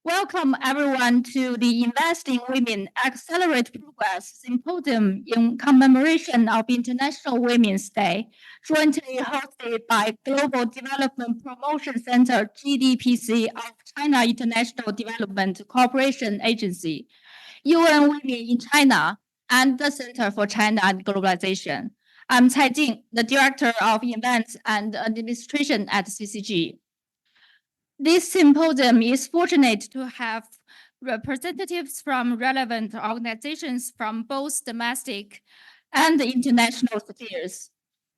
Welcome everyone to the Investing Women Accelerate Progress Symposium in commemoration of International Women's Day, jointly hosted by Global Development Promotion Center GDPC of China International Development Cooperation Agency, UN Women in China, and the Center for China and Globalization. I'm Cai Jing, the Director of Events and Administration at CCG. This symposium is fortunate to have representatives from relevant organizations from both domestic and international spheres.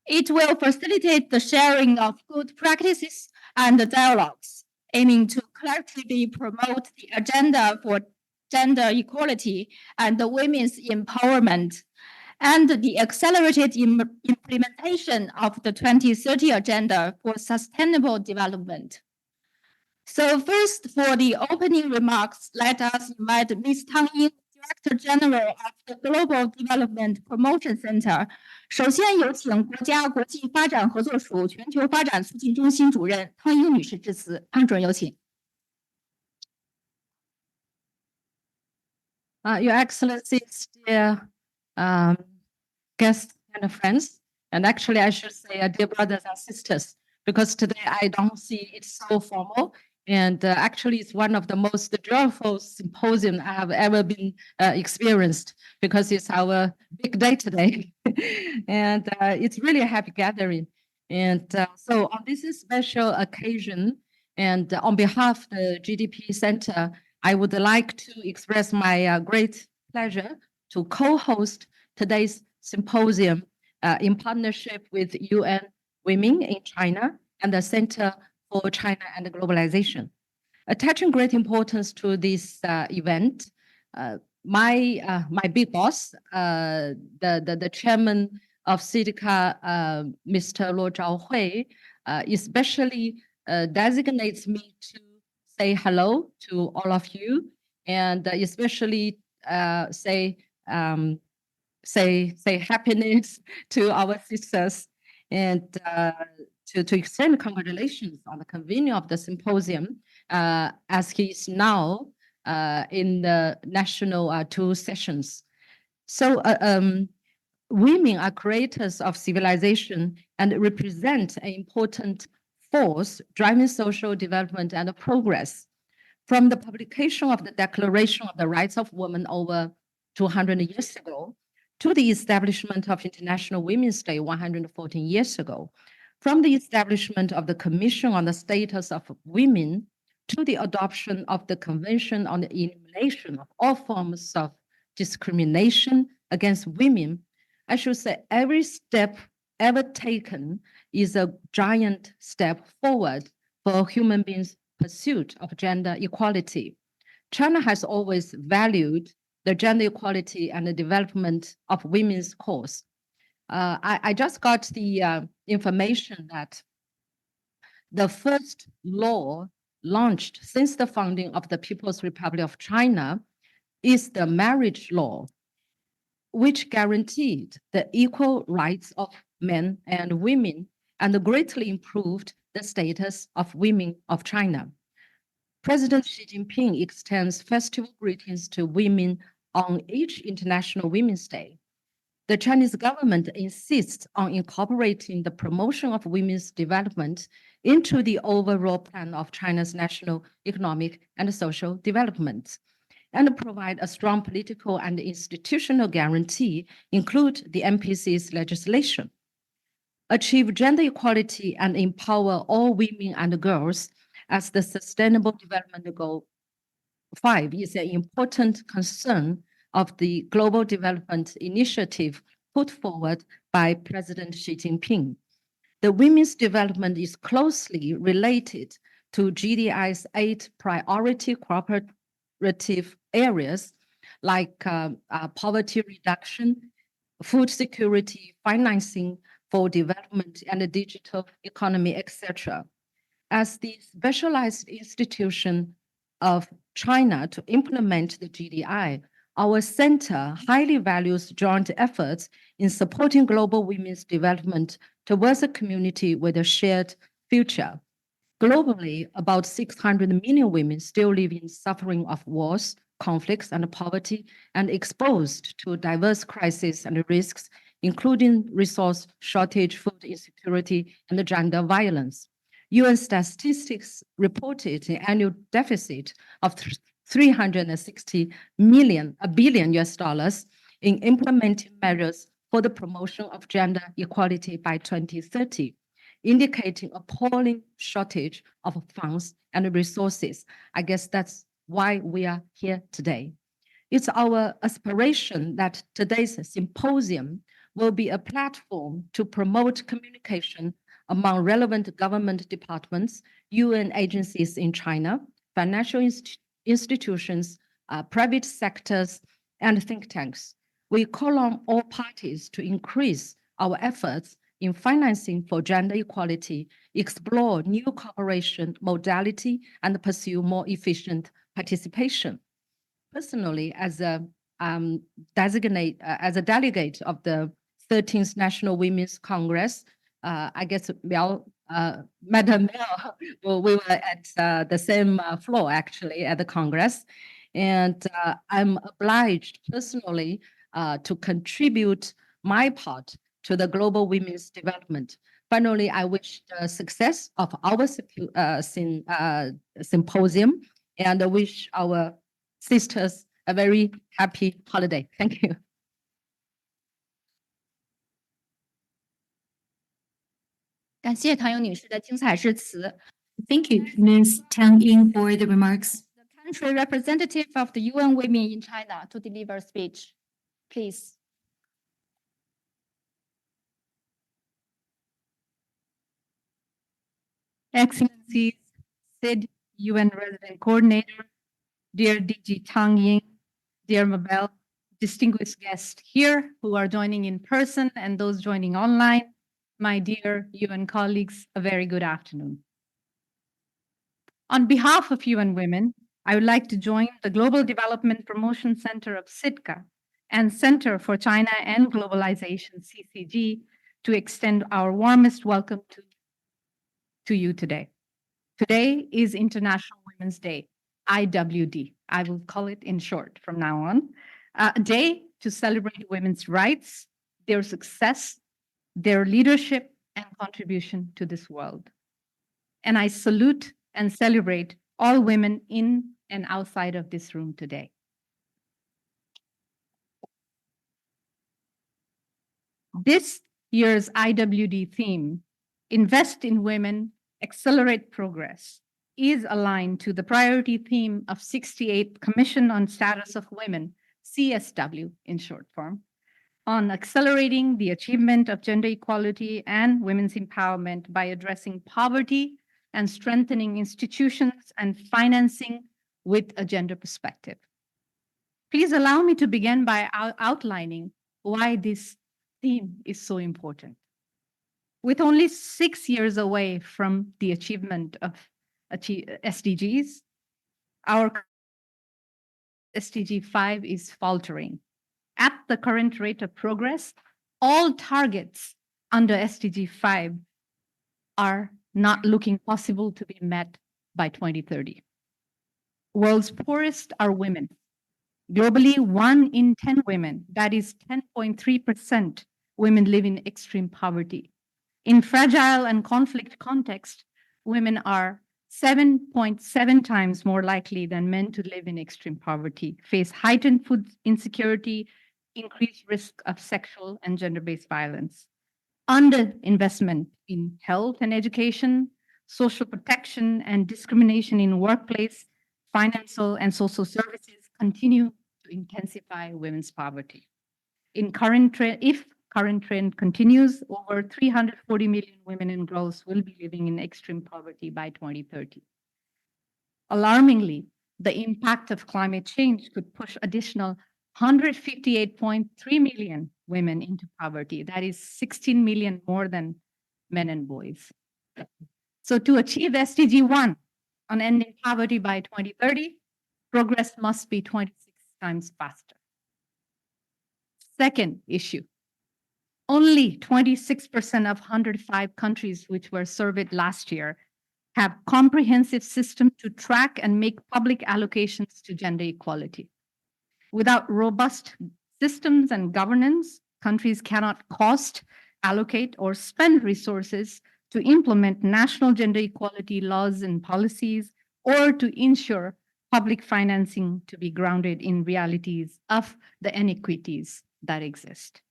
It will facilitate the sharing of good practices and dialogues, aiming to collectively promote the agenda for gender equality and women's empowerment, and the accelerated implementation of the 2030 Agenda for Sustainable Development. So first, for the opening remarks, let us invite Ms. Tang Ying, Director General of the Global Development Promotion Center. 首先有请国家国际发展合作署全球发展促进中心主任汤英女士致辞。汤主任有请。Your Excellencies, dear guests and friends, and actually I should say dear brothers and sisters, because today I don't see it so formal. And actually, it's one of the most joyful symposium I have ever been experienced, because it's our big day today. And it's really a happy gathering. And so on this special occasion, and on behalf of the GDP Center, I would like to express my great pleasure to co-host today's symposium in partnership with UN Women in China and the Center for China and Globalization. Attaching great importance to this event, my big boss, the chairman of CDCA, Mr. Luo Zhaohui, especially designates me to say hello to all of you, and especially say happiness to our sisters, and to extend congratulations on the convening of the symposium, as he is now in the national 2 sessions. So women are creators of civilization and represent an important force driving social development and progress. From the publication of the Declaration of the Rights of Women over 200 years ago, to the establishment of International Women's Day 114 years ago, from the establishment of the Commission on the Status of Women to the adoption of the Convention on the Elimination of All Forms of Discrimination against Women, I should say every step ever taken is a giant step forward for human beings' pursuit of gender equality. China has always valued the gender equality and the development of women's cause. I just got the information that the first law launched since the founding of the People's Republic of China is the marriage law, which guaranteed the equal rights of men and women and greatly improved the status of women of China. President Xi Jinping extends festival greetings to women on each International Women's Day. The Chinese government insists on incorporating the promotion of women's development into the overall plan of China's national economic and social development, and provide a strong political and institutional guarantee, include the NPC's legislation. Achieve gender equality and empower all women and girls as the Sustainable Development Goal 5 is an important concern of the Global Development Initiative put forward by President Xi Jinping. The women's development is closely related to GDI's 8 priority cooperative areas like poverty reduction, food security, financing for development and the digital economy, etc. As the specialized institution of China to implement the GDI, our center highly values joint efforts in supporting global women's development towards a community with a shared future. Globally, about 600 million women still live in suffering of wars, conflicts, and poverty, and exposed to diverse crises and risks, including resource shortage, food insecurity, and gender violence. UN statistics reported an annual deficit of 360 billion US dollars in implementing measures for the promotion of gender equality by 2030, indicating appalling shortage of funds and resources. I guess that's why we are here today. It's our aspiration that today's symposium will be a platform to promote communication among relevant government departments, UN agencies in China, financial institutions, private sectors, and think tanks. We call on all parties to increase our efforts in financing for gender equality, explore new cooperation modality, and pursue more efficient participation. Personally, as a delegate of the 13th National Women's Congress, I guess Madam Mel, we were at the same floor actually at the Congress, and I'm obliged personally to contribute my part to the global women's development. Finally, I wish the success of our symposium, and I wish our sisters a very happy holiday. Thank you. Thank you, Ms. Tang Ying, for the remarks. The country representative of the UN Women in China to deliver speech, please. Excellencies, SID UN Resident Coordinator, dear DG Tang Ying, dear Mabel, distinguished guests here who are joining in person and those joining online, my dear UN colleagues, a very good afternoon. On behalf of UN Women, I would like to join the Global Development Promotion Center of SIDCA and Center for China and Globalization, CCG, to extend our warmest welcome to you today. Today is International Women's Day, IWD. I will call it in short from now on. A day to celebrate women's rights, their success, their leadership, and contribution to this world. And I salute and celebrate all women in and outside of this room today. This year's IWD theme, Invest in Women, Accelerate Progress, is aligned to the priority theme of 68th Commission on Status of Women, CSW in short form, on accelerating the achievement of gender equality and women's empowerment by addressing poverty and strengthening institutions and financing with a gender perspective. Please allow me to begin by outlining why this theme is so important. With only 6 years away from the achievement of SDGs, our SDG 5 is faltering. At the current rate of progress, all targets under SDG 5 are not looking possible to be met by 2030. World's poorest are women. Globally, 1 in 10 women, that is 10.3% women live in extreme poverty. In fragile and conflict context, women are 7.7 times more likely than men to live in extreme poverty, face heightened food insecurity, increased risk of sexual and gender-based violence. Underinvestment in health and education, social protection, and discrimination in workplace, financial and social services continue to intensify women's poverty. If current trend continues, over 340 million women and girls will be living in extreme poverty by 2030. Alarmingly, the impact of climate change could push additional 158.3 million women into poverty. That is 16 million more than men and boys. So to achieve SDG 1 on ending poverty by 2030, progress must be 26 times faster. Second issue, only 26% of 105 countries which were surveyed last year have comprehensive system to track and make public allocations to gender equality. Without robust systems and governance, countries cannot cost, allocate, or spend resources to implement national gender equality laws and policies, or to ensure public financing to be grounded in realities of the inequities that exist.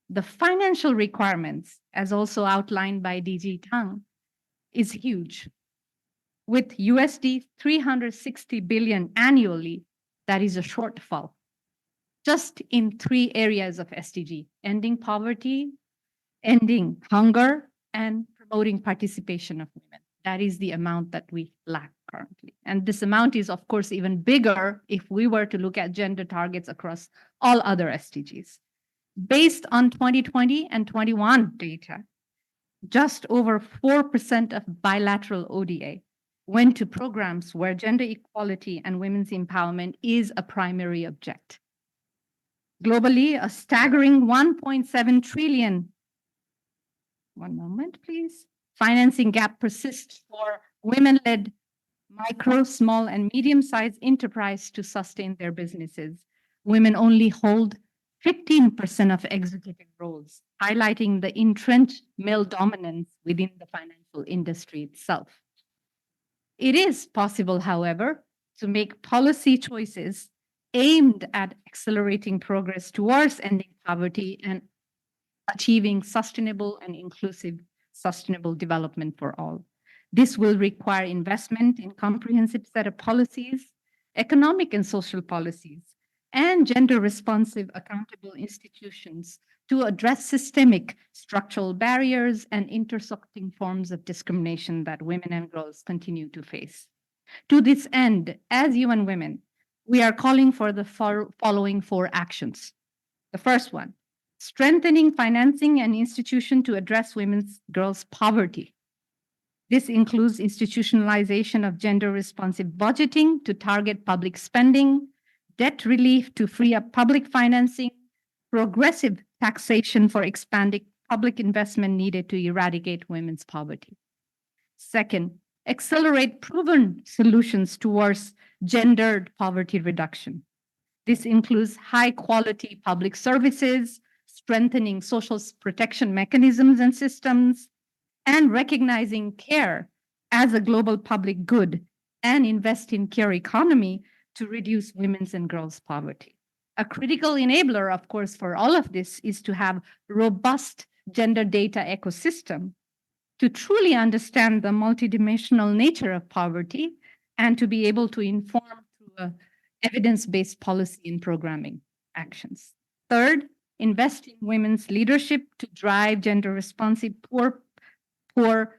The financial requirements, as also outlined by DG Tang, is huge. With USD 360 billion annually, that is a shortfall just in 3 areas of SDG: ending poverty, ending hunger, and promoting participation of women. That is the amount that we lack currently. And this amount is, of course, even bigger if we were to look at gender targets across all other SDGs. Based on 2020 and 21 data, just over 4% of bilateral ODA went to programs where gender equality and women's empowerment is a primary object. Globally, a staggering 1.7 trillion, one moment, please, financing gap persists for women-led micro, small, and medium-sized enterprise to sustain their businesses. Women only hold 15% of executive roles, highlighting the entrenched male dominance within the financial industry itself. It is possible, however, to make policy choices aimed at accelerating progress towards ending poverty and achieving sustainable and inclusive sustainable development for all. This will require investment in comprehensive set of policies, economic and social policies, and gender-responsive accountable institutions to address systemic structural barriers and intersecting forms of discrimination that women and girls continue to face. To this end, as UN Women, we are calling for the following 4 actions. The first one, strengthening financing and institution to address women's girls' poverty. This includes institutionalization of gender-responsive budgeting to target public spending, debt relief to free up public financing, progressive taxation for expanding public investment needed to eradicate women's poverty. Second, accelerate proven solutions towards gendered poverty reduction. This includes high-quality public services, strengthening social protection mechanisms and systems, and recognizing care as a global public good and invest in care economy to reduce women's and girls' poverty. A critical enabler, of course, for all of this is to have robust gender data ecosystem to truly understand the multidimensional nature of poverty and to be able to inform through evidence-based policy and programming actions. Third, invest in women's leadership to drive gender-responsive pro-poor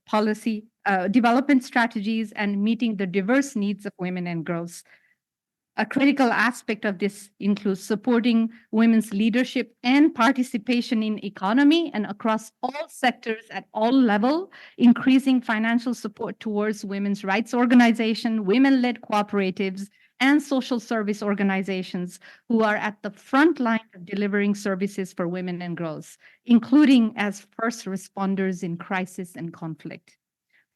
policy development strategies and meeting the diverse needs of women and girls. A critical aspect of this includes supporting women's leadership and participation in economy and across all sectors at all levels, increasing financial support towards women's rights organizations, women-led cooperatives, and social service organizations who are at the front line of delivering services for women and girls, including as first responders in crisis and conflict.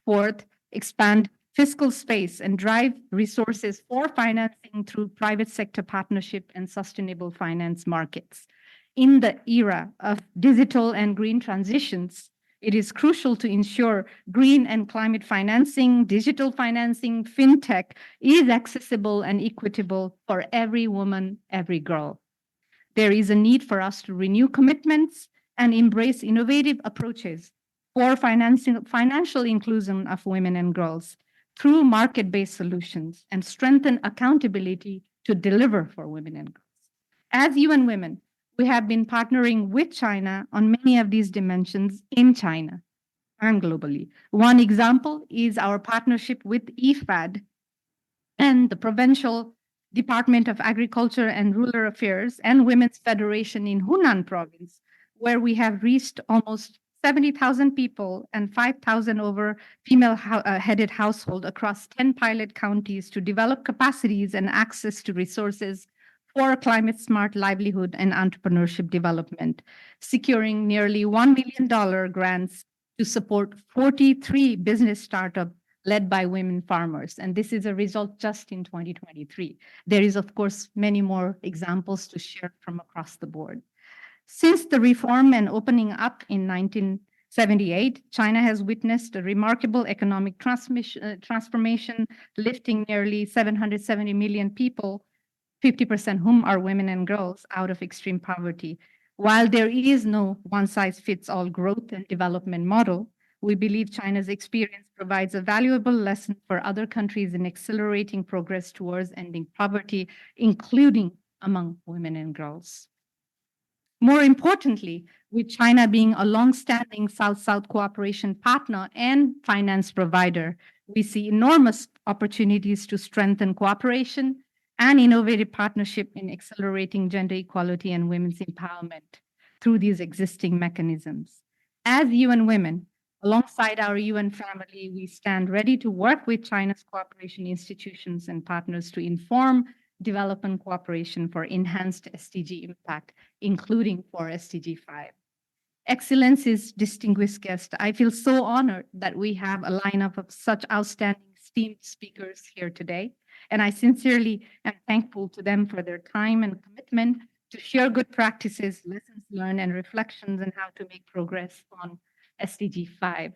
Fourth, expand fiscal space and drive resources for financing through private sector partnership and sustainable finance markets. In the era of digital and green transitions, it is crucial to ensure green and climate financing, digital financing, fintech is accessible and equitable for every woman, every girl. There is a need for us to renew commitments and embrace innovative approaches for financial inclusion of women and girls through market-based solutions and strengthen accountability to deliver for women and girls. As UN Women, we have been partnering with China on many of these dimensions in China and globally. One example is our partnership with IFAD and the Provincial Department of Agriculture and Rural Affairs and Women's Federation in Hunan Province, where we have reached almost 70,000 people and 5,000 over female-headed household across 10 pilot counties to develop capacities and access to resources for climate-smart livelihood and entrepreneurship development, securing nearly $1 million grants to support 43 business startups led by women farmers. And this is a result just in 2023. There is, of course, many more examples to share from across the board. Since the reform and opening up in 1978, China has witnessed a remarkable economic transformation, lifting nearly 770 million people, 50% whom are women and girls, out of extreme poverty. While there is no one-size-fits-all growth and development model, we believe China's experience provides a valuable lesson for other countries in accelerating progress towards ending poverty, including among women and girls. More importantly, with China being a long-standing South-South cooperation partner and finance provider, we see enormous opportunities to strengthen cooperation and innovative partnership in accelerating gender equality and women's empowerment through these existing mechanisms. As UN Women, alongside our UN family, we stand ready to work with China's cooperation institutions and partners to inform development cooperation for enhanced SDG impact, including for SDG 5. Excellencies, distinguished guests, I feel so honored that we have a lineup of such outstanding esteemed speakers here today, and I sincerely am thankful to them for their time and commitment to share good practices, lessons learned, and reflections on how to make progress on SDG 5.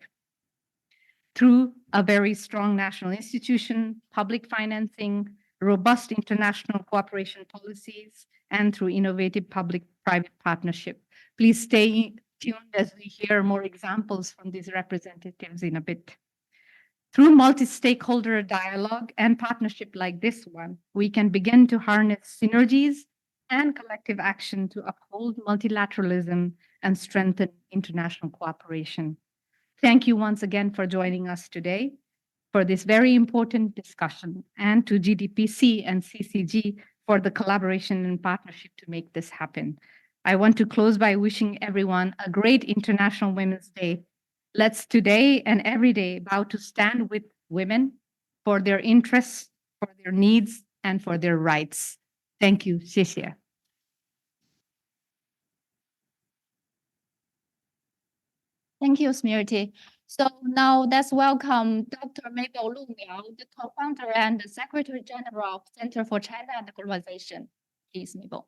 Through a very strong national institution, public financing, robust international cooperation policies, and through innovative public-private partnership. Please stay tuned as we hear more examples from these representatives in a bit. Through multi-stakeholder dialogue and partnership like this one, we can begin to harness synergies and collective action to uphold multilateralism and strengthen international cooperation. Thank you once again for joining us today for this very important discussion, and to GDPC and CCG for the collaboration and partnership to make this happen. I want to close by wishing everyone a great International Women's Day. Let's today and every day vow to stand with women for their interests, for their needs, and for their rights. Thank you. 谢谢. Thank you, Smriti. So now let's welcome Dr. Mabel Lu Miao, the co-founder and the Secretary General of Center for China and Globalization. Please, Mabel.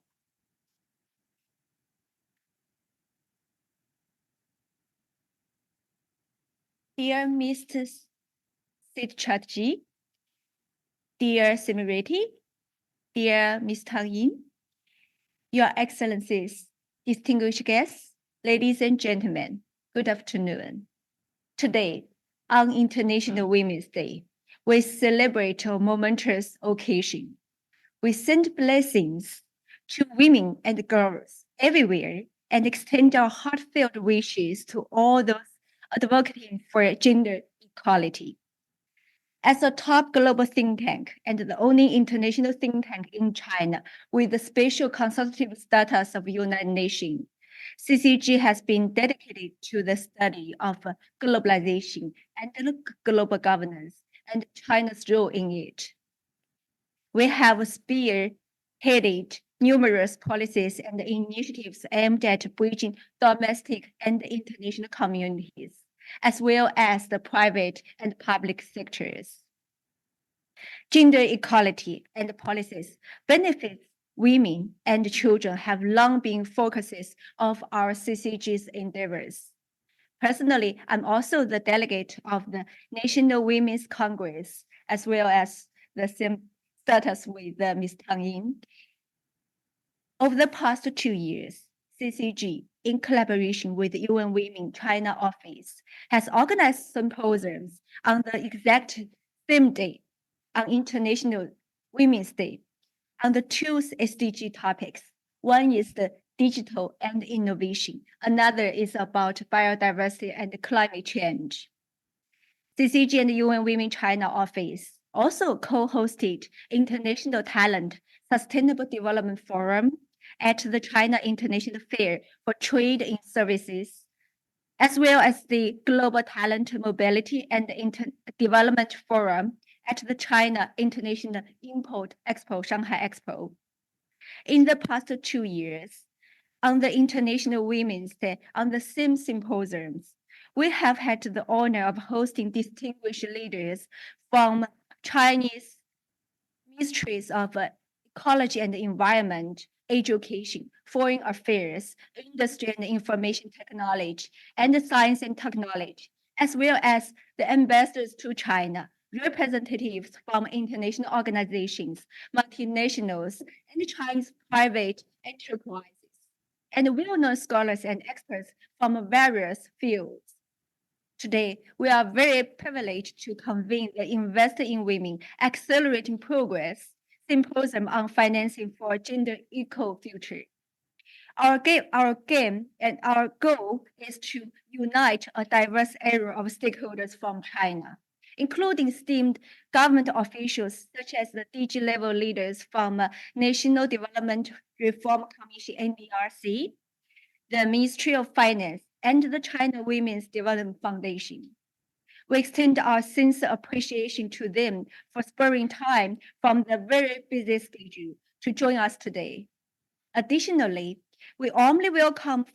Dear Mr. Sid Chatterjee, dear Smriti, dear Ms. Tang Yin, Your Excellencies, distinguished guests, ladies and gentlemen, good afternoon. Today, on International Women's Day, we celebrate a momentous occasion. We send blessings to women and girls everywhere and extend our heartfelt wishes to all those advocating for gender equality. As a top global think tank and the only international think tank in China with the special consultative status of United Nations, CCG has been dedicated to the study of globalization and global governance and China's role in it. We have spearheaded numerous policies and initiatives aimed at bridging domestic and international communities, as well as the private and public sectors. Gender equality and policies benefit women and children have long been focuses of our CCG's endeavors. Personally, I'm also the delegate of the National Women's Congress, as well as the same status with Ms. Tang Yin. Over the past 2 years, CCG, in collaboration with the UN Women China office, has organized symposiums on the exact same day, on International Women's Day, on the two SDG topics. One is the digital and innovation. Another is about biodiversity and climate change. CCG and UN Women China office also co-hosted International Talent Sustainable Development Forum at the China International Fair for Trade in Services, as well as the Global Talent Mobility and Development Forum at the China International Import Expo, Shanghai Expo. In the past 2 years, on the International Women's Day, on the same symposiums, we have had the honor of hosting distinguished leaders from Chinese ministries of ecology and environment, education, foreign affairs, industry and information technology, and science and technology, as well as the ambassadors to China, representatives from international organizations, multinationals, and Chinese private enterprises, and well-known scholars and experts from various fields. Today, we are very privileged to convene the Invest in Women Accelerating Progress Symposium on Financing for Gender Equal Future. Our game and our goal is to unite a diverse array of stakeholders from China, including esteemed government officials such as the DG level leaders from National Development Reform Commission, NDRC, the Ministry of Finance, and the China Women's Development Foundation. We extend our sincere appreciation to them for sparing time from their very busy schedule to join us today. Additionally, we warmly welcome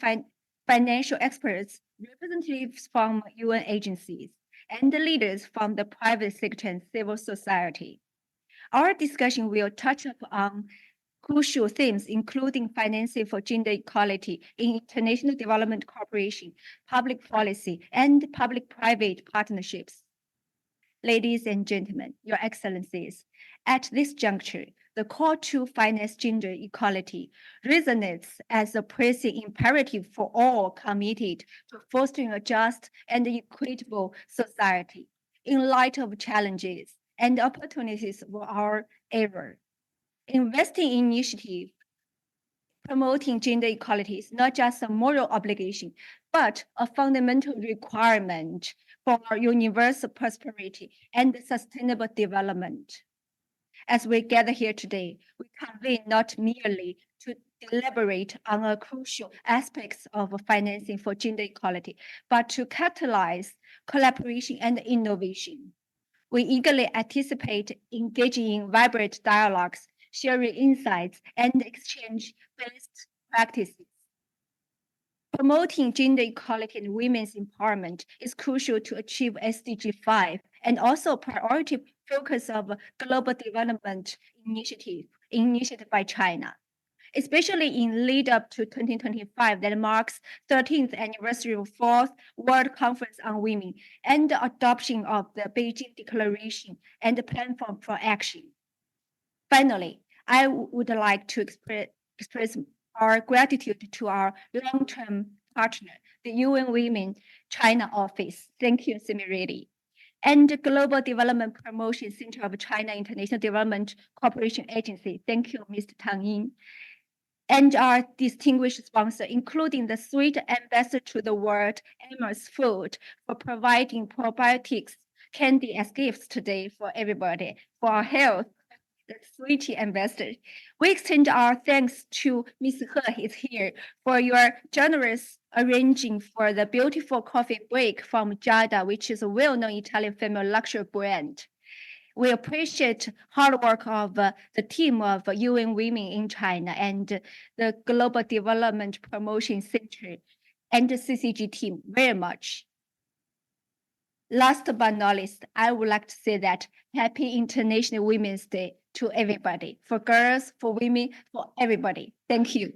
financial experts, representatives from UN agencies, and the leaders from the private sector and civil society. Our discussion will touch upon crucial themes, including financing for gender equality in international development cooperation, public policy, and public-private partnerships. Ladies and gentlemen, Your Excellencies, at this juncture, the call to finance gender equality resonates as a pressing imperative for all committed to fostering a just and equitable society in light of challenges and opportunities of our era. Investing in initiative promoting gender equality is not just a moral obligation, but a fundamental requirement for our universal prosperity and sustainable development. As we gather here today, we convene not merely to deliberate on a crucial aspects of financing for gender equality, but to catalyze collaboration and innovation. We eagerly anticipate engaging in vibrant dialogues, sharing insights, and exchange best practices. Promoting gender equality and women's empowerment is crucial to achieve SDG 5 and also priority focus of global development initiative by China, especially in lead up to 2025 that marks 13th anniversary of 4th World Conference on Women and the adoption of the Beijing Declaration and the Platform for Action. Finally, I would like to express our gratitude to our long-term partner, the UN Women China Office. Thank you, Simiridi. And the Global Development Promotion Center of China International Development Cooperation Agency. Thank you, Mr. Tang Yin. And our distinguished sponsor, including the sweet ambassador to the world, Emma's Food, for providing probiotics candy as gifts today for everybody, for our health. The sweetie ambassador. We extend our thanks to Ms. He is here for your generous arranging for the beautiful coffee break from Giada, which is a well-known Italian female luxury brand. We appreciate hard work of the team of UN Women in China and the Global Development Promotion Center and the CCG team very much. Last but not least, I would like to say that Happy International Women's Day to everybody, for girls, for women, for everybody. Thank you.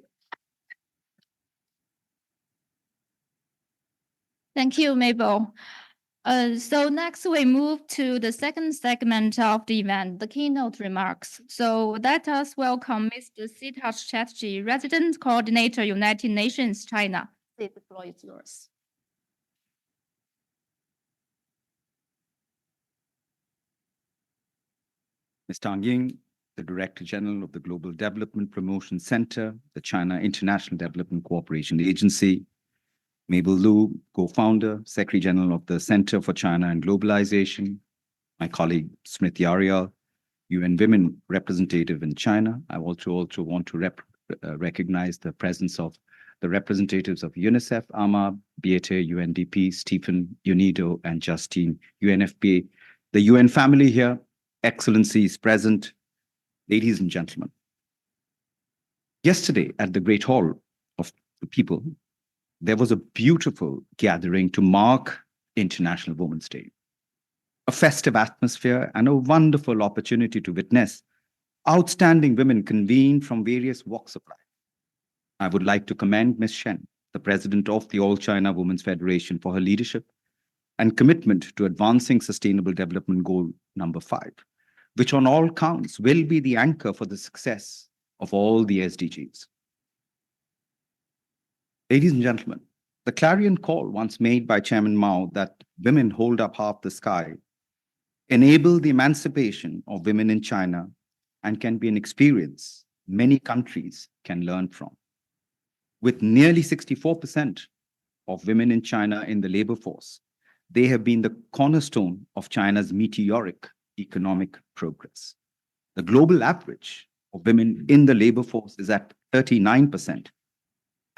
Thank you, Mabel. So next we move to the second segment of the event, the keynote remarks. So let us welcome Mr. Sitash Chatterjee, Resident Coordinator, United Nations, China. The floor is yours. Ms. Tang Ying, the Director General of the Global Development Promotion Center, the China International Development Cooperation Agency, Mabel Lu, co-founder, Secretary General of the Center for China and Globalization, my colleague Smriti Aryal, UN Women Representative in China. I also want to recognize the presence of the representatives of UNICEF, AMA, Beate, UNDP, Stephen, UNIDO, and Justine, UNFPA, the UN family here, Excellencies present, ladies and gentlemen. Yesterday at the Great Hall of the People, there was a beautiful gathering to mark International Women's Day. A festive atmosphere and a wonderful opportunity to witness outstanding women convene from various walks of life. I would like to commend Ms. Shen, the president of the All China Women's Federation, for her leadership and commitment to advancing Sustainable Development Goal number 5, which on all counts will be the anchor for the success of all the SDGs. Ladies and gentlemen, the clarion call once made by Chairman Mao that women hold up half the sky enabled the emancipation of women in China and can be an experience many countries can learn from. With nearly 64% of women in China in the labor force, they have been the cornerstone of China's meteoric economic progress. The global average of women in the labor force is at 39%,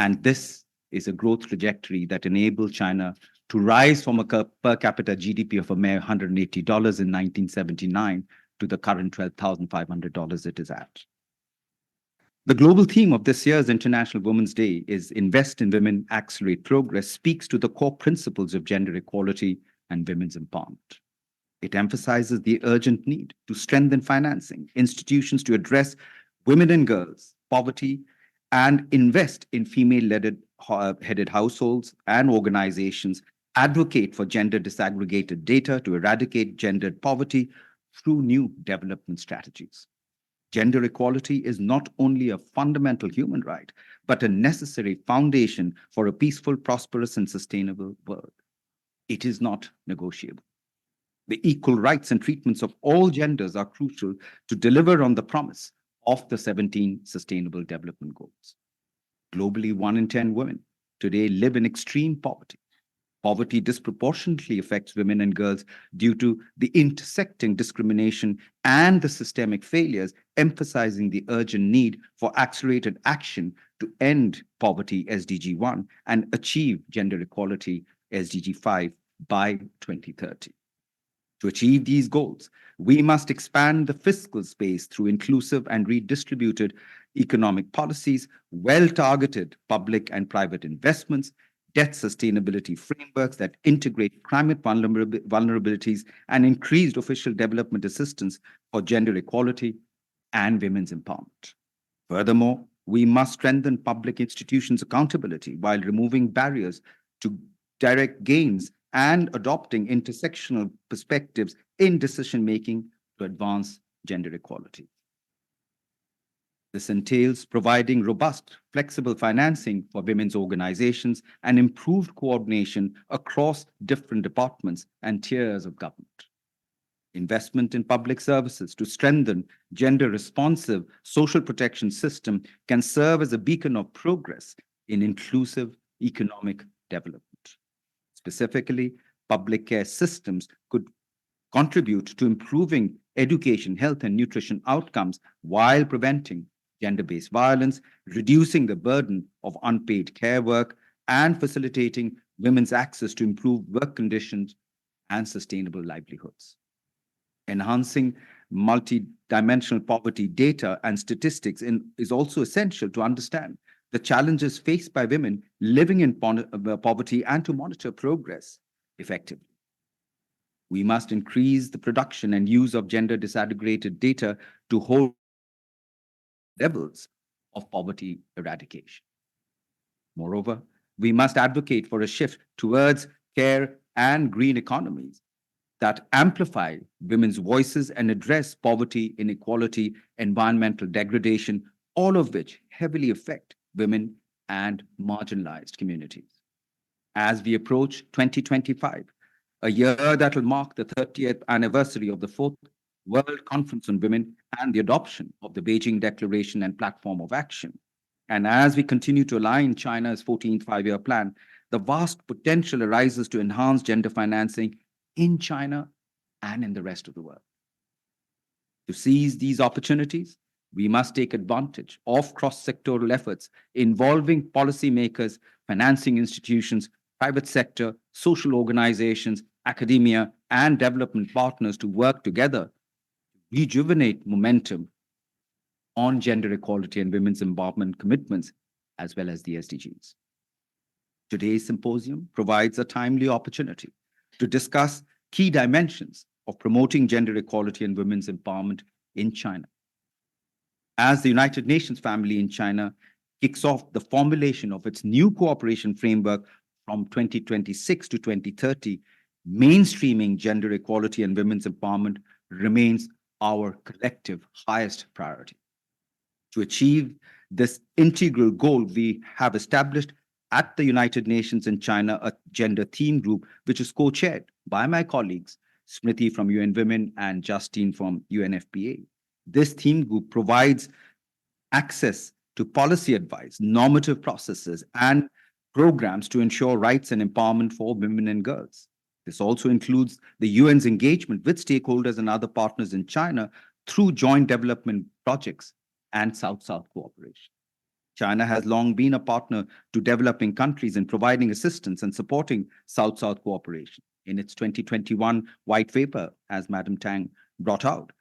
and this is a growth trajectory that enabled China to rise from a per capita GDP of a mere $180 in 1979 to the current $12,500 it is at. The global theme of this year's International Women's Day is Invest in Women, Accelerate Progress, speaks to the core principles of gender equality and women's empowerment. It emphasizes the urgent need to strengthen financing, institutions to address women and girls, poverty, and invest in female-headed households and organizations, advocate for gender disaggregated data to eradicate gendered poverty through new development strategies. Gender equality is not only a fundamental human right, but a necessary foundation for a peaceful, prosperous, and sustainable world. It is not negotiable. The equal rights and treatments of all genders are crucial to deliver on the promise of the 17 Sustainable Development Goals. Globally, 1 in 10 women today live in extreme poverty. Poverty disproportionately affects women and girls due to the intersecting discrimination and the systemic failures, emphasizing the urgent need for accelerated action to end poverty, SDG 1, and achieve gender equality, SDG 5, by 2030. To achieve these goals, we must expand the fiscal space through inclusive and redistributed economic policies, well-targeted public and private investments, debt sustainability frameworks that integrate climate vulnerabilities, and increased official development assistance for gender equality and women's empowerment. Furthermore, we must strengthen public institutions' accountability while removing barriers to direct gains and adopting intersectional perspectives in decision-making to advance gender equality. This entails providing robust, flexible financing for women's organizations and improved coordination across different departments and tiers of government. Investment in public services to strengthen gender-responsive social protection system can serve as a beacon of progress in inclusive economic development. Specifically, public care systems could contribute to improving education, health, and nutrition outcomes while preventing gender-based violence, reducing the burden of unpaid care work, and facilitating women's access to improved work conditions and sustainable livelihoods. Enhancing multi-dimensional poverty data and statistics is also essential to understand the challenges faced by women living in poverty and to monitor progress effectively. We must increase the production and use of gender disaggregated data to hold levels of poverty eradication. Moreover, we must advocate for a shift towards care and green economies that amplify women's voices and address poverty, inequality, environmental degradation, all of which heavily affect women and marginalized communities. As we approach 2025, a year that will mark the 30th anniversary of the 4th World Conference on Women and the adoption of the Beijing Declaration and Platform of Action, and as we continue to align China's 14th five-year plan, the vast potential arises to enhance gender financing in China and in the rest of the world. To seize these opportunities, we must take advantage of cross-sectoral efforts involving policymakers, financing institutions, private sector, social organizations, academia, and development partners to work together to rejuvenate momentum on gender equality and women's empowerment commitments, as well as the SDGs. Today's symposium provides a timely opportunity to discuss key dimensions of promoting gender equality and women's empowerment in China. As the United Nations family in China kicks off the formulation of its new cooperation framework from 2026 to 2030, mainstreaming gender equality and women's empowerment remains our collective highest priority. To achieve this integral goal, we have established at the United Nations in China a gender theme group, which is co-chaired by my colleagues, Smriti from UN Women and Justine from UNFPA. This theme group provides access to policy advice, normative processes, and programs to ensure rights and empowerment for women and girls. This also includes the UN's engagement with stakeholders and other partners in China through joint development projects and South-South cooperation. China has long been a partner to developing countries in providing assistance and supporting South-South cooperation. In its 2021 white paper, as Madam Tang brought out,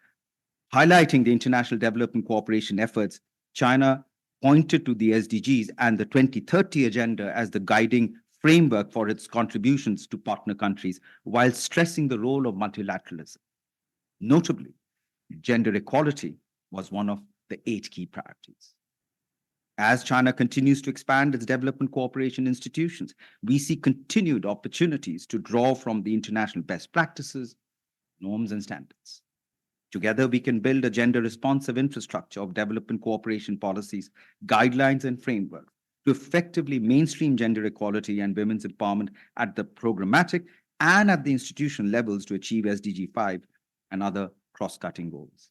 highlighting the international development cooperation efforts, China pointed to the SDGs and the 2030 agenda as the guiding framework for its contributions to partner countries, while stressing the role of multilateralism. Notably, gender equality was one of the 8 key priorities. As China continues to expand its development cooperation institutions, we see continued opportunities to draw from the international best practices, norms, and standards. Together, we can build a gender-responsive infrastructure of development cooperation policies, guidelines, and frameworks to effectively mainstream gender equality and women's empowerment at the programmatic and at the institutional levels to achieve SDG 5 and other cross-cutting goals.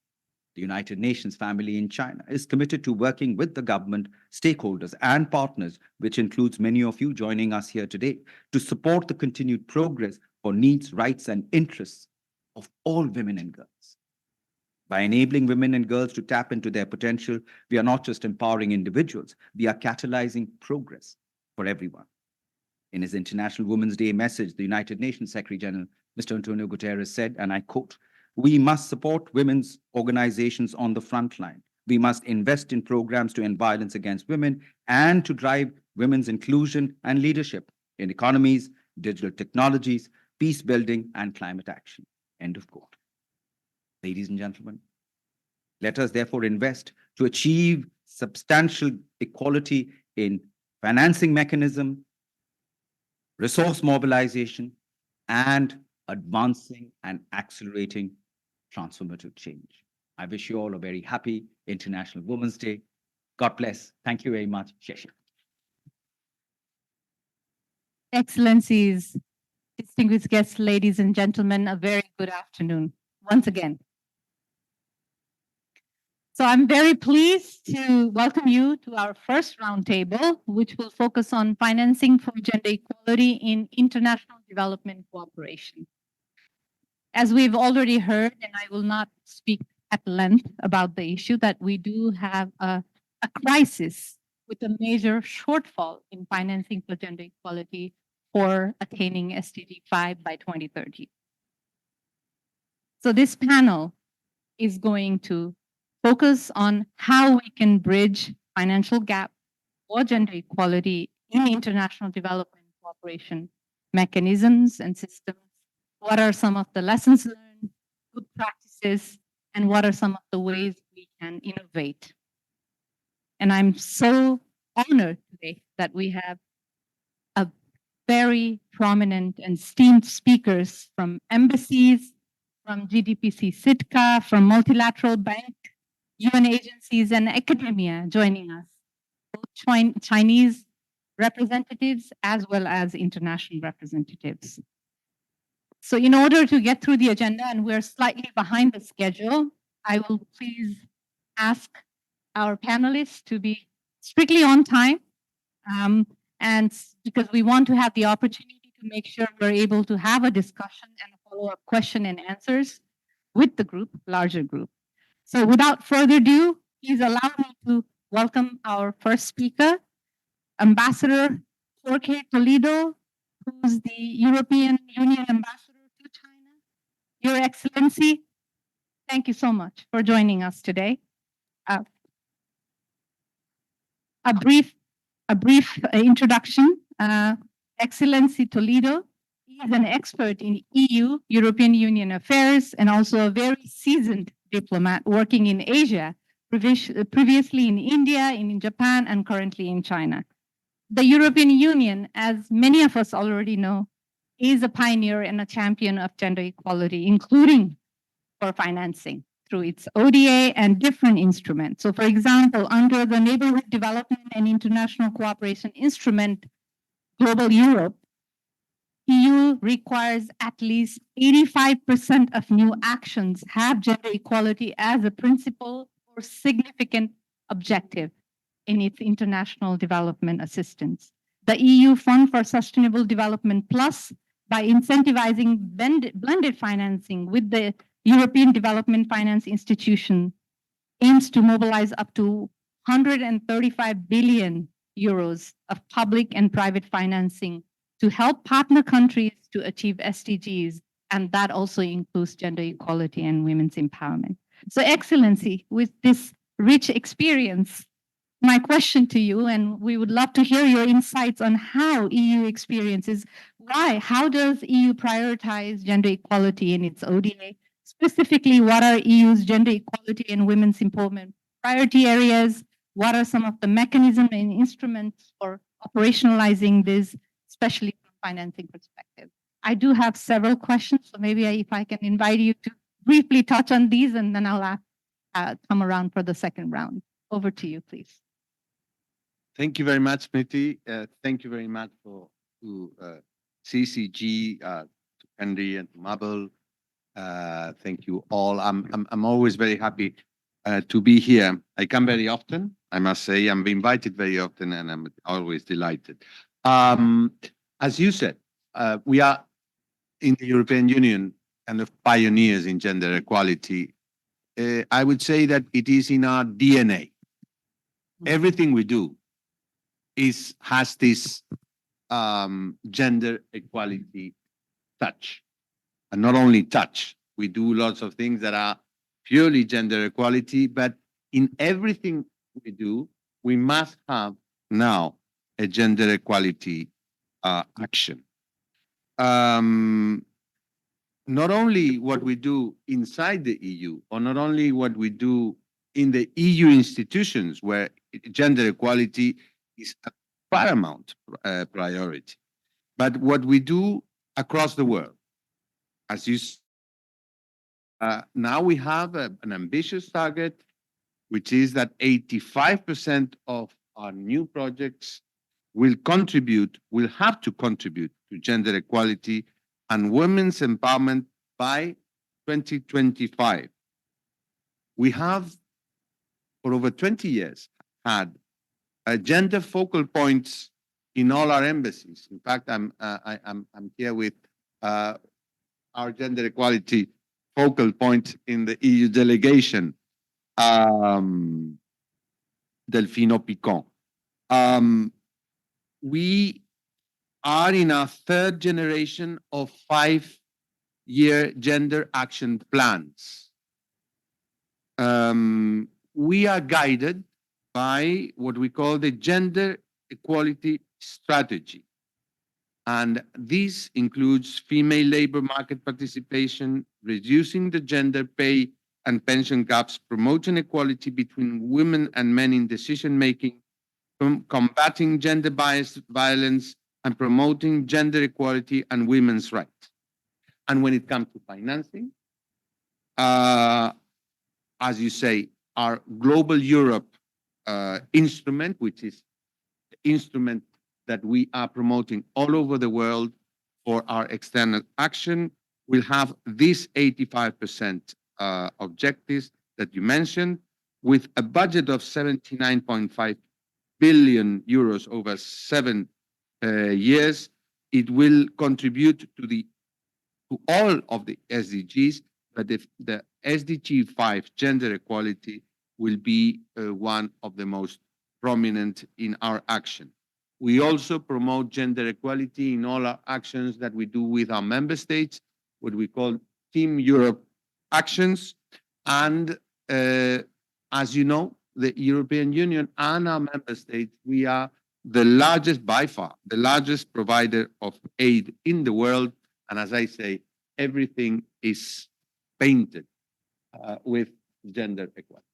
The United Nations family in China is committed to working with the government, stakeholders, and partners, which includes many of you joining us here today, to support the continued progress for needs, rights, and interests of all women and girls. By enabling women and girls to tap into their potential, we are not just empowering individuals, we are catalyzing progress for everyone. In his International Women's Day message, the United Nations Secretary General, Mr. Antonio Guterres, said, and I quote, "We must support women's organizations on the front line. We must invest in programs to end violence against women and to drive women's inclusion and leadership in economies, digital technologies, peace building, and climate action." End of quote. Ladies and gentlemen, let us therefore invest to achieve substantial equality in financing mechanism, resource mobilization, and advancing and accelerating transformative change. I wish you all a very happy International Women's Day. God bless. Thank you very much. Sheshe. Excellencies, distinguished guests, ladies and gentlemen, a very good afternoon once again. So I'm very pleased to welcome you to our first roundtable, which will focus on financing for gender equality in international development cooperation. As we've already heard, and I will not speak at length about the issue, that we do have a crisis with a major shortfall in financing for gender equality for attaining SDG 5 by 2030. So this panel is going to focus on how we can bridge financial gap for gender equality in international development cooperation mechanisms and systems. What are some of the lessons learned, good practices, and what are some of the ways we can innovate? And I'm so honored today that we have a very prominent and esteemed speakers from embassies, from GDPC Sitka, from multilateral bank, UN agencies, and academia joining us, both Chinese representatives as well as international representatives. So in order to get through the agenda, and we're slightly behind the schedule, I will please ask our panelists to be strictly on time, and because we want to have the opportunity to make sure we're able to have a discussion and a follow-up question and answers with the group, larger group. So without further ado, please allow me to welcome our first speaker, Ambassador Jorge Toledo, who's the European Union Ambassador to China. Your Excellency, thank you so much for joining us today. A brief introduction. Excellency Toledo is an expert in EU, European Union affairs, and also a very seasoned diplomat working in Asia, previously in India, in Japan, and currently in China. The European Union, as many of us already know, is a pioneer and a champion of gender equality, including for financing through its ODA and different instruments. So, for example, under the Neighborhood Development and International Cooperation Instrument, Global Europe, EU requires at least 85% of new actions have gender equality as a principal or significant objective in its international development assistance. The EU Fund for Sustainable Development Plus, by incentivizing blended financing with the European Development Finance Institution, aims to mobilize up to 135 billion euros of public and private financing to help partner countries to achieve SDGs, and that also includes gender equality and women's empowerment. So, Excellency, with this rich experience, my question to you, and we would love to hear your insights on how EU experiences, how does EU prioritize gender equality in its ODA? Specifically, what are EU's gender equality and women's empowerment priority areas? What are some of the mechanisms and instruments for operationalizing this, especially from financing perspective? I do have several questions, so maybe if I can invite you to briefly touch on these, and then I'll come around for the second round. Over to you, please. Thank you very much, Smriti. Thank you very much to CCG, to Henry and to Mabel. Thank you all. I'm always very happy to be here. I come very often, I must say. I'm invited very often, and I'm always delighted. As you said, we are in the European Union kind of pioneers in gender equality. I would say that it is in our DNA. Everything we do has this gender equality touch. And not only touch, we do lots of things that are purely gender equality, but in everything we do, we must have now a gender equality action. Not only what we do inside the EU, or not only what we do in the EU institutions, where gender equality is a paramount priority, but what we do across the world. As you now we have an ambitious target, which is that 85% of our new projects will have to contribute to gender equality and women's empowerment by 2025. We have, for over 20 years, had gender focal points in all our embassies. In fact, I'm here with our gender equality focal point in the EU delegation, Delfino Picon. We are in our third generation of 5-year gender action plans. We are guided by what we call the gender equality strategy. And this includes female labor market participation, reducing the gender pay and pension gaps, promoting equality between women and men in decision-making, combating gender-biased violence, and promoting gender equality and women's rights. And when it comes to financing, as you say, our Global Europe instrument, which is the instrument that we are promoting all over the world for our external action, will have these 85% objectives that you mentioned, with a budget of 79.5 billion euros over 7 years. It will contribute to all of the SDGs, but the SDG 5, gender equality, will be one of the most prominent in our action. We also promote gender equality in all our actions that we do with our member states, what we call Team Europe actions. And as you know, the European Union and our member states, we are the largest, by far, the largest provider of aid in the world. And as I say, everything is painted with gender equality.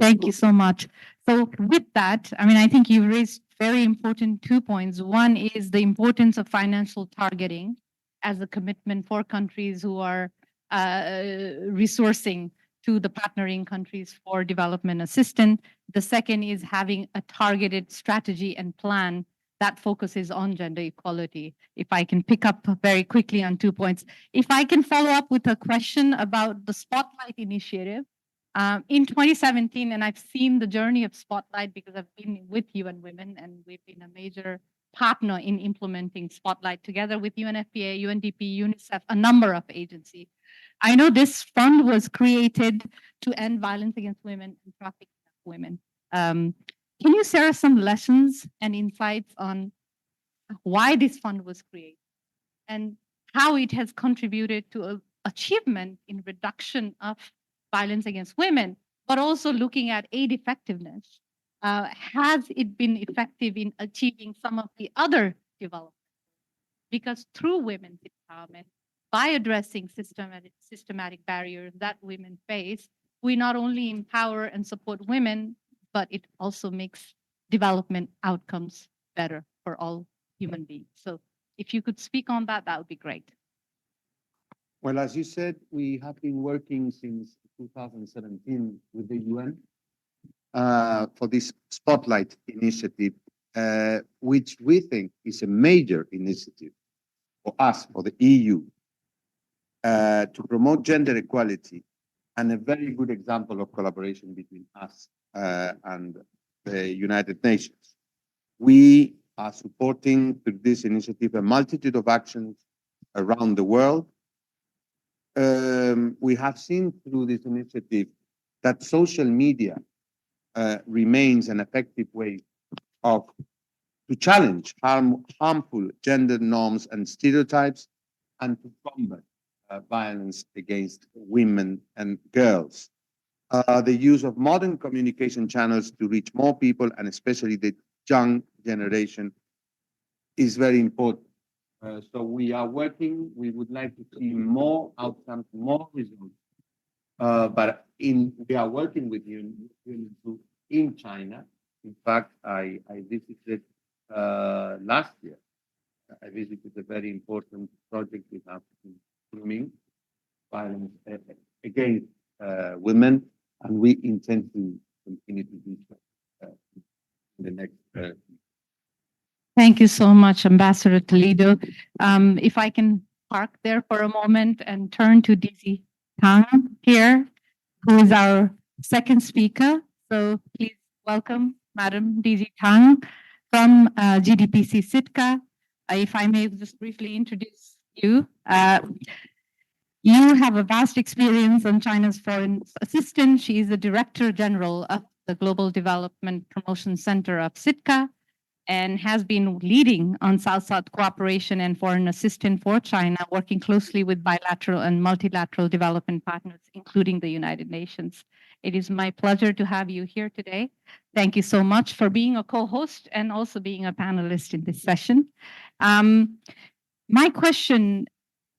Thank you so much. So with that, I mean, I think you raised very important 2 points. One is the importance of financial targeting as a commitment for countries who are resourcing to the partnering countries for development assistance. The second is having a targeted strategy and plan that focuses on gender equality. If I can pick up very quickly on 2 points. If I can follow up with a question about the Spotlight Initiative. In 2017, and I've seen the journey of Spotlight because I've been with UN Women and we've been a major partner in implementing Spotlight together with UNFPA, UNDP, UNICEF, a number of agencies. I know this fund was created to end violence against women and trafficking of women. Can you share some lessons and insights on why this fund was created and how it has contributed to achievement in reduction of violence against women, but also looking at aid effectiveness? Has it been effective in achieving some of the other development? Because through women's empowerment, by addressing systematic barriers that women face, we not only empower and support women, but it also makes development outcomes better for all human beings. So if you could speak on that, that would be great. Well, as you said, we have been working since 2017 with the UN for this Spotlight initiative, which we think is a major initiative for us, for the EU, to promote gender equality, and a very good example of collaboration between us and the United Nations. We are supporting through this initiative a multitude of actions around the world. We have seen through this initiative that social media remains an effective way to challenge harmful gender norms and stereotypes and to combat violence against women and girls. The use of modern communication channels to reach more people, and especially the young generation, is very important. So we are working. We would like to see more outcomes, more results. But we are working with you in China. In fact, I visited last year. I visited a very important project we have in Kunming, violence against women, and we intend to continue to do so in the next. Thank you so much, Ambassador Toledo. If I can park there for a moment and turn to Daisy Tang here, who is our second speaker. So please welcome Madam Daisy Tang from GDPC Sitka. If I may just briefly introduce you. You have a vast experience on China's foreign assistance. She is the Director General of the Global Development Promotion Center of Sitka, and has been leading on South-South cooperation and foreign assistance for China, working closely with bilateral and multilateral development partners, including the United Nations. It is my pleasure to have you here today. Thank you so much for being a co-host and also being a panelist in this session. My question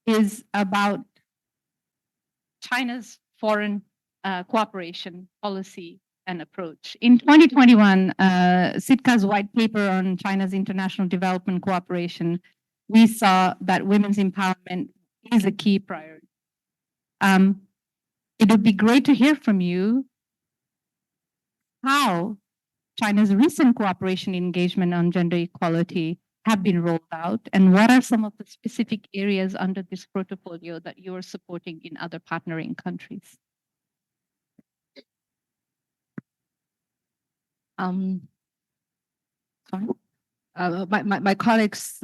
is about China's foreign cooperation policy and approach. In 2021, Sitka's white paper on China's international development cooperation, we saw that women's empowerment is a key priority. It would be great to hear from you how China's recent cooperation engagement on gender equality have been rolled out, and what are some of the specific areas under this portfolio that you are supporting in other partnering countries? Sorry. My colleagues,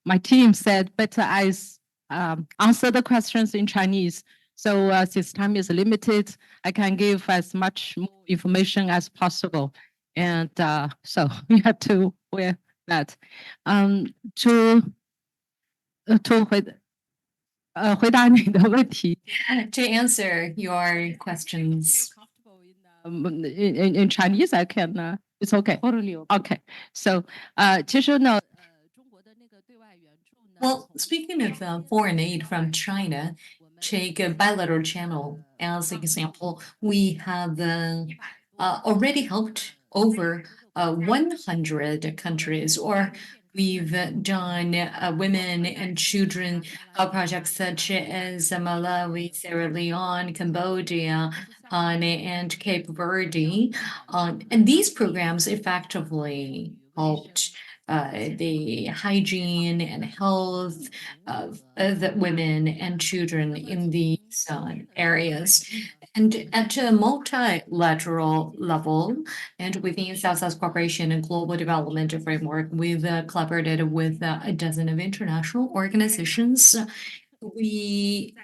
my team said better I answer the questions in Chinese. So since time is limited, I can give as much more information as possible. And so we have to wear that. 回答你的问题。 To answer your questions. In Chinese, I can It's okay. Totally okay. Okay. So, 其实呢，中国的那个对外援助呢。 Well, speaking of foreign aid from China, take a bilateral channel as an example. We have already helped over 100 countries, or we've done women and children projects such as Malawi, Sierra Leone, Cambodia, and Cape Verde. And these programs effectively helped the hygiene and health of the women and children in these areas. And at a multilateral level, and within South-South Cooperation and Global Development Framework, we've collaborated with a dozen of international organizations. We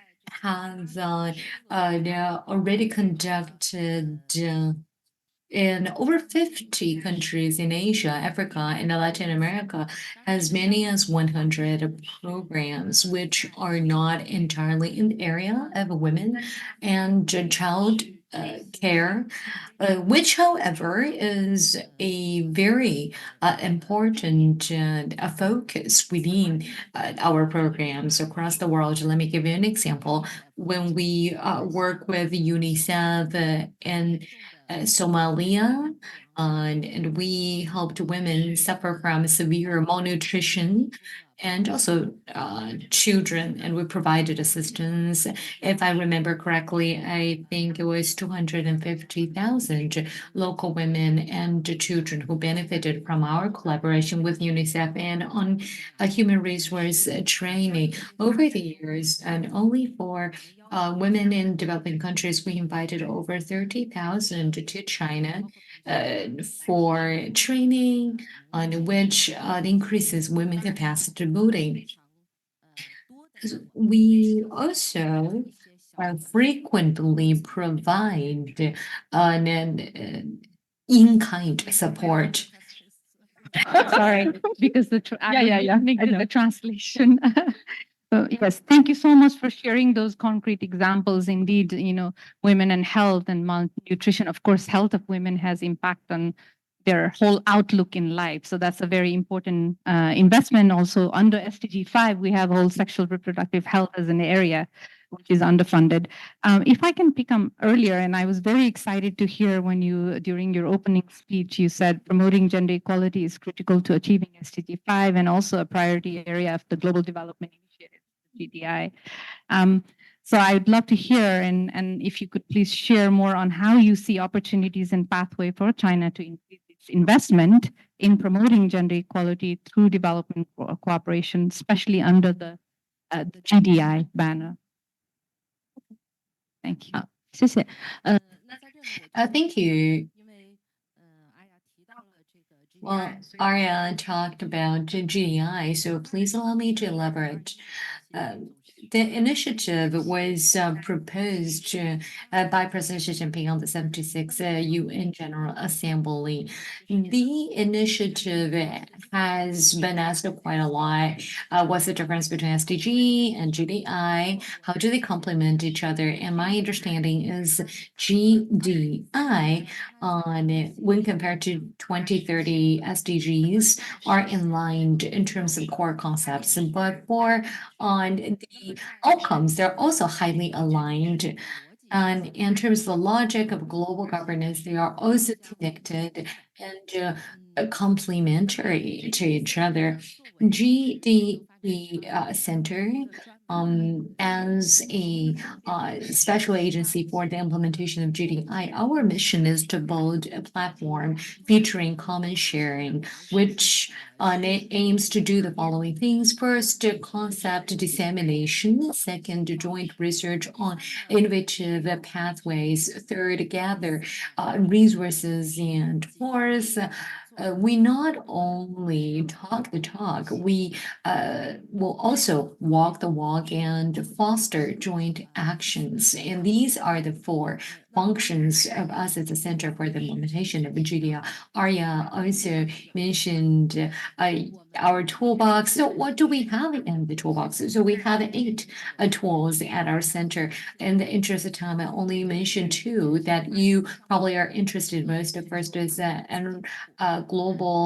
have now already conducted in over 50 countries in Asia, Africa, and Latin America, as many as 100 programs, which are not entirely in the area of women and child care, which, however, is a very important focus within our programs across the world. Let me give you an example. When we work with UNICEF in Somalia, and we helped women suffer from severe malnutrition and also children, and we provided assistance. If I remember correctly, I think it was 250,000 local women and children who benefited from our collaboration with UNICEF and on human resource training over the years. And only for women in developing countries, we invited over 30,000 to China for training on which increases women capacity building. We also frequently provide an in-kind support. Sorry, because I needed know. the translation. So yes, thank you so much for sharing those concrete examples. Indeed, women and health and malnutrition. Of course, health of women has impact on their whole outlook in life. So that's a very important investment. Also, under SDG 5, we have whole sexual reproductive health as an area which is underfunded. If I can pick up earlier, and I was very excited to hear when you, during your opening speech, you said promoting gender equality is critical to achieving SDG 5 and also a priority area of the Global Development Initiative, GDI. So I'd love to hear, and if you could please share more on how you see opportunities and pathway for China to increase its investment in promoting gender equality through development cooperation, especially under the GDI banner. Thank you. 谢谢。那在这呢，我 Thank you. 因为Aya 提到了这个 Well, GDI， 所以 Arya talked about GDI, so please allow me to elaborate. The initiative was proposed by President Xi Jinping on the 76th UN General Assembly. The initiative has been asked quite a lot. What's the difference between SDG and GDI? How do they complement each other? And my understanding is GDI, when compared to 2030 SDGs, are in line in terms of core concepts, but for on the outcomes, they're also highly aligned. And in terms of the logic of global governance, they are also connected and complementary to each other. GDP Center, as a special agency for the implementation of GDI, our mission is to build a platform featuring common sharing, which aims to do the following things. First, concept dissemination. Second, joint research on innovative pathways. Third, gather resources. And fourth, we not only talk the talk, we will also walk the walk and foster joint actions. And these are the four functions of us as a center for the implementation of GDR. Arya also mentioned our toolbox. So what do we have in the toolbox? So we have 8 tools at our center. In the interest of time, I only mentioned 2 that you probably are interested most. The first is a global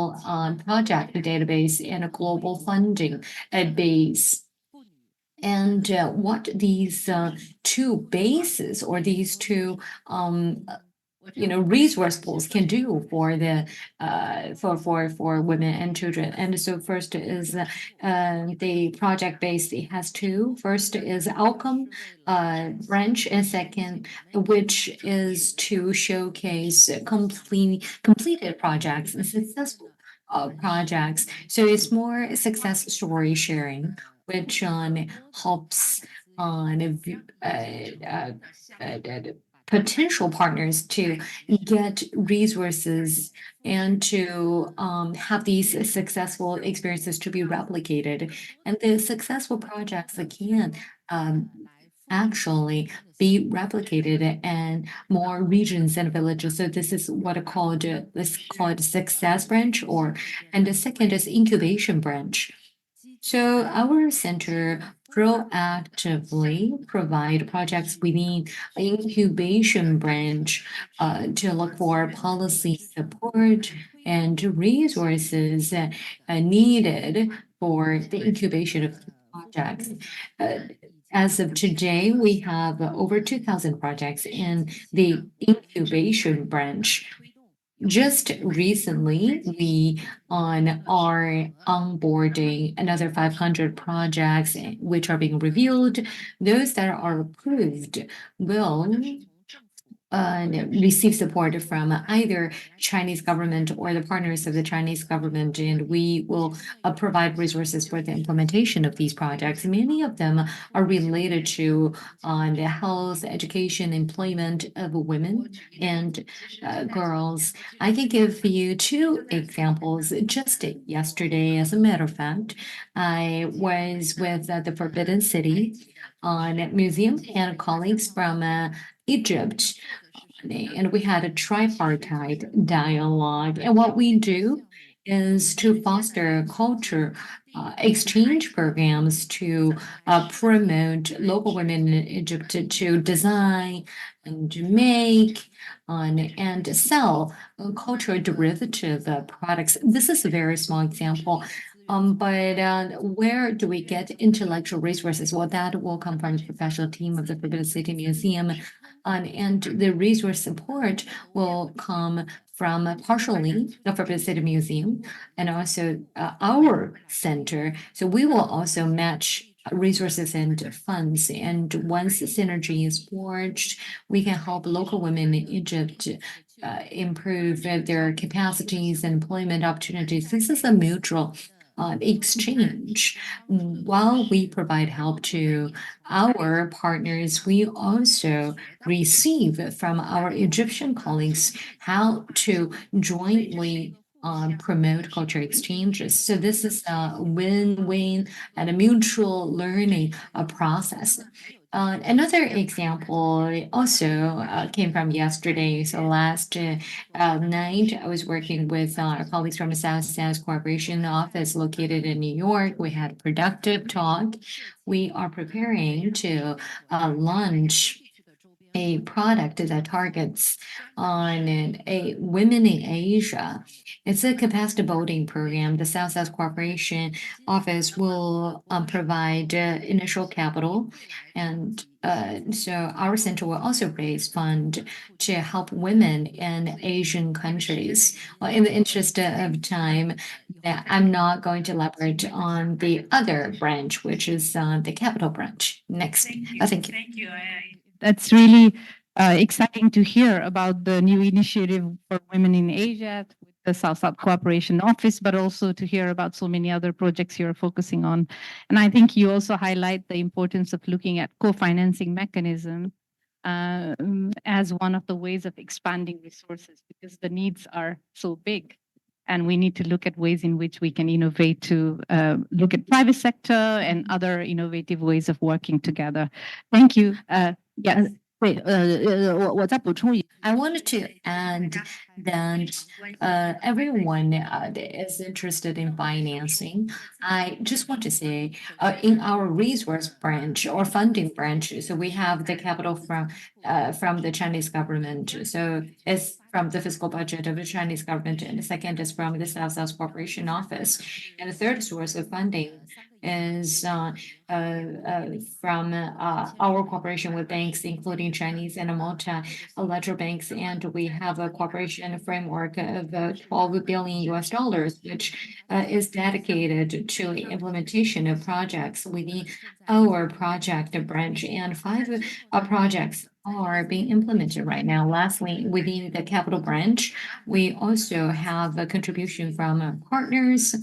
project database and a global funding base. And what these 2 bases or these 2 resource pools can do for the for women and children. And so first is the project base. It has 2. First is outcome branch, and second, which is to showcase completed projects and successful projects. So it's more success story sharing, which helps on potential partners to get resources and to have these successful experiences to be replicated. And the successful projects that can actually be replicated in more regions and villages. So this is what I called let's call it success branch, and the second is incubation branch. So our center proactively provide projects within incubation branch to look for policy support and resources needed for the incubation of projects. As of today, we have over 2,000 projects in the incubation branch. Just recently, we are onboarding another 500 projects which are being reviewed. Those that are approved will receive support from either Chinese government or the partners of the Chinese government, and we will provide resources for the implementation of these projects. Many of them are related to the health, education, employment of women and girls. I can give you 2 examples. Just yesterday, as a matter of fact, I was with the Forbidden City museum and colleagues from Egypt, and we had a tripartite dialogue. And what we do is to foster culture exchange programs to promote local women in Egypt to design and to make and sell cultural derivative products. This is a very small example. But where do we get intellectual resources? Well, that will come from the professional team of the Forbidden City Museum. And the resource support will come from partially the Forbidden City Museum and also our center. So we will also match resources and funds. And once the synergy is forged, we can help local women in Egypt improve their capacities and employment opportunities. This is a mutual exchange. While we provide help to our partners, we also receive from our Egyptian colleagues how to jointly promote culture exchanges. So this is a win-win and a mutual learning process. Another example also came from yesterday. So last night, I was working with our colleagues from the South Corporation office located in New York. We had a productive talk. We are preparing to launch a product that targets on a women in Asia. It's a capacity building program. The South Corporation office will provide initial capital, and so our center will also raise fund to help women in Asian countries. Well, in the interest of time, I'm not going to elaborate on the other branch, which is the capital branch. Next. Thank you. Thank you. That's really exciting to hear about the new initiative for women in Asia with the South Cooperation Office, but also to hear about so many other projects you're focusing on. And I think you also highlight the importance of looking at co-financing mechanism as one of the ways of expanding resources, because the needs are so big. And we need to look at ways in which we can innovate to look at private sector and other innovative ways of working together. Thank you. Yeah. 对，我再补充一 I wanted to add that everyone that is interested in financing, I just want to say in our resource branch or funding branch, so we have the capital from the Chinese government. So it's from the fiscal budget of the Chinese government, and the second is from the South Corporation Office. And the third source of funding is from our cooperation with banks, including Chinese and multilateral banks, and we have a cooperation framework of $12 billion US, which is dedicated to the implementation of projects within our project branch, and 5 projects are being implemented right now. Lastly, within the capital branch, we also have a contribution from partners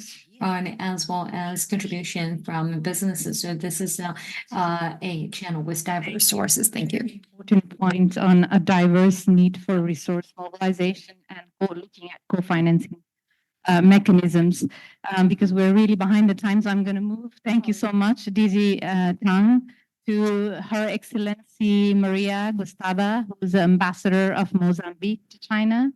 as well as contribution from businesses. So this is a channel with diverse sources. Thank you. Important point on a diverse need for resource mobilization and looking at co-financing mechanisms, because we're really behind the times. I'm going to move. Thank you so much, DG Tang, to Her Excellency Maria Gustava, who's the Ambassador of Mozambique to China.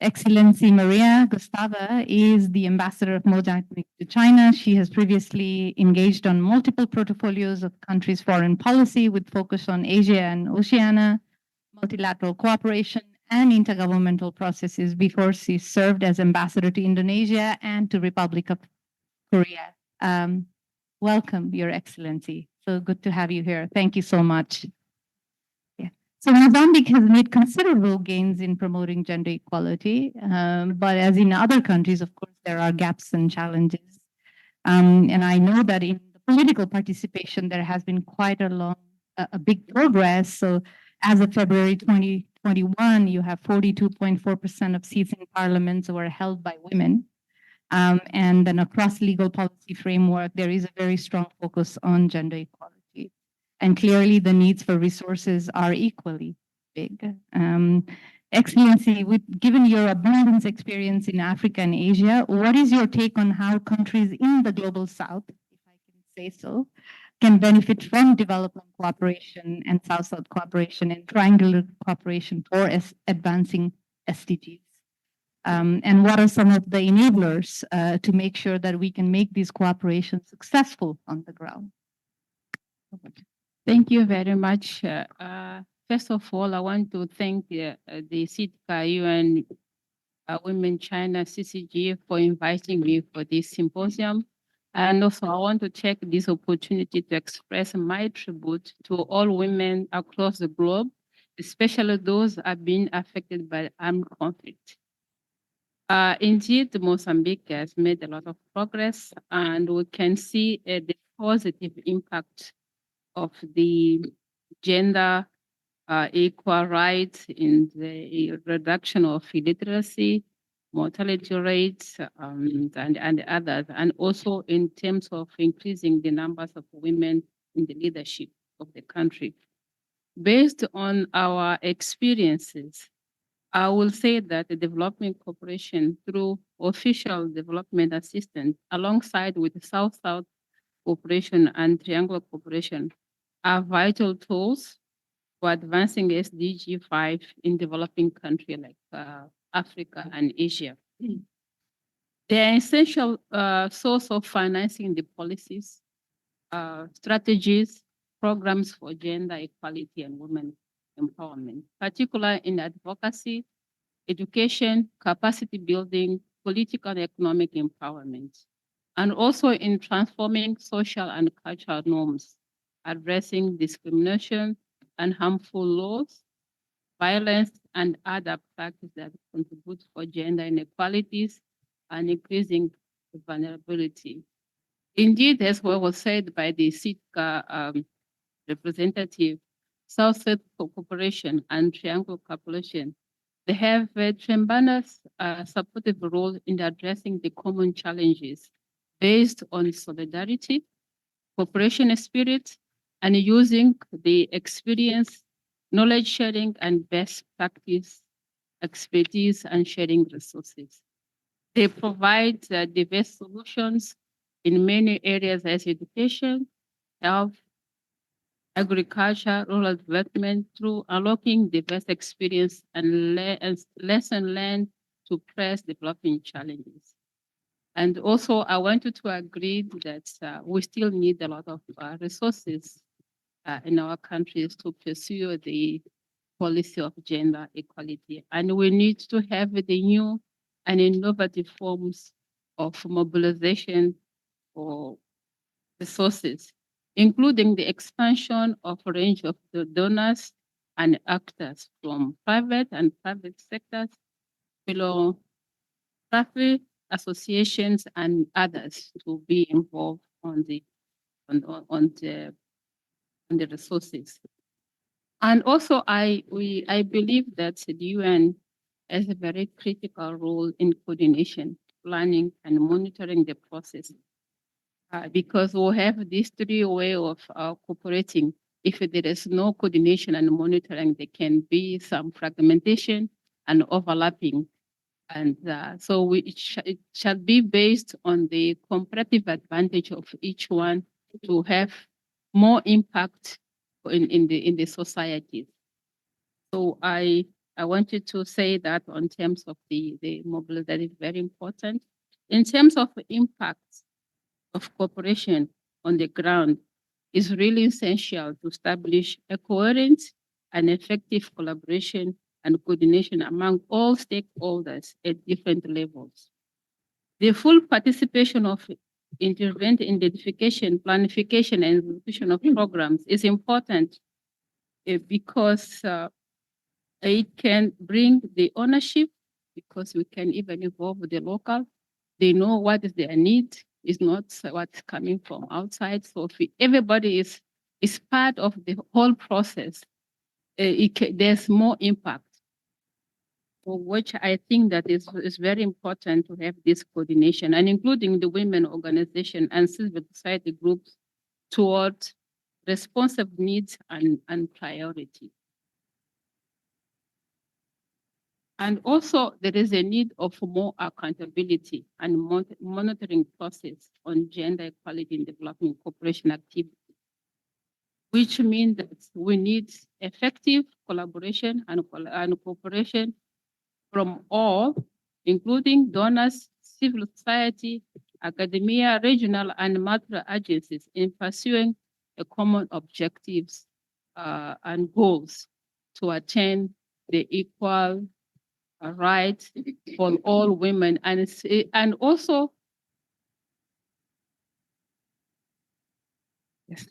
Excellency Maria Gustava is the ambassador of Mozambique to China. She has previously engaged on multiple portfolios of countries' foreign policy with focus on Asia and Oceania, multilateral cooperation, and intergovernmental processes before she served as ambassador to Indonesia and to Republic of Korea. Welcome, Your Excellency. So good to have you here. Thank you so much. So Mozambique has made considerable gains in promoting gender equality, but as in other countries, of course, there are gaps and challenges. And I know that in the political participation, there has been quite a big progress. So as of February 2021, you have 42.4% of seats in parliaments were held by women. And then across legal policy framework, there is a very strong focus on gender equality. And clearly the needs for resources are equally big. Excellency, given your abundance experience in Africa and Asia, what is your take on how countries in the global south, if I can say so, can benefit from development cooperation and South-South cooperation and triangular cooperation for advancing SDGs? And what are some of the enablers to make sure that we can make these cooperations successful on the ground? Thank you very much. First of all, I want to thank the CITCA UN Women China CCG for inviting me for this symposium. And also I want to take this opportunity to express my tribute to all women across the globe, especially those who have been affected by armed conflict. Indeed, Mozambique has made a lot of progress, and we can see the positive impact of the gender equal rights in the reduction of illiteracy, mortality rates, and others, and also in terms of increasing the numbers of women in the leadership of the country. Based on our experiences, I will say that the development cooperation through official development assistance alongside with South-South cooperation and triangular cooperation are vital tools for advancing SDG 5 in developing countries like Africa and Asia. They are essential source of financing the policies, strategies, programs for gender equality and women empowerment, particularly in advocacy, education, capacity building, political and economic empowerment, and also in transforming social and cultural norms, addressing discrimination and harmful laws, violence, and other practices that contribute for gender inequalities and increasing vulnerability. Indeed, as what was said by the CITCA representative, South-South cooperation and triangle cooperation, they have a tremendous supportive role in addressing the common challenges based on solidarity, cooperation spirit, and using the experience, knowledge sharing, and best practice expertise and sharing resources. They provide diverse solutions in many areas as education, health, agriculture, rural development through unlocking diverse experience and lesson learned to press developing challenges. And also, I wanted to agree that we still need a lot of resources in our countries to pursue the policy of gender equality. And we need to have the new and innovative forms of mobilization for resources, including the expansion of a range of the donors and actors from private and private sectors, philanthropy associations and others to be involved on the resources. And also, I believe that the UN has a very critical role in coordination, planning, and monitoring the process. Because we have this three way of cooperating. If there is no coordination and monitoring, there can be some fragmentation and overlapping. And so it shall be based on the comparative advantage of each one to have more impact in the societies. So I wanted to say that on terms of the mobilization, that is very important. In terms of impact of cooperation on the ground, is really essential to establish a coherent and effective collaboration and coordination among all stakeholders at different levels. The full participation of intervention, identification, planification, and execution of programs is important because it can bring the ownership, because we can even involve the local. They know what is their need, is not what's coming from outside. So if everybody is part of the whole process, there's more impact. For which I think that is very important to have this coordination, and including the women organization and civil society groups towards responsive needs and priority. And also, there is a need of more accountability and monitoring process on gender equality in development cooperation activity, which means that we need effective collaboration and cooperation from all, including donors, civil society, academia, regional and multiple agencies in pursuing a common objectives and goals to attain the equal rights for all women, and also yes.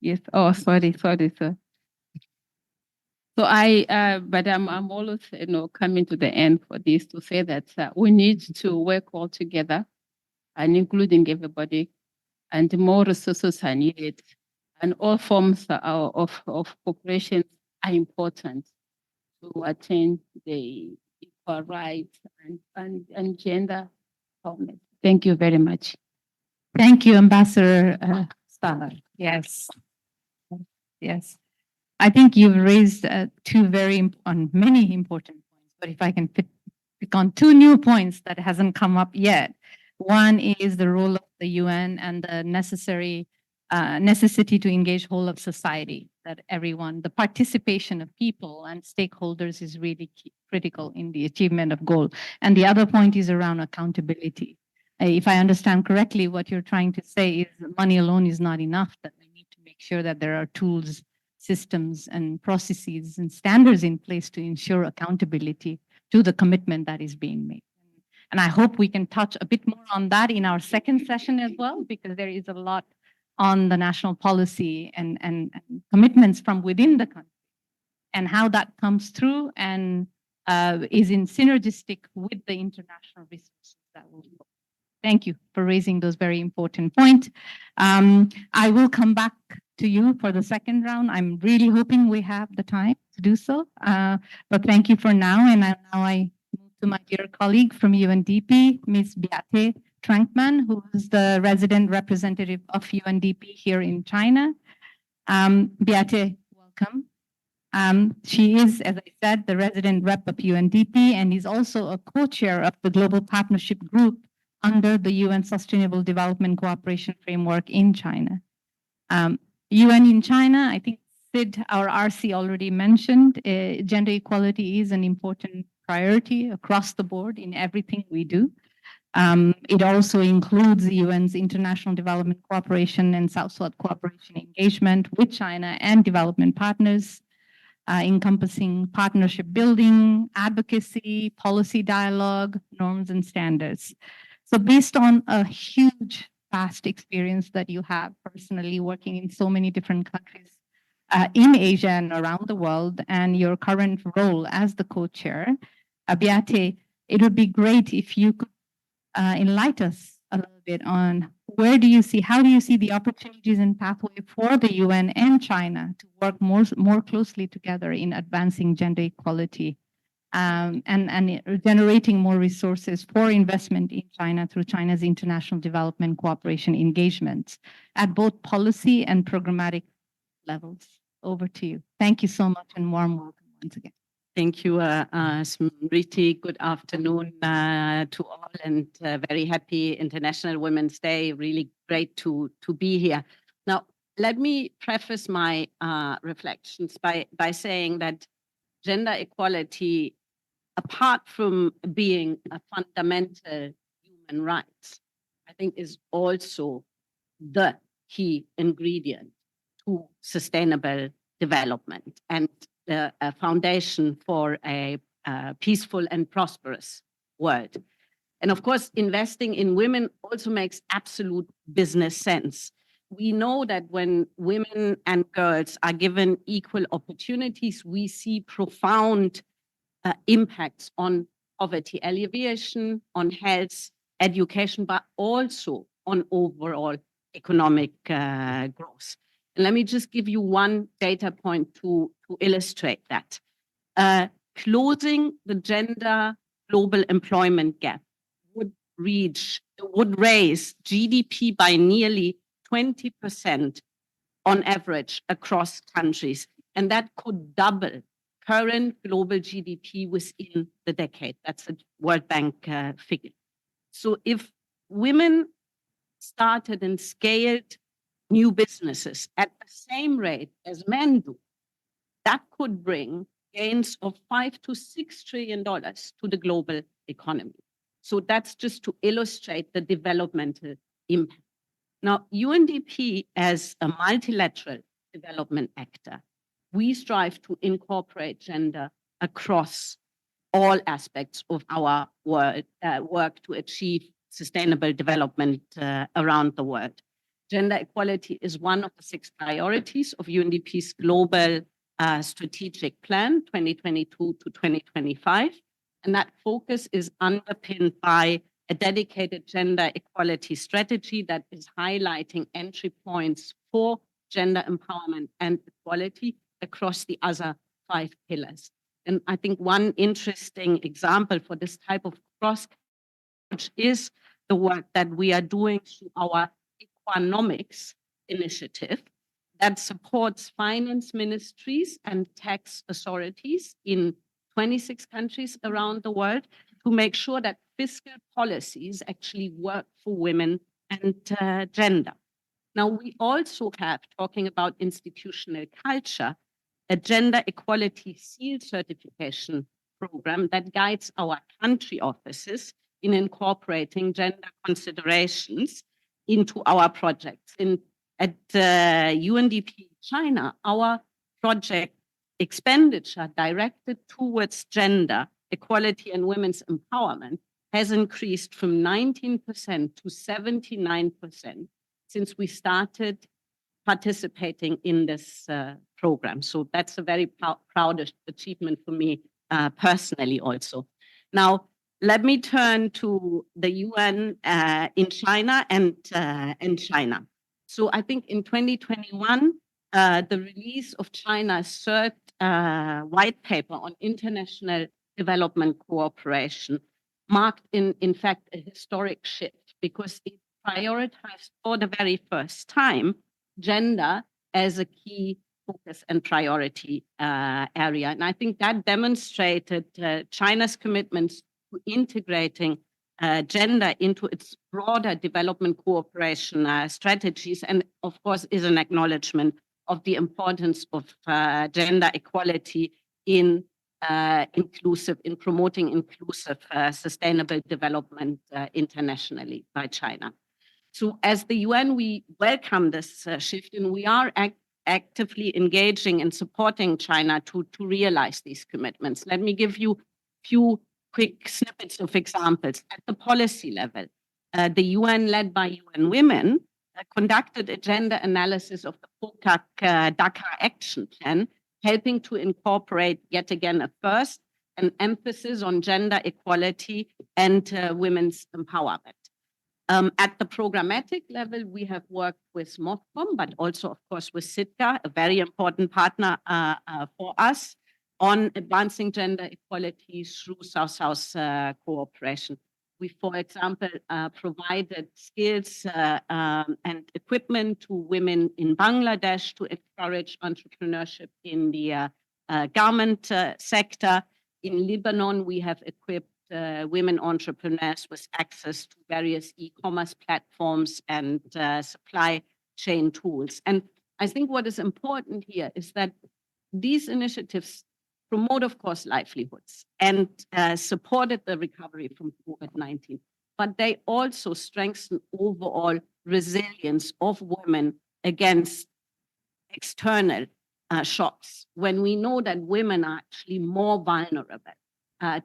Yes. Oh, sorry, sir. So but I'm always coming to the end for this to say that we need to work all together, and including everybody, and more resources are needed, and all forms of cooperation are important to attain the equal rights and gender empowerment. Thank you very much. Thank you, Ambassador Stahler. Yes. Yes. I think you've raised two many important points, but if I can pick on two new points that hasn't come up yet. One is the role of the UN and the necessity to engage whole of society, that everyone, the participation of people and stakeholders is really critical in the achievement of goal. And the other point is around accountability. If I understand correctly, what you're trying to say is money alone is not enough, that we need to make sure that there are tools, systems, and processes and standards in place to ensure accountability to the commitment that is being made. And I hope we can touch a bit more on that in our second session as well, because there is a lot on the national policy and commitments from within the country and how that comes through and is in synergistic with the international resources that will be. Thank you for raising those very important points. I will come back to you for the second round. I'm really hoping we have the time to do so. But thank you for now. And now I move to my dear colleague from UNDP, Ms. Beate Trankman, who is the resident representative of UNDP here in China. Beate, welcome. She is, as I said, the resident rep of UNDP and is also a co-chair of the Global Partnership Group under the UN Sustainable Development Cooperation Framework in China. UN in China, I think Sid, our RC, already mentioned, gender equality is an important priority across the board in everything we do. It also includes the UN's international development cooperation and South-South cooperation engagement with China and development partners, encompassing partnership building, advocacy, policy dialogue, norms and standards. So based on a huge past experience that you have personally working in so many different countries in Asia and around the world, and your current role as the co-chair, Beate, it would be great if you could enlighten us a little bit on how do you see the opportunities and pathway for the UN and China to work more closely together in advancing gender equality and generating more resources for investment in China through China's international development cooperation engagements at both policy and programmatic levels. Over to you. Thank you so much and warm welcome once again. Thank you, Smriti. Good afternoon to all, and very happy International Women's Day. Really great to be here. Now, let me preface my reflections by saying that gender equality, apart from being a fundamental human right, I think is also the key ingredient to sustainable development and the foundation for a peaceful and prosperous world. And of course, investing in women also makes absolute business sense. We know that when women and girls are given equal opportunities, we see profound impacts on poverty alleviation, on health, education, but also on overall economic growth. And let me just give you one data point to illustrate that. Closing the gender global employment gap would raise GDP by nearly 20% on average across countries. And that could double current global GDP within the decade. That's a World Bank figure. So if women started and scaled new businesses at the same rate as men do, that could bring gains of $5 to $6 trillion to the global economy. So that's just to illustrate the developmental impact. Now, UNDP, as a multilateral development actor, we strive to incorporate gender across all aspects of our world, work to achieve sustainable development around the world. Gender equality is one of the 6 priorities of UNDP's Global Strategic Plan 2022 to 2025. And that focus is underpinned by a dedicated gender equality strategy that is highlighting entry points for gender empowerment and equality across the other 5 pillars. And I think one interesting example for this type of cross is the work that we are doing through our economics initiative that supports finance ministries and tax authorities in 26 countries around the world to make sure that fiscal policies actually work for women and gender. Now, we also have, talking about institutional culture, a gender equality seal certification program that guides our country offices in incorporating gender considerations into our projects. At UNDP China, our project expenditure directed towards gender equality and women's empowerment has increased from 19% to 79% since we started participating in this program. So that's a very proud achievement for me personally also. Now, let me turn to the UN in China and China. So I think in 2021, the release of China's 3rd white paper on international development cooperation marked in fact a historic shift because it prioritized for the very first time gender as a key focus and priority area. And I think that demonstrated China's commitments to integrating gender into its broader development cooperation strategies, and of course is an acknowledgement of the importance of gender equality in promoting inclusive sustainable development internationally by China. So as the UN, we welcome this shift, and we are actively engaging and supporting China to realize these commitments. Let me give you a few quick snippets of examples. At the policy level, the UN, led by UN Women, conducted a gender analysis of the POCAC Dakar Action Plan, helping to incorporate, yet again, an emphasis on gender equality and women's empowerment. At the programmatic level, we have worked with MOFCOM, but also, of course, with SITCA, a very important partner for us, on advancing gender equality through South-South cooperation. We, for example, provided skills and equipment to women in Bangladesh to encourage entrepreneurship in the garment sector. In Lebanon, we have equipped women entrepreneurs with access to various e-commerce platforms and supply chain tools. And I think what is important here is that these initiatives promote, of course, livelihoods and supported the recovery from COVID-19, but they also strengthen overall resilience of women against external shocks, when we know that women are actually more vulnerable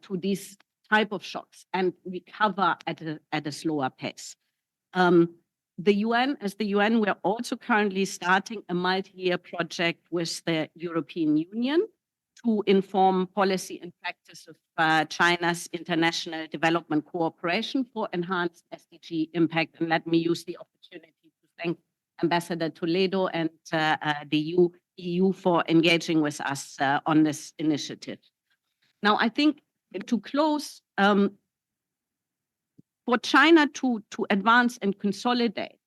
to these type of shocks and recover at a slower pace. The UN, as the UN, we're also currently starting a multi-year project with the European Union to inform policy and practice of China's international development cooperation for enhanced SDG impact. And let me use the opportunity to thank Ambassador Toledo and the EU for engaging with us on this initiative. Now, I think to close, for China to advance and consolidate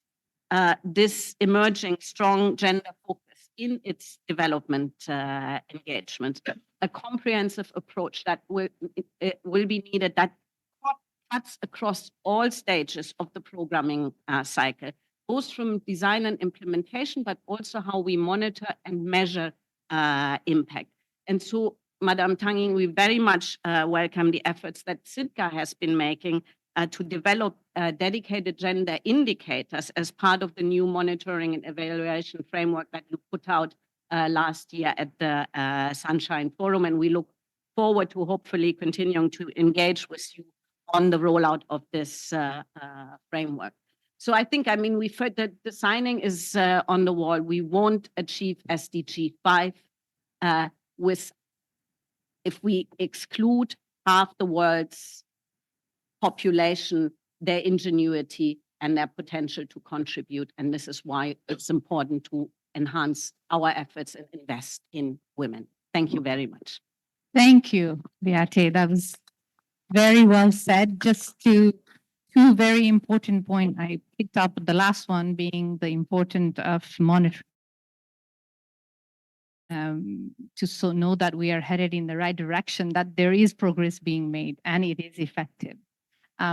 this emerging strong gender focus in its development engagement, a comprehensive approach that will be needed, that cuts across all stages of the programming cycle, both from design and implementation, but also how we monitor and measure impact. And so, Madam Tang Ying, we very much welcome the efforts that SITCA has been making to develop dedicated gender indicators as part of the new monitoring and evaluation framework that you put out last year at the Sunshine Forum. And we look forward to hopefully continuing to engage with you on the rollout of this framework. So I think, I mean, we've heard that the signing is on the wall. We won't achieve SDG 5 if we exclude half the world's population, their ingenuity, and their potential to contribute. And this is why it's important to enhance our efforts and invest in women. Thank you very much. Thank you, Beate. That was very well said. Just two very important points I picked up, the last one being the importance of monitoring. To know that we are headed in the right direction, that there is progress being made and it is effective.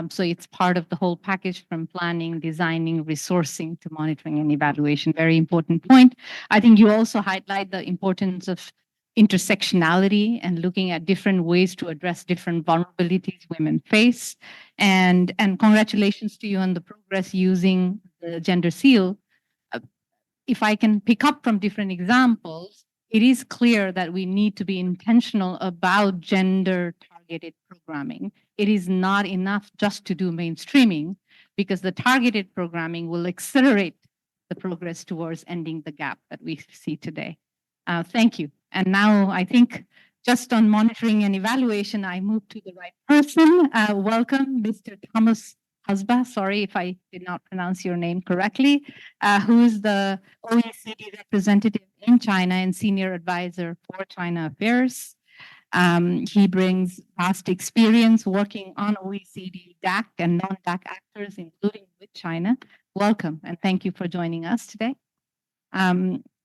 So it's part of the whole package, from planning, designing, resourcing to monitoring and evaluation. Very important point. I think you also highlight the importance of intersectionality and looking at different ways to address different vulnerabilities women face. And congratulations to you on the progress using the gender seal. If I can pick up from different examples, it is clear that we need to be intentional about gender-targeted programming. It is not enough just to do mainstreaming, because the targeted programming will accelerate the progress towards ending the gap that we see today. Thank you. And now I think just on monitoring and evaluation, I move to the right person. Welcome, Mr. Thomas Hasba. Sorry if I did not pronounce your name correctly, who is the OECD representative in China and senior advisor for China affairs. He brings vast experience working on OECD DAC and non-DAC actors, including with China. Welcome, and thank you for joining us today.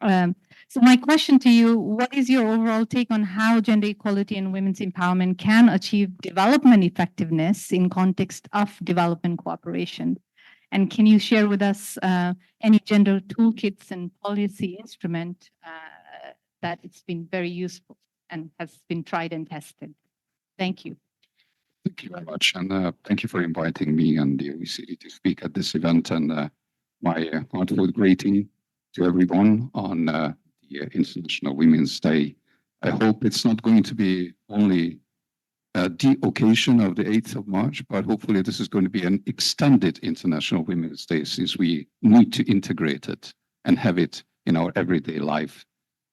So my question to you, what is your overall take on how gender equality and women's empowerment can achieve development effectiveness in context of development cooperation? And can you share with us any gender toolkits and policy instrument that it's been very useful and has been tried and tested? Thank you. Thank you very much. And thank you for inviting me and the OECD to speak at this event. And my heartfelt greeting to everyone on the International Women's Day. I hope it's not going to be only the occasion of the 8th of March, but hopefully this is going to be an extended International Women's Day, since we need to integrate it and have it in our everyday life,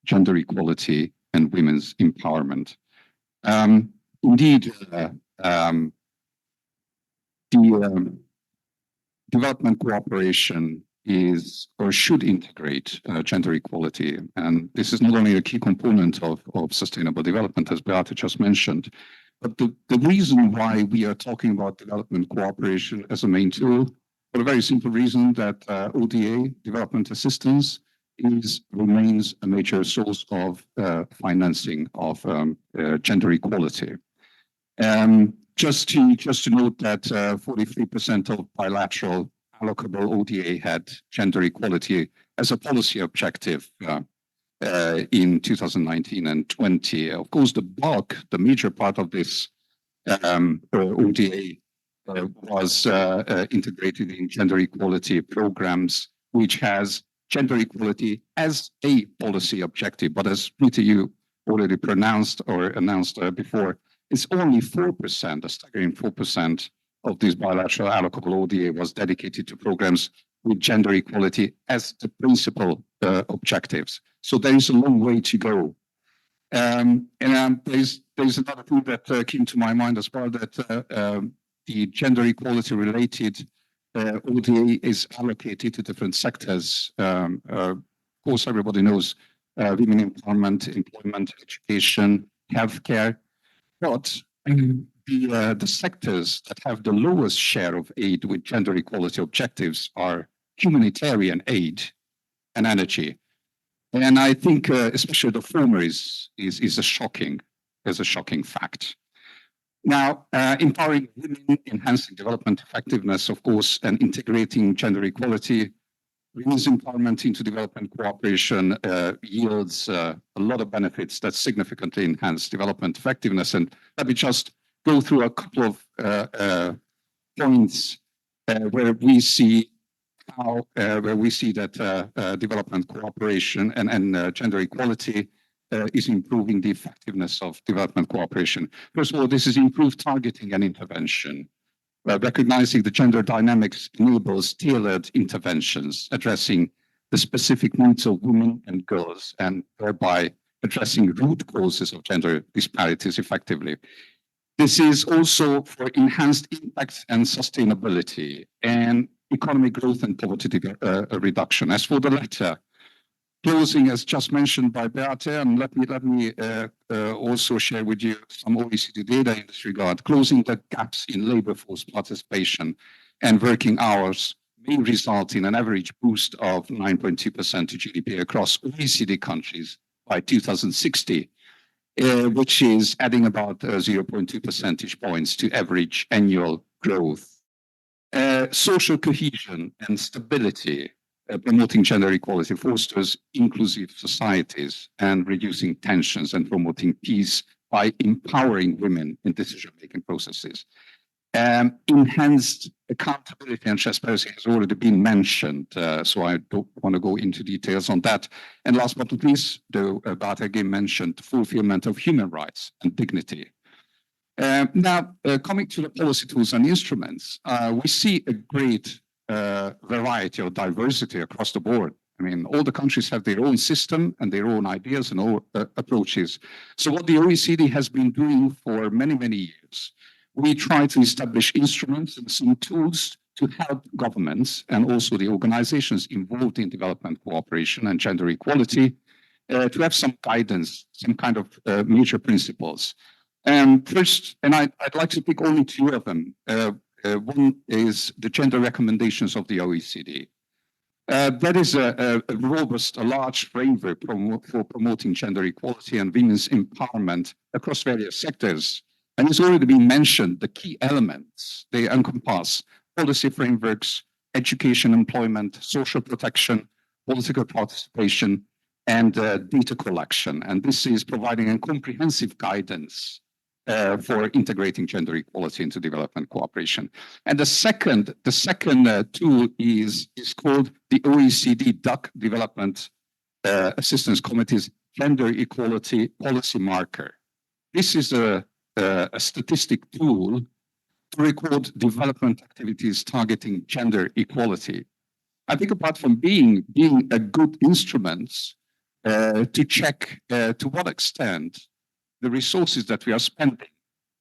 gender equality and women's empowerment. Indeed, the development cooperation is or should integrate gender equality. And this is not only a key component of sustainable development, as Beate just mentioned, but the reason why we are talking about development cooperation as a main tool, for a very simple reason that ODA, development assistance, remains a major source of financing of gender equality. Just to note that 43% of bilateral allocable ODA had gender equality as a policy objective in 2019 and 20. Of course, the major part of this ODA was integrated in gender equality programs, which has gender equality as a policy objective. But as Rita, you already announced before, it's only 4%, a staggering 4% of this bilateral allocable ODA was dedicated to programs with gender equality as the principal objectives. So there is a long way to go. And there's another thing that came to my mind as well, that the gender equality related ODA is allocated to different sectors. Of course, everybody knows women empowerment, employment, education, healthcare. But the sectors that have the lowest share of aid with gender equality objectives are humanitarian aid and energy. And I think especially the former is a shocking fact. Now, empowering women, enhancing development effectiveness, of course, and integrating gender equality, women's empowerment into development cooperation yields a lot of benefits that significantly enhance development effectiveness. And let me just go through a couple of points where we see that development cooperation and gender equality is improving the effectiveness of development cooperation. First of all, this is improved targeting and intervention. Recognizing the gender dynamics enables tailored interventions addressing the specific needs of women and girls, and thereby addressing root causes of gender disparities effectively. This is also for enhanced impact and sustainability and economic growth and poverty reduction. As for the latter, closing, as just mentioned by Beate, and let me also share with you some OECD data in this regard. Closing the gaps in labor force participation and working hours may result in an average boost of 9.2% to GDP across OECD countries by 2060, which is adding about 0.2 percentage points to average annual growth. Social cohesion and stability. Promoting gender equality fosters inclusive societies and reducing tensions and promoting peace by empowering women in decision-making processes. Enhanced accountability and transparency has already been mentioned, so I don't want to go into details on that. And last but not least, though Beate again mentioned fulfillment of human rights and dignity. Now, coming to the policy tools and instruments, we see a great variety or diversity across the board. I mean, all the countries have their own system and their own ideas and own approaches. So what the OECD has been doing for many, many years, we try to establish instruments and some tools to help governments and also the organizations involved in development cooperation and gender equality to have some guidance, some kind of major principles. First, and I'd like to pick only two of them. One is the gender recommendations of the OECD. That is a robust, a large framework for promoting gender equality and women's empowerment across various sectors. And it's already been mentioned, the key elements, they encompass policy frameworks, education, employment, social protection, political participation, and data collection. And this is providing a comprehensive guidance for integrating gender equality into development cooperation. And the second tool is called the OECD DUC Development Assistance Committee's Gender Equality Policy Marker. This is a statistic tool to record development activities targeting gender equality. I think apart from being a good instrument to check to what extent the resources that we are spending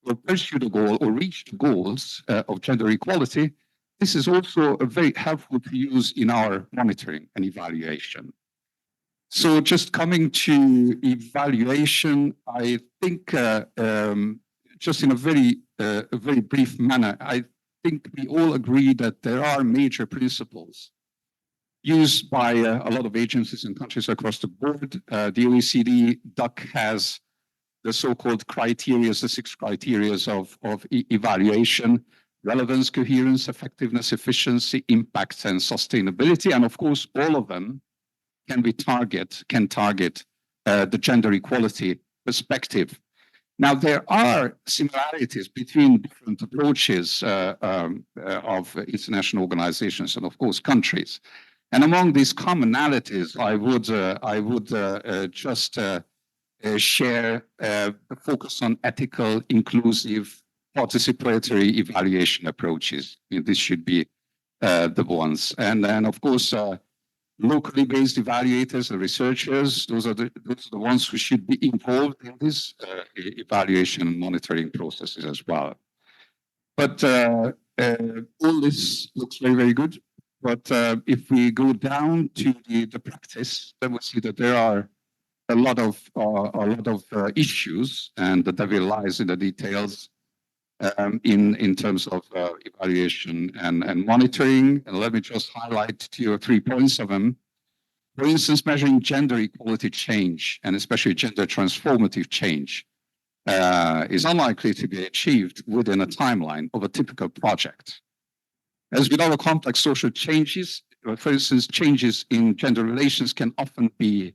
will pursue the goal or reach the goals of gender equality, this is also very helpful to use in our monitoring and evaluation. So just coming to evaluation, I think just in a very brief manner, I think we all agree that there are major principles used by a lot of agencies and countries across the board. The OECD DUC has the so-called criteria, the 6 criteria of evaluation: relevance, coherence, effectiveness, efficiency, impact, and sustainability. And of course, all of them can target the gender equality perspective. Now, there are similarities between different approaches of international organizations and, of course, countries. And among these commonalities, I would just share the focus on ethical, inclusive, participatory evaluation approaches. I mean, this should be the ones. And then, of course, locally based evaluators and researchers, those are the ones who should be involved in this evaluation and monitoring processes as well. But all this looks very, very good. But if we go down to the practice, then we see that there are a lot of issues, and the devil lies in the details in terms of evaluation and monitoring. And let me just highlight 2 or 3 points of them. For instance, measuring gender equality change, and especially gender transformative change, is unlikely to be achieved within a timeline of a typical project. As with other complex social changes, for instance, changes in gender relations can often be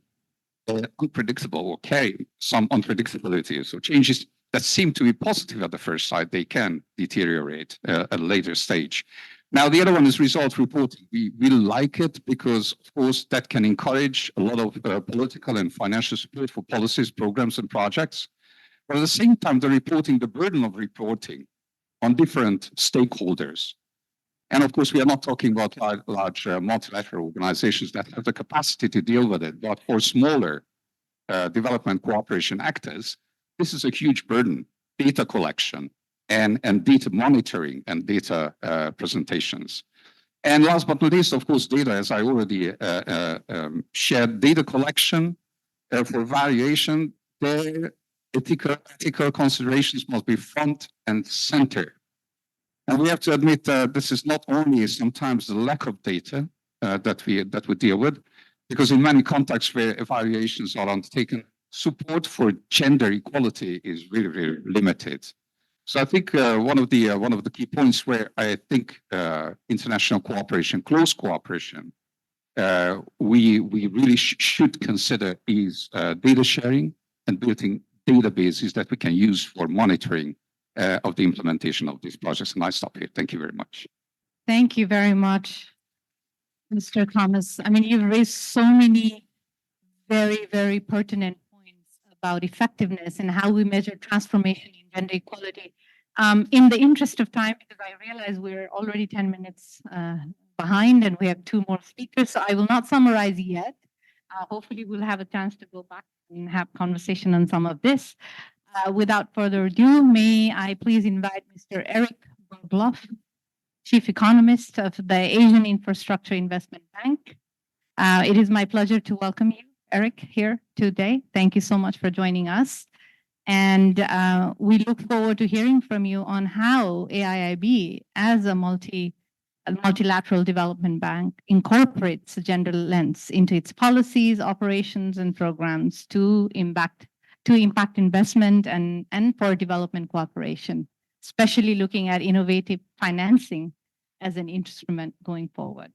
unpredictable or carry some unpredictability. So changes that seem to be positive at the first sight, they can deteriorate at a later stage. Now, the other one is result reporting. We like it because, of course, that can encourage a lot of political and financial support for policies, programs, and projects. But at the same time, the burden of reporting on different stakeholders. And of course, we are not talking about large multilateral organizations that have the capacity to deal with it, but for smaller development cooperation actors, this is a huge burden: data collection and data monitoring and data presentations. And last but not least, of course, data, as I already shared, data collection for evaluation, their ethical considerations must be front and center. And we have to admit this is not only sometimes the lack of data that we deal with, because in many contexts where evaluations are undertaken, support for gender equality is really, really limited. So I think one of the key points where I think international cooperation, close cooperation, we really should consider is data sharing and building databases that we can use for monitoring of the implementation of these projects. And I stop here. Thank you very much. Thank you very much, Mr. Thomas. I mean, you've raised so many very, very pertinent points about effectiveness and how we measure transformation in gender equality. In the interest of time, because I realize we're already 10 minutes behind and we have 2 more speakers, so I will not summarize yet. Hopefully, we'll have a chance to go back and have conversation on some of this. Without further ado, may I please invite Mr. Eric Borgloff, Chief Economist of the Asian Infrastructure Investment Bank. It is my pleasure to welcome you, Eric, here today. Thank you so much for joining us. And we look forward to hearing from you on how AIIB, as a multi Multilateral Development Bank incorporates the gender lens into its policies, operations, and programs to impact investment and for development cooperation, especially looking at innovative financing as an instrument going forward.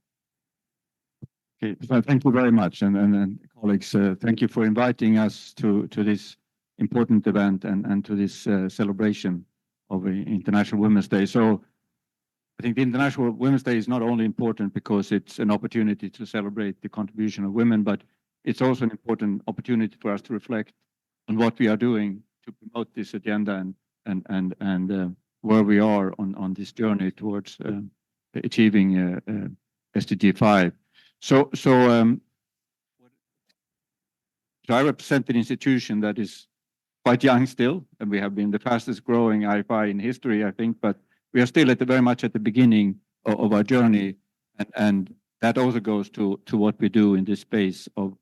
Okay, so thank you very much, and colleagues, thank you for inviting us to this important event and to this celebration of International Women's Day. So I think the International Women's Day is not only important because it's an opportunity to celebrate the contribution of women, but it's also an important opportunity for us to reflect on what we are doing to promote this agenda and where we are on this journey towards achieving SDG 5. So I represent an institution that is quite young still, and we have been the fastest growing IFI in history, I think, but we are still very much at the beginning of our journey, and that also goes to what we do in this space of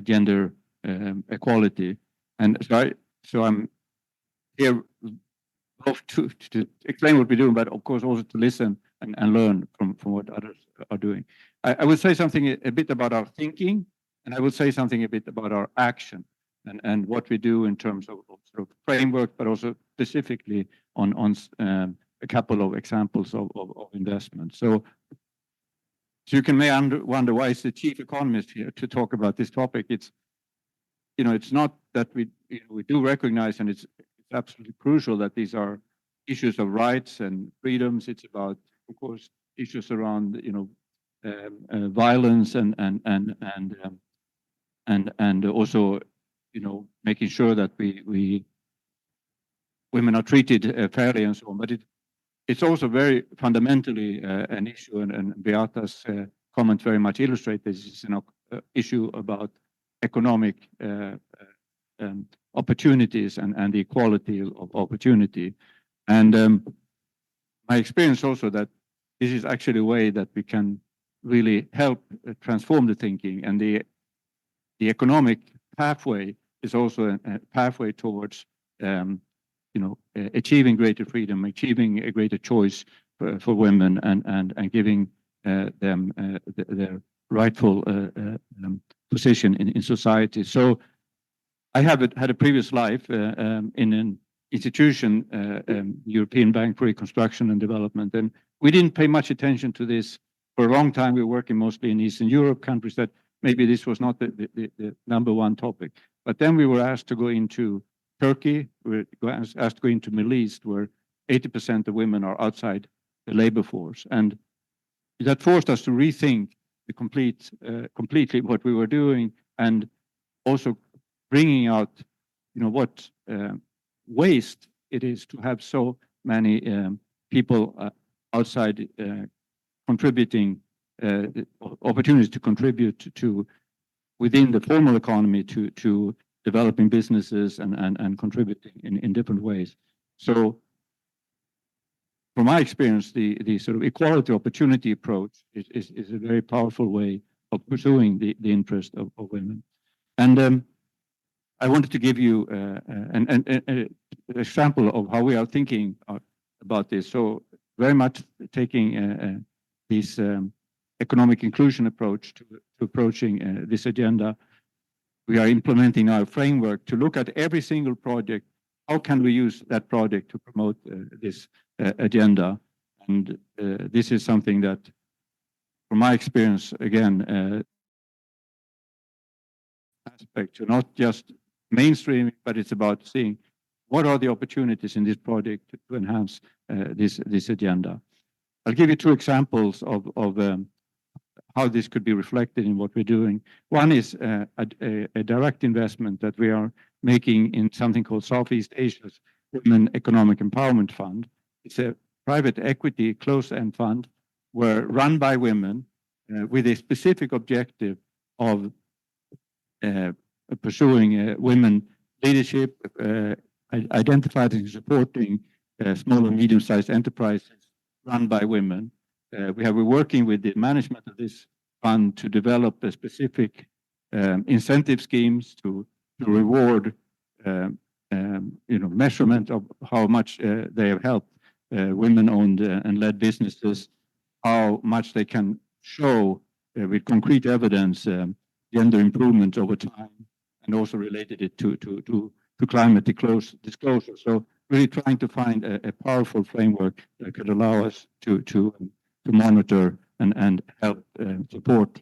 gender equality. And so I'm here both to explain what we do, but of course also to listen and learn from what others are doing. I will say something a bit about our thinking, and I will say something a bit about our action and what we do in terms of sort of framework, but also specifically on a couple of examples of investment. So you can wonder why is the chief economist here to talk about this topic. It's not that we do recognize, and it's absolutely crucial that these are issues of rights and freedoms. It's about, of course, issues around violence and also making sure that women are treated fairly and so on. But it's also very fundamentally an issue, and Beata's comment very much illustrates this. It's an issue about economic opportunities and the equality of opportunity. And my experience also that this is actually a way that we can really help transform the thinking, and the economic pathway is also a pathway towards achieving greater freedom, achieving a greater choice for women, and giving them their rightful position in society. So I have had a previous life in an institution, European Bank for Reconstruction and Development, and we didn't pay much attention to this for a long time. We were working mostly in Eastern Europe countries that maybe this was not the number one topic. But then we were asked to go into Turkey, we were asked to go into Middle East, where 80% of women are outside the labor force. And that forced us to rethink completely what we were doing, and also bringing out, what waste it is to have so many people outside contributing, opportunities to contribute to within the formal economy to developing businesses and contributing in different ways. So from my experience, the sort of equality opportunity approach is a very powerful way of pursuing the interest of women. And I wanted to give you an example of how we are thinking about this. So very much taking this economic inclusion approach to approaching this agenda. We are implementing our framework to look at every single project. How can we use that project to promote this agenda? And this is something that, from my experience, again, aspect to not just mainstreaming, but it's about seeing what are the opportunities in this project to enhance this agenda. I'll give you two examples of how this could be reflected in what we're doing. One is a direct investment that we are making in something called Southeast Asia's Women Economic Empowerment Fund. It's a private equity closed-end fund run by women with a specific objective of pursuing women leadership, identifying and supporting small and medium-sized enterprises run by women. We're working with the management of this fund to develop a specific incentive schemes to reward measurement of how much they have helped women-owned and led businesses, how much they can show with concrete evidence gender improvement over time, and also related it to climate disclosure. So really trying to find a powerful framework that could allow us to monitor and help support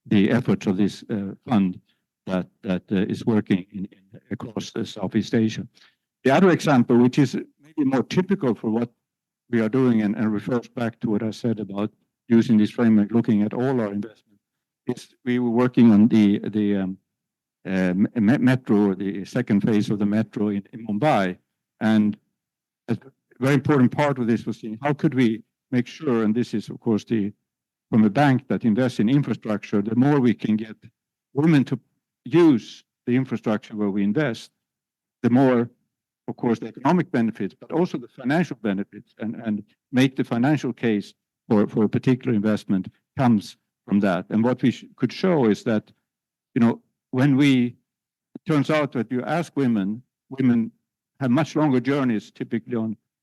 the efforts of this fund that is working across Southeast Asia. The other example, which is maybe more typical for what we are doing and refers back to what I said about using this framework, looking at all our investments, is we were working on the metro, the second phase of the metro in Mumbai. And a very important part of this was seeing how could we make sure, and this is of course from a bank that invests in infrastructure, the more we can get women to use the infrastructure where we invest, the more, of course, the economic benefits, but also the financial benefits, and make the financial case for a particular investment comes from that. And what we could show is that, when it turns out that you ask women have much longer journeys typically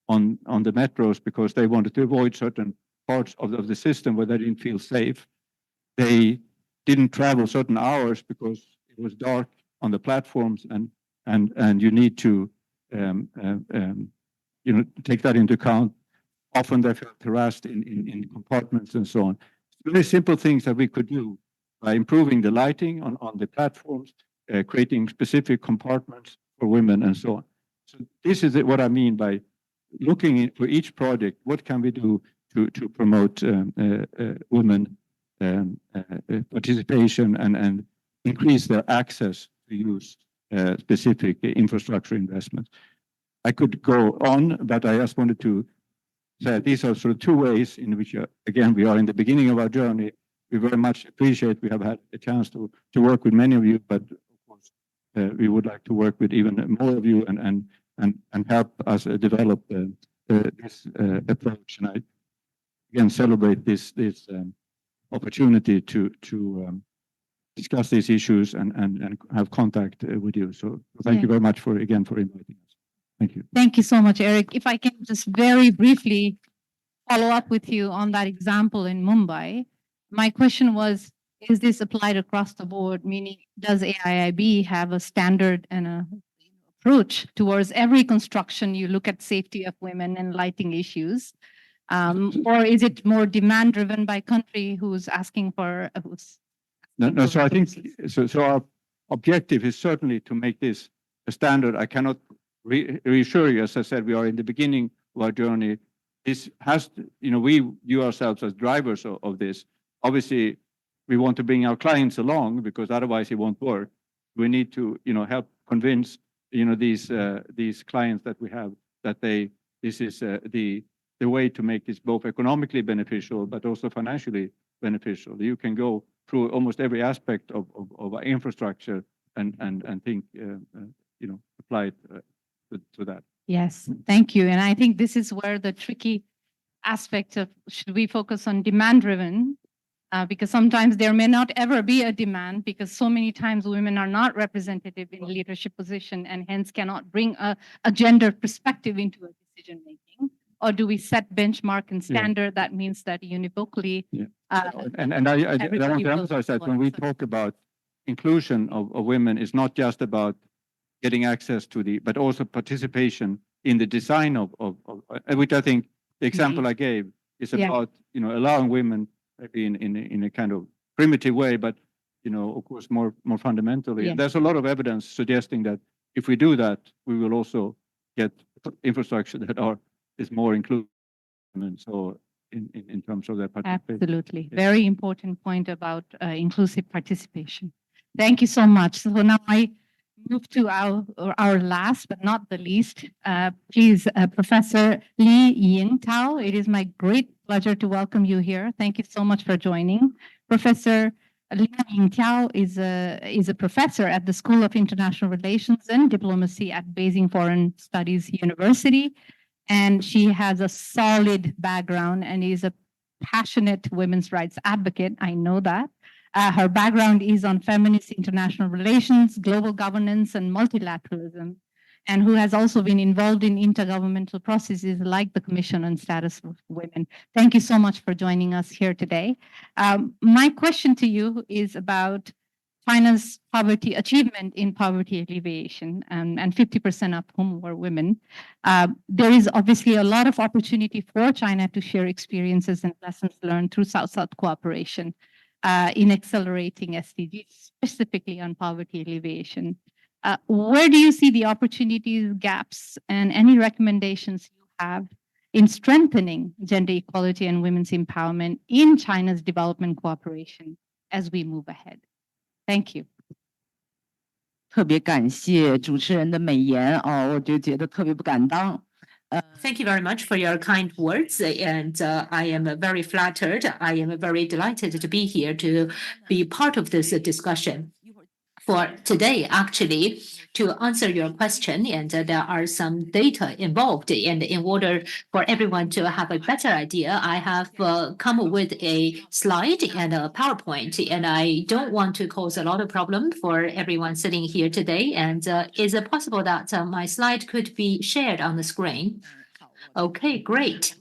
on the metros because they wanted to avoid certain parts of the system where they didn't feel safe. They didn't travel certain hours because it was dark on the platforms, and you need to take that into account. Often they felt harassed in compartments and so on. Very simple things that we could do by improving the lighting on the platforms, creating specific compartments for women and so on. So this is what I mean by looking for each project, what can we do to promote women participation and increase their access to use specific infrastructure investments. I could go on, but I just wanted to say these are sort of two ways in which, again, we are in the beginning of our journey. We very much appreciate we have had a chance to work with many of you, but of course, we would like to work with even more of you and help us develop this approach. And I again celebrate this opportunity to discuss these issues and have contact with you. So thank you very much for inviting us. Thank you. Thank you so much, Eric. If I can just very briefly follow up with you on that example in Mumbai. My question was, is this applied across the board? Meaning, does AIIB have a standard and a approach towards every construction? You look at safety of women and lighting issues, or is it more demand driven by country who's asking for? No. So I think so. Our objective is certainly to make this a standard. I cannot reassure you, as I said, we are in the beginning of our journey. This has to, we view ourselves as drivers of this. Obviously, we want to bring our clients along because otherwise it won't work. We need to, help convince, these clients that we have that this is the way to make this both economically beneficial but also financially beneficial. You can go through almost every aspect of our infrastructure and think, apply it to that. Yes, thank you. And I think this is where the tricky aspect of should we focus on demand driven? Because sometimes there may not ever be a demand because so many times women are not representative in leadership position and hence cannot bring a gender perspective into a decision making. Or do we set benchmark and standard that means that univocally? Yeah. And I want to emphasize that when we talk about inclusion of women, it's not just about getting access to but also participation in the design of which I think the example I gave is about, allowing women maybe in a kind of primitive way, but, of course, more fundamentally. Yeah. There's a lot of evidence suggesting that if we do that, we will also get infrastructure that is more inclusive. So in terms of their participation. Absolutely. Yeah. Very important point about inclusive participation. Thank you so much. So now I move to our last but not the least. Please, Professor Int'l. It is my great pleasure to welcome you here. Thank you so much for joining. Professor Int'l is a professor at the School of International Relations and Diplomacy at Beijing Foreign Studies University. And she has a solid background and is a passionate women's rights advocate. I know that. Her background is on feminist international relations, global governance, and multilateralism. and who has also been involved in intergovernmental processes like the Commission on Status of Women. Thank you so much for joining us here today. My question to you is about China's poverty achievement in poverty alleviation, and 50% of whom were women. There is obviously a lot of opportunity for China to share experiences and lessons learned through South-South cooperation in accelerating SDGs, specifically on poverty alleviation. Where do you see the opportunities, gaps, and any recommendations you have in strengthening gender equality and women's empowerment in China's development cooperation as we move ahead? Thank you. 特别感谢主持人的美言哦，我就觉得特别不敢当。Thank you very much for your kind words, and I am very flattered. I am very delighted to be here to be part of this discussion. For today, actually, to answer your question, and there are some data involved, and in order for everyone to have a better idea, I have come with a slide and a PowerPoint, and I don't want to cause a lot of problem for everyone sitting here today. And is it possible that my slide could be shared on the screen? Okay, great.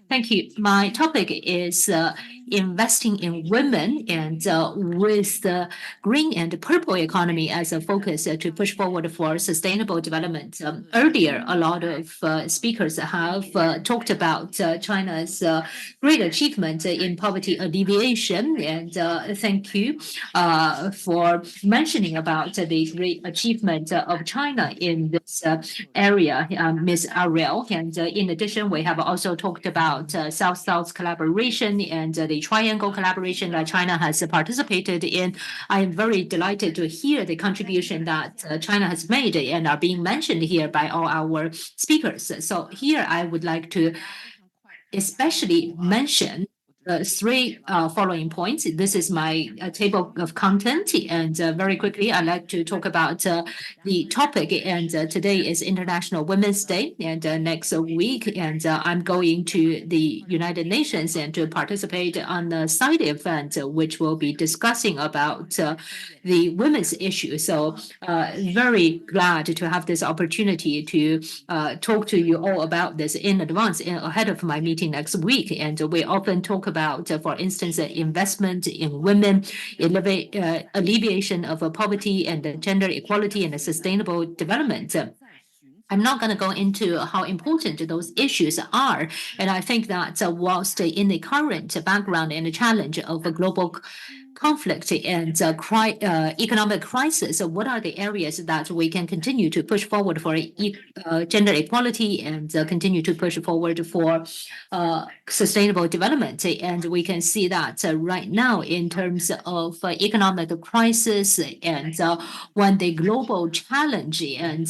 Thank you. My topic is investing in women, and with the green and purple economy as a focus to push forward for sustainable development. Earlier, a lot of speakers have talked about China's great achievement in poverty alleviation, and thank you for mentioning about the great achievement of China in this area, Ms. Ariel. And in addition, we have also talked about South-South collaboration and the triangle collaboration that China has participated in. I am very delighted to hear the contribution that China has made and are being mentioned here by all our speakers. So here I would like to especially mention three following points. This is my table of content, and very quickly, I'd like to talk about the topic. And today is International Women's Day, and next week, and I'm going to the United Nations and to participate on the side event, which will be discussing about the women's issue. So very glad to have this opportunity to talk to you all about this in advance, ahead of my meeting next week. And we often talk about, for instance, investment in women, alleviation of poverty and gender equality and sustainable development. I'm not going to go into how important those issues are. And I think that whilst in the current background and the challenge of a global conflict and economic crisis, what are the areas that we can continue to push forward for gender equality and continue to push forward for sustainable development? And we can see that right now in terms of economic crisis and when the global challenge, and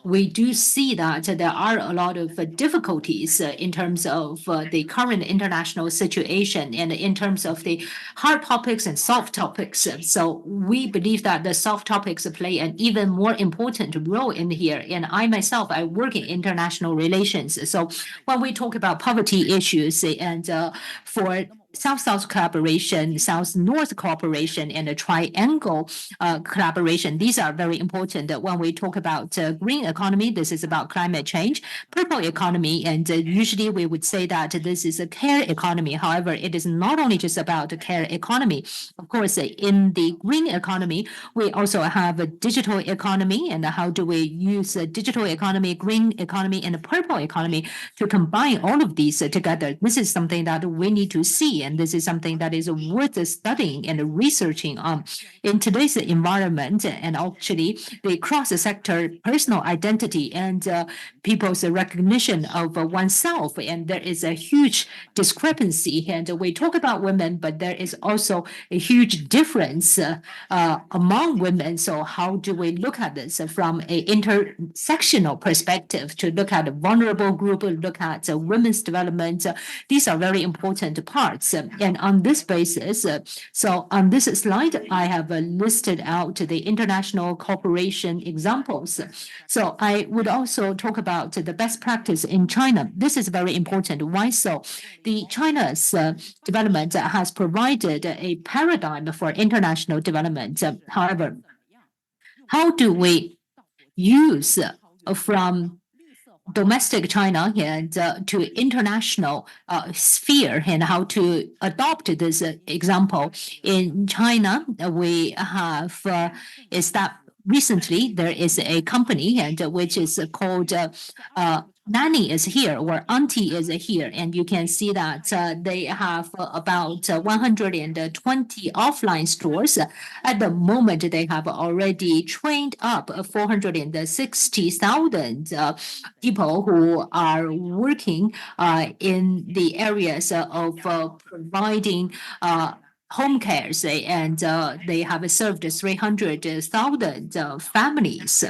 we do see that there are a lot of difficulties in terms of the current international situation and in terms of the hard topics and soft topics. So we believe that the soft topics play an even more important role in here. And I myself, I work in international relations. So when we talk about poverty issues and for South-South collaboration, South-North cooperation, and a triangle collaboration, these are very important. When we talk about green economy, this is about climate change. Purple economy, and usually we would say that this is a care economy. However, it is not only just about the care economy. Of course, in the green economy, we also have a digital economy, and how do we use a digital economy, green economy, and a purple economy to combine all of these together. This is something that we need to see, and this is something that is worth studying and researching on in today's environment. And actually, the cross-sector personal identity and people's recognition of oneself, and there is a huge discrepancy. And we talk about women, but there is also a huge difference among women. So how do we look at this from an intersectional perspective to look at a vulnerable group, look at women's development? These are very important parts. And on this basis, so on this slide, I have listed out the international cooperation examples. So I would also talk about the best practice in China. This is very important. Why so? The China's development has provided a paradigm for international development. However, how do we use from domestic China and to international sphere, and how to adopt this example. In China, we have recently there is a company and which is called Nanny is here, or Auntie is here, and you can see that they have about 120 offline stores. At the moment, they have already trained up 460,000 people who are working in the areas of providing home cares, and they have served 300,000 families.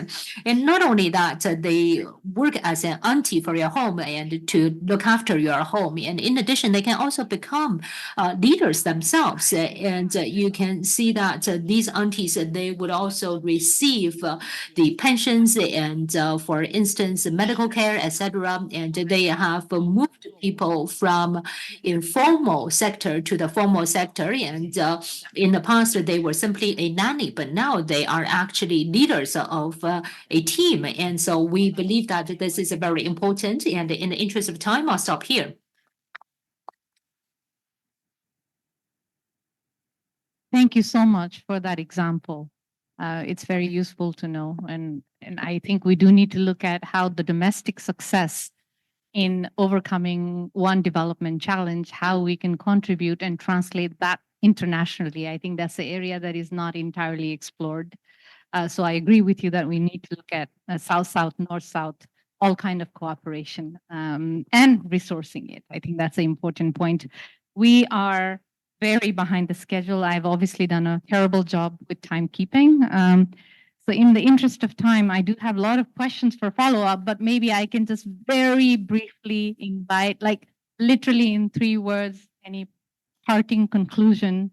And not only that, they work as an auntie for your home and to look after your home. And in addition, they can also become leaders themselves. And you can see that these aunties, they would also receive the pensions and, for instance, medical care, etc. And they have moved people from informal sector to the formal sector. And in the past, they were simply a nanny, but now they are actually leaders of a team. And so we believe that this is very important. And in the interest of time, I'll stop here. Thank you so much for that example. It's very useful to know. And I think we do need to look at how the domestic success in overcoming one development challenge, how we can contribute and translate that internationally. I think that's the area that is not entirely explored. So I agree with you that we need to look at South-South, North-South, all kind of cooperation and resourcing it. I think that's an important point. We are very behind the schedule. I've obviously done a terrible job with timekeeping. So in the interest of time, I do have a lot of questions for follow-up, but maybe I can just very briefly invite, like literally in 3 words, any parting conclusion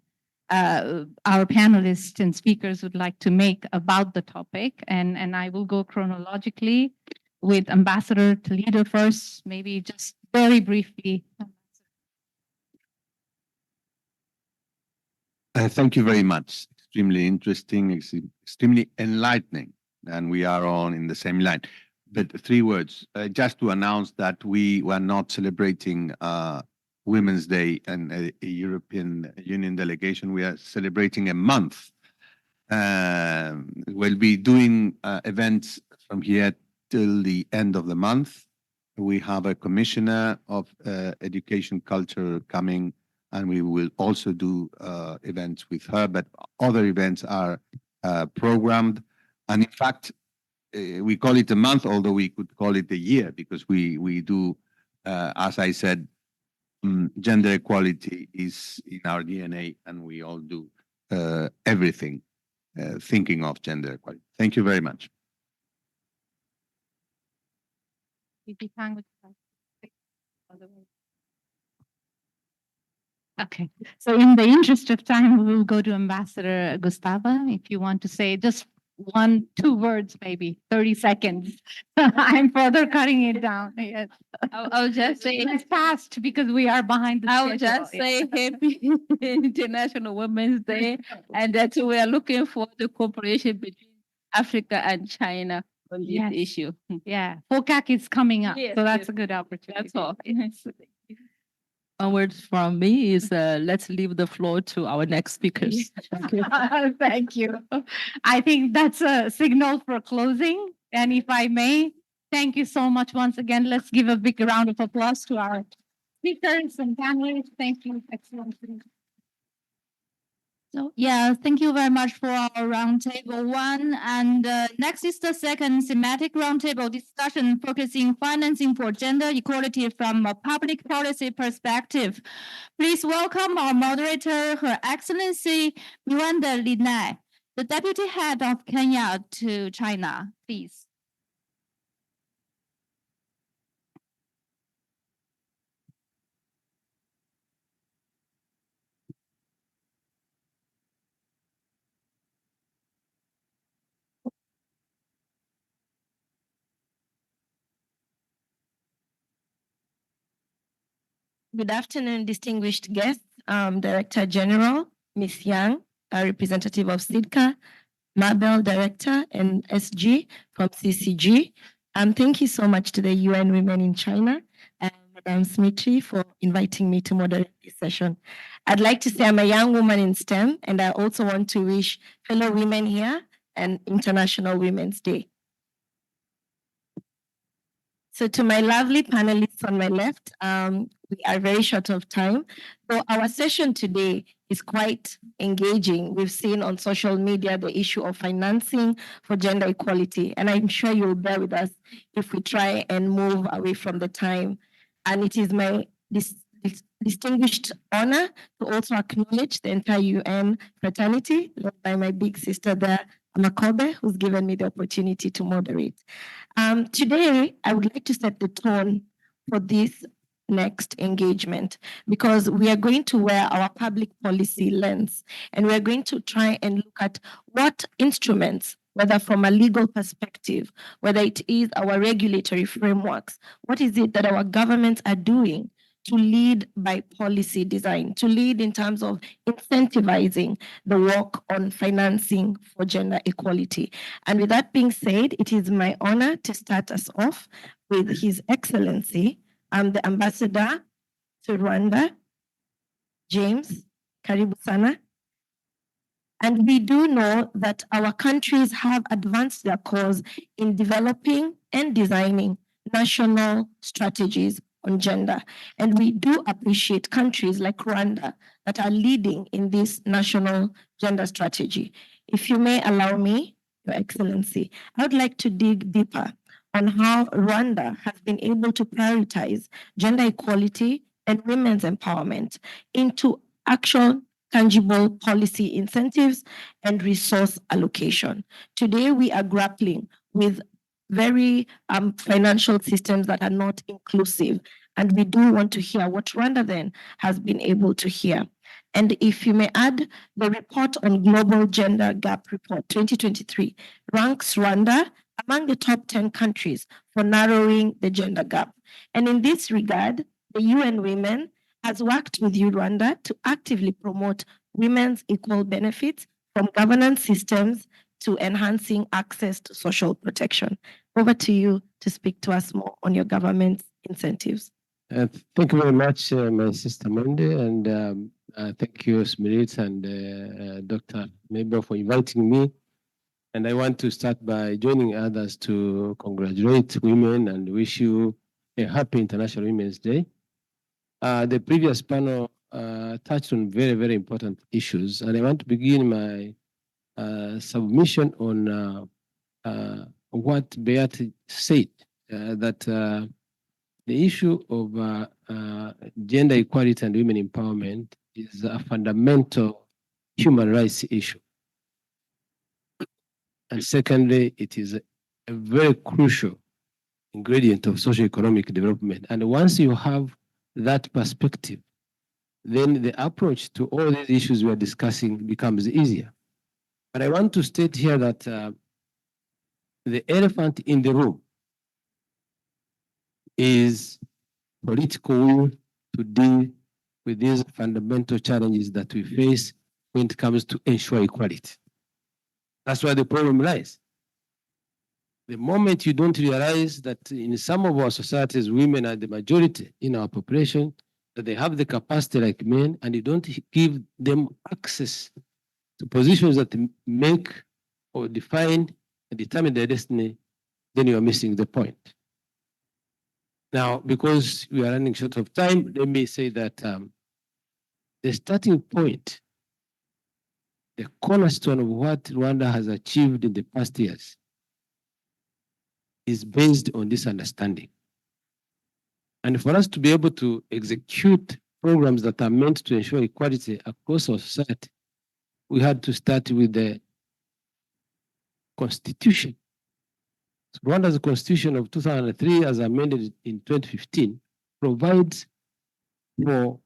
our panelists and speakers would like to make about the topic. And I will go chronologically with Ambassador Toledo first, maybe just very briefly. Thank you very much. Extremely interesting, extremely enlightening, and we are on in the same line. But 3 words, just to announce that we were not celebrating Women's Day and a European Union delegation. We are celebrating a month. We'll be doing events from here till the end of the month. We have a commissioner of education culture coming, and we will also do events with her, but other events are programmed. And in fact, we call it a month, although we could call it a year, because we do, as I said, gender equality is in our DNA, and we all do everything thinking of gender equality. Thank you very much. Okay, so in the interest of time, we will go to Ambassador Gustava. If you want to say just 1, 2 words, maybe 30 seconds. I'm further cutting it down. Yes. I'll just say It's fast because we are behind the I'll schedule. just say happy International Women's Day, and that we are looking for the cooperation between Africa and China on this Yes. issue. Yeah, FOCAC is coming up, Yes, so that's yes. a good opportunity. That's all. Yes. One word from me is let's leave the floor to our next speakers. Thank you. Thank you. I think that's a signal for closing. And if I may, thank you so much once again. Let's give a big round of applause to our speakers and panelists. Thank you. Excellent. So yeah, thank you very much for our roundtable 1. And next is the second thematic roundtable discussion focusing financing for gender equality from a public policy perspective. Please welcome our moderator, Her Excellency Miranda Linai, the Deputy Head of Kenya to China. Please. Good afternoon, distinguished guests, Director General, Ms. Yang, a representative of SIDCA, Mabel Director and SG from CCG, Thank you so much to the UN Women in China and Madam Smitry for inviting me to moderate this session. I'd like to say I'm a young woman in STEM, and I also want to wish fellow women here an International Women's Day. So to my lovely panelists on my left, we are very short of time. So our session today is quite engaging. We've seen on social media the issue of financing for gender equality, and I'm sure you'll bear with us if we try and move away from the time. And it is my distinguished honor to also acknowledge the entire UN fraternity, led by my big sister there, Amakobe, who's given me the opportunity to moderate. Today, I would like to set the tone for this next engagement because we are going to wear our public policy lens and we are going to try and look at what instruments, whether from a legal perspective, whether it is our regulatory frameworks, what is it that our governments are doing to lead by policy design, to lead in terms of incentivizing the work on financing for gender equality. And with that being said, it is my honor to start us off with His Excellency, the Ambassador to Rwanda, James Karibu Sana. And we do know that our countries have advanced their cause in developing and designing national strategies on gender. And we do appreciate countries like Rwanda that are leading in this national gender strategy. If you may allow me, Your Excellency, I would like to dig deeper on how Rwanda has been able to prioritize gender equality and women's empowerment into actual tangible policy incentives and resource allocation. Today, we are grappling with very financial systems that are not inclusive. And we do want to hear what Rwanda then has been able to hear. And if you may add, the report on Global Gender Gap Report 2023 ranks Rwanda among the top 10 countries for narrowing the gender gap. And in this regard, the UN Women has worked with you, Rwanda, to actively promote women's equal benefits from governance systems to enhancing access to social protection. Over to you to speak to us more on your government's incentives. Thank you very much, my sister Monde, and thank you, Smirit and Dr. Mabel, for inviting me. And I want to start by joining others to congratulate women and wish you a happy International Women's Day. The previous panel touched on very, very important issues, and I want to begin my submission on what Beat said, that the issue of gender equality and women empowerment is a fundamental human rights issue. And secondly, it is a very crucial ingredient of socio-economic development. And once you have that perspective, then the approach to all these issues we are discussing becomes easier. But I want to state here that the elephant in the room is political will to deal with these fundamental challenges that we face when it comes to ensure equality. That's where the problem lies. The moment you don't realize that in some of our societies, women are the majority in our population, that they have the capacity like men, and you don't give them access to positions that make or define and determine their destiny, then you are missing the point. Now, because we are running short of time, let me say that the starting point, the cornerstone of what Rwanda has achieved in the past years is based on this understanding. And for us to be able to execute programs that are meant to ensure equality across our society, we had to start with the Constitution. So Rwanda's Constitution of 2003, as amended in 2015, provides for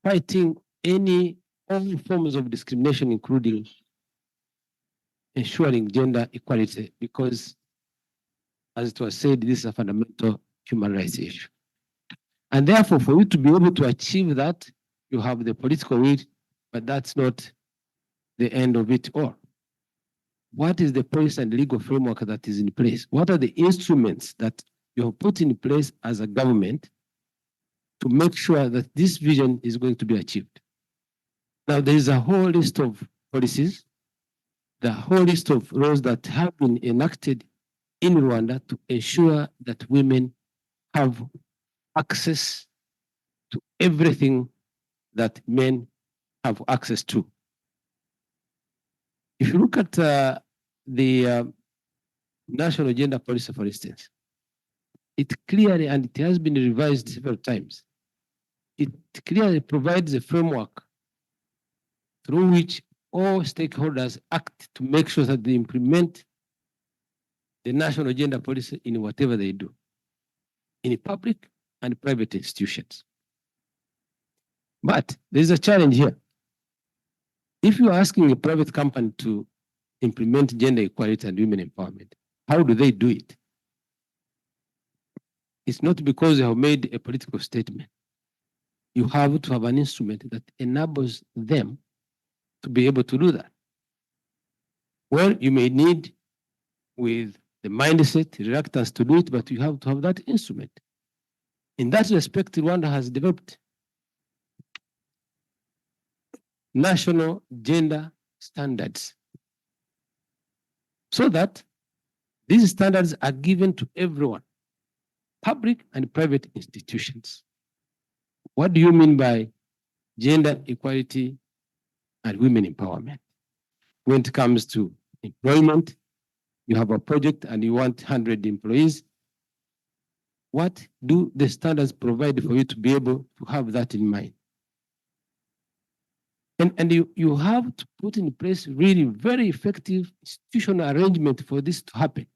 fighting all forms of discrimination, including ensuring gender equality, because, as it was said, this is a fundamental human rights issue. And therefore, for you to be able to achieve that, you have the political will, but that's not the end of it all. what is the policy and legal framework that is in place? What are the instruments that you have put in place as a government to make sure that this vision is going to be achieved? Now, there is a whole list of policies, the whole list of laws that have been enacted in Rwanda to ensure that women have access to everything that men have access to. If you look at the national gender policy, for instance, it clearly, and it has been revised several times, it clearly provides a framework through which all stakeholders act to make sure that they implement the national gender policy in whatever they do, in public and private institutions. But there's a challenge here. If you're asking a private company to implement gender equality and women empowerment, how do they do it? It's not because they have made a political statement. You have to have an instrument that enables them to be able to do that. Well, you may need, with the mindset, reluctance to do it, but you have to have that instrument. In that respect, Rwanda has developed national gender standards so that these standards are given to everyone, public and private institutions. What do you mean by gender equality and women empowerment? When it comes to employment, you have a project and you want 100 employees. What do the standards provide for you to be able to have that in mind? And you have to put in place really very effective institutional arrangement for this to happen.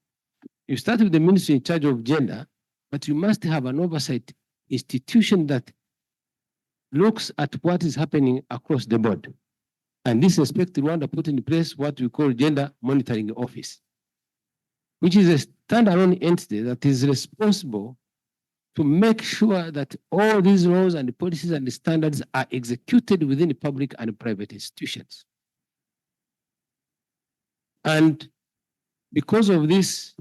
You start with the ministry in charge of gender, but you must have an oversight institution that looks at what is happening across the board. And this respect, Rwanda put in place what we call Gender Monitoring Office, which is a standalone entity that is responsible to make sure that all these laws and the policies and the standards are executed within the public and private institutions. And because of this,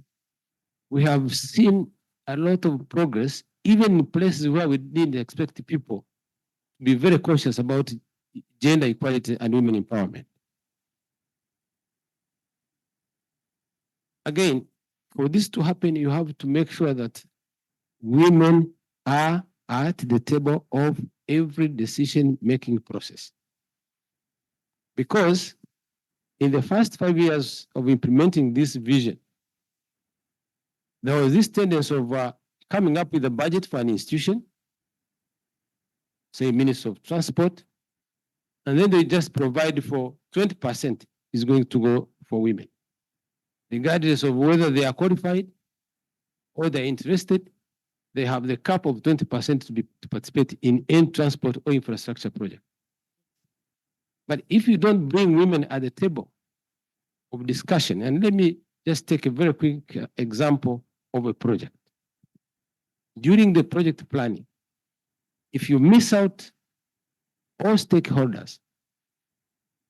we have seen a lot of progress, even in places where we didn't expect people to be very conscious about gender equality and women empowerment. Again, for this to happen, you have to make sure that women are at the table of every decision-making process. Because in the first 5 years of implementing this vision, there was this tendency of coming up with a budget for an institution, say Minister of Transport, and then they just provide for 20% is going to go for women. Regardless of whether they are qualified or they're interested, they have the cap of 20% to participate in any transport or infrastructure project. But if you don't bring women at the table of discussion, and let me just take a very quick example of a project. During the project planning, if you miss out all stakeholders,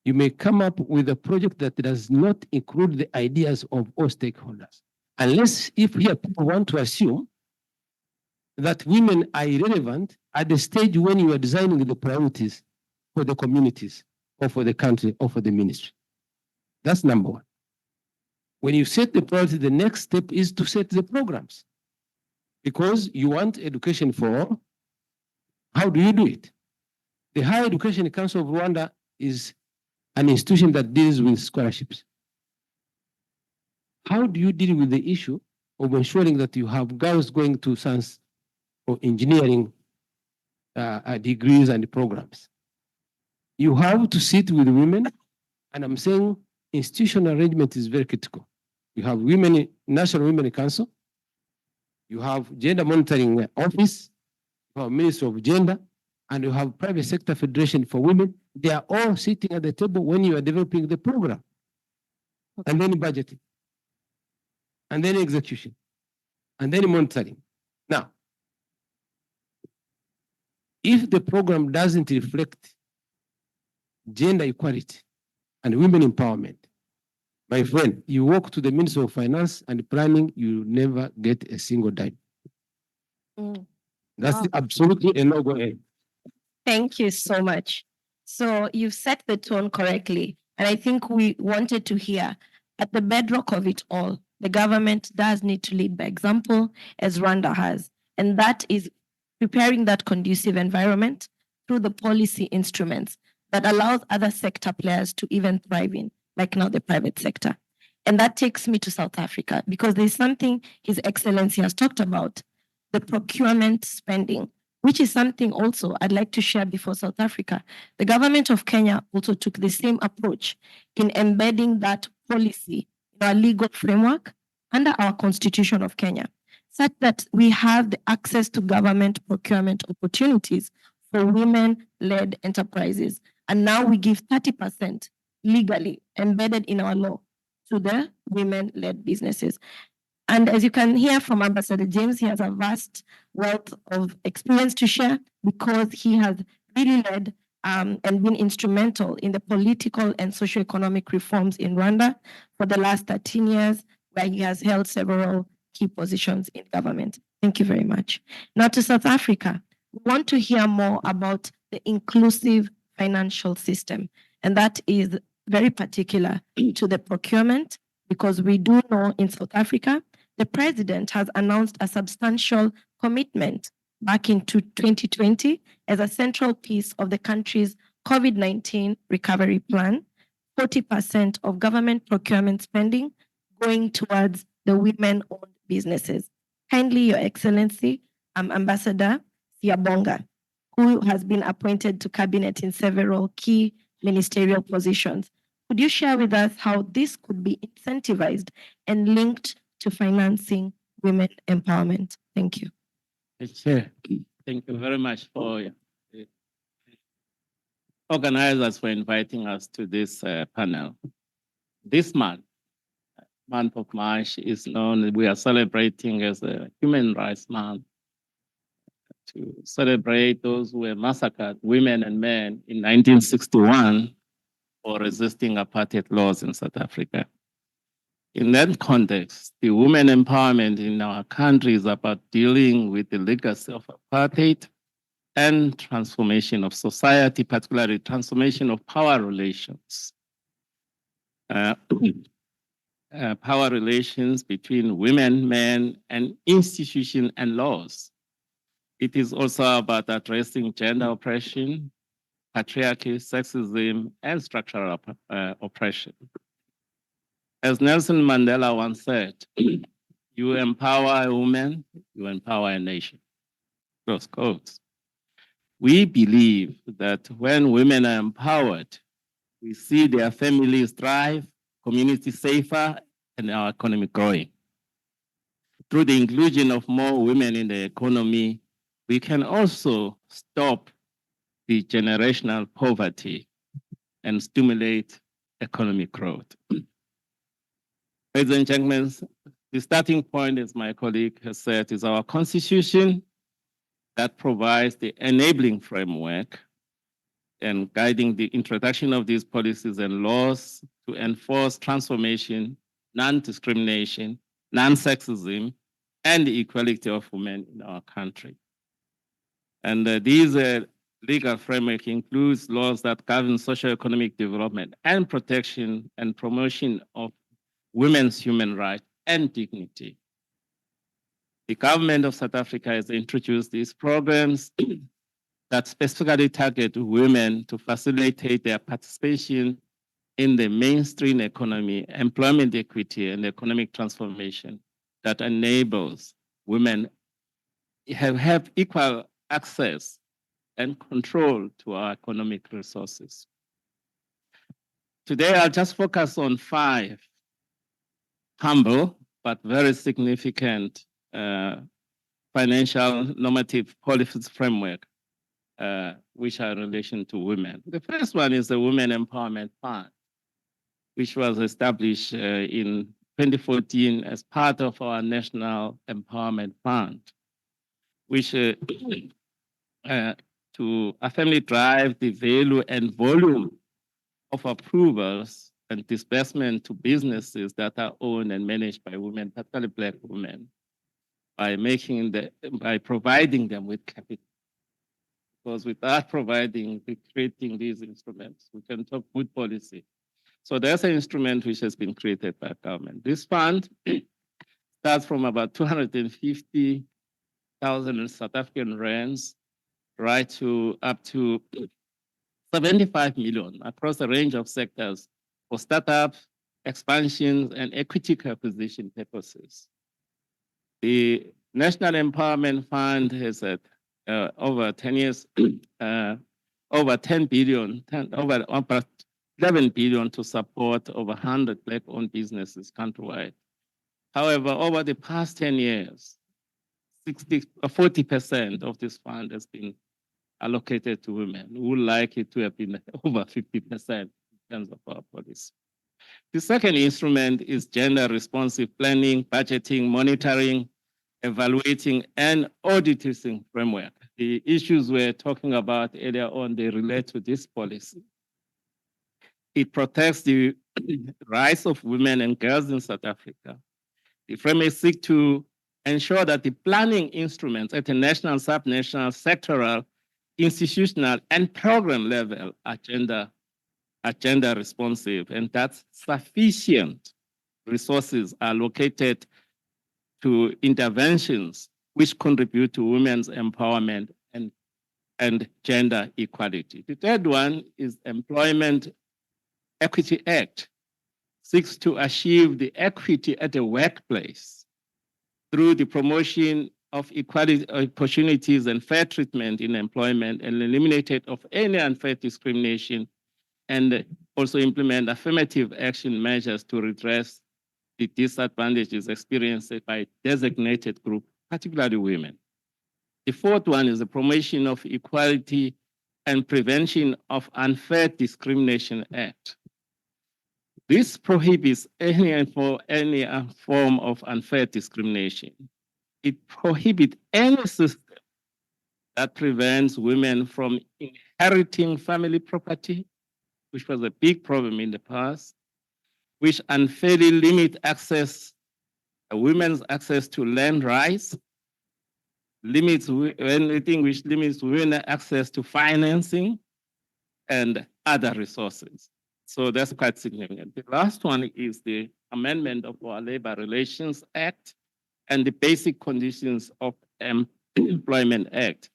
you may come up with a project that does not include the ideas of all stakeholders. Unless if here people want to assume that women are irrelevant at the stage when you are designing the priorities for the communities or for the country or for the ministry. That's number one. When you set the priority, the next step is to set the programs. Because you want education for all. How do you do it? The Higher Education Council of Rwanda is an institution that deals with scholarships. How do you deal with the issue of ensuring that you have girls going to science or engineering degrees and programs? You have to sit with women, and I'm saying institutional arrangement is very critical. You have women, National Women Council, you have Gender Monitoring Office, you have Ministry of Gender, and you have Private Sector Federation for Women. They are all sitting at the table when you are developing the program. Okay. And then budgeting, and then execution, and then monitoring. Now, if the program doesn't reflect gender equality and women empowerment, My friend, you walk to the Ministry of Finance and Planning, you never get a single dime. That's Wow. absolutely a no-go. Thank you so much. So you've set the tone correctly. And I think we wanted to hear at the bedrock of it all, the government does need to lead by example, as Rwanda has. And that is preparing that conducive environment through the policy instruments that allows other sector players to even thrive in, like now the private sector. And that takes me to South Africa, because there's something His Excellency has talked about, the procurement spending, which is something also I'd like to share before South Africa. The government of Kenya also took the same approach in embedding that policy in our legal framework under our Constitution of Kenya, such that we have the access to government procurement opportunities for women-led enterprises. And now we give 30% legally embedded in our law to the women-led businesses. And as you can hear from Ambassador James, he has a vast wealth of experience to share, because he has really led and been instrumental in the political and socio-economic reforms in Rwanda for the last 13 years, where he has held several key positions in government. Thank you very much. Now to South Africa. We want to hear more about the inclusive financial system, and that is very particular to the procurement, because we do know in South Africa, the president has announced a substantial commitment back into 2020 as a central piece of the country's COVID-19 recovery plan, 40% of government procurement spending going towards the women-owned businesses. Kindly, Your Excellency, Ambassador Siabonga, who has been appointed to cabinet in several key ministerial positions. Could you share with us how this could be incentivized and linked to financing women empowerment? Thank you. Chair, thank you very much for organizers for inviting us to this panel. This month of March is known, we are celebrating as a Human Rights Month to celebrate those who were massacred, women and men, in 1961 for resisting apartheid laws in South Africa. In that context, the women empowerment in our country is about dealing with the legacy of apartheid and transformation of society, particularly transformation of power relations. Power relations between women, men, and institutions and laws. It is also about addressing gender oppression, patriarchy, sexism, and structural oppression. As Nelson Mandela once said, you empower a woman, you empower a nation. Close quotes. We believe that when women are empowered, we see their families thrive, communities safer, and our economy growing. Through the inclusion of more women in the economy, we can also stop the generational poverty and stimulate economic growth. Ladies and gentlemen, the starting point, as my colleague has said, is our Constitution that provides the enabling framework and guiding the introduction of these policies and laws to enforce transformation, non-discrimination, non-sexism, and the equality of women in our country. And these legal framework includes laws that govern socio-economic development and protection and promotion of women's human rights and dignity. The government of South Africa has introduced these programs that specifically target women to facilitate their participation in the mainstream economy, employment equity, and economic transformation that enables women have equal access and control to our economic resources. Today, I'll just focus on 5 humble but very significant financial normative policies framework which are in relation to women. The first one is the Women Empowerment Fund, which was established in 2014 as part of our National Empowerment Fund, which to firmly drive the value and volume of approvals and disbursement to businesses that are owned and managed by women, particularly Black women, by providing them with capital. Because without creating these instruments, we can talk good policy. So there's an instrument which has been created by government. This fund starts from about 250,000 South African rands, right to up to 75 million across a range of sectors for startups, expansions, and equity acquisition purposes. The National Empowerment Fund has over 10 years, over 10 billion, over 11 billion to support over 100 Black-owned businesses countrywide. However, over the past 10 years, 40% of this fund has been allocated to women. We would like it to have been over 50% in terms of our policy. The second instrument is gender responsive planning, budgeting, monitoring, evaluating, and auditing framework. The issues we're talking about earlier on, they relate to this policy. It protects the rights of women and girls in South Africa. The framework seeks to ensure that the planning instruments at the national, subnational, sectoral, institutional, and program level are gender responsive, and that sufficient resources are allocated to interventions which contribute to women's empowerment and gender equality. The third one is Employment Equity Act, seeks to achieve the equity at the workplace through the promotion of equality opportunities and fair treatment in employment, and eliminated of any unfair discrimination, and also implement affirmative action measures to redress the disadvantages experienced by designated groups, particularly women. The fourth one is the promotion of equality and prevention of unfair discrimination act. This prohibits any form of unfair discrimination. It prohibits any system that prevents women from inheriting family property, which was a big problem in the past, which unfairly limit women's access to land rights, anything which limits women access to financing and other resources. So that's quite significant. The last one is the amendment of our Labor Relations Act and the Basic Conditions of Employment Act,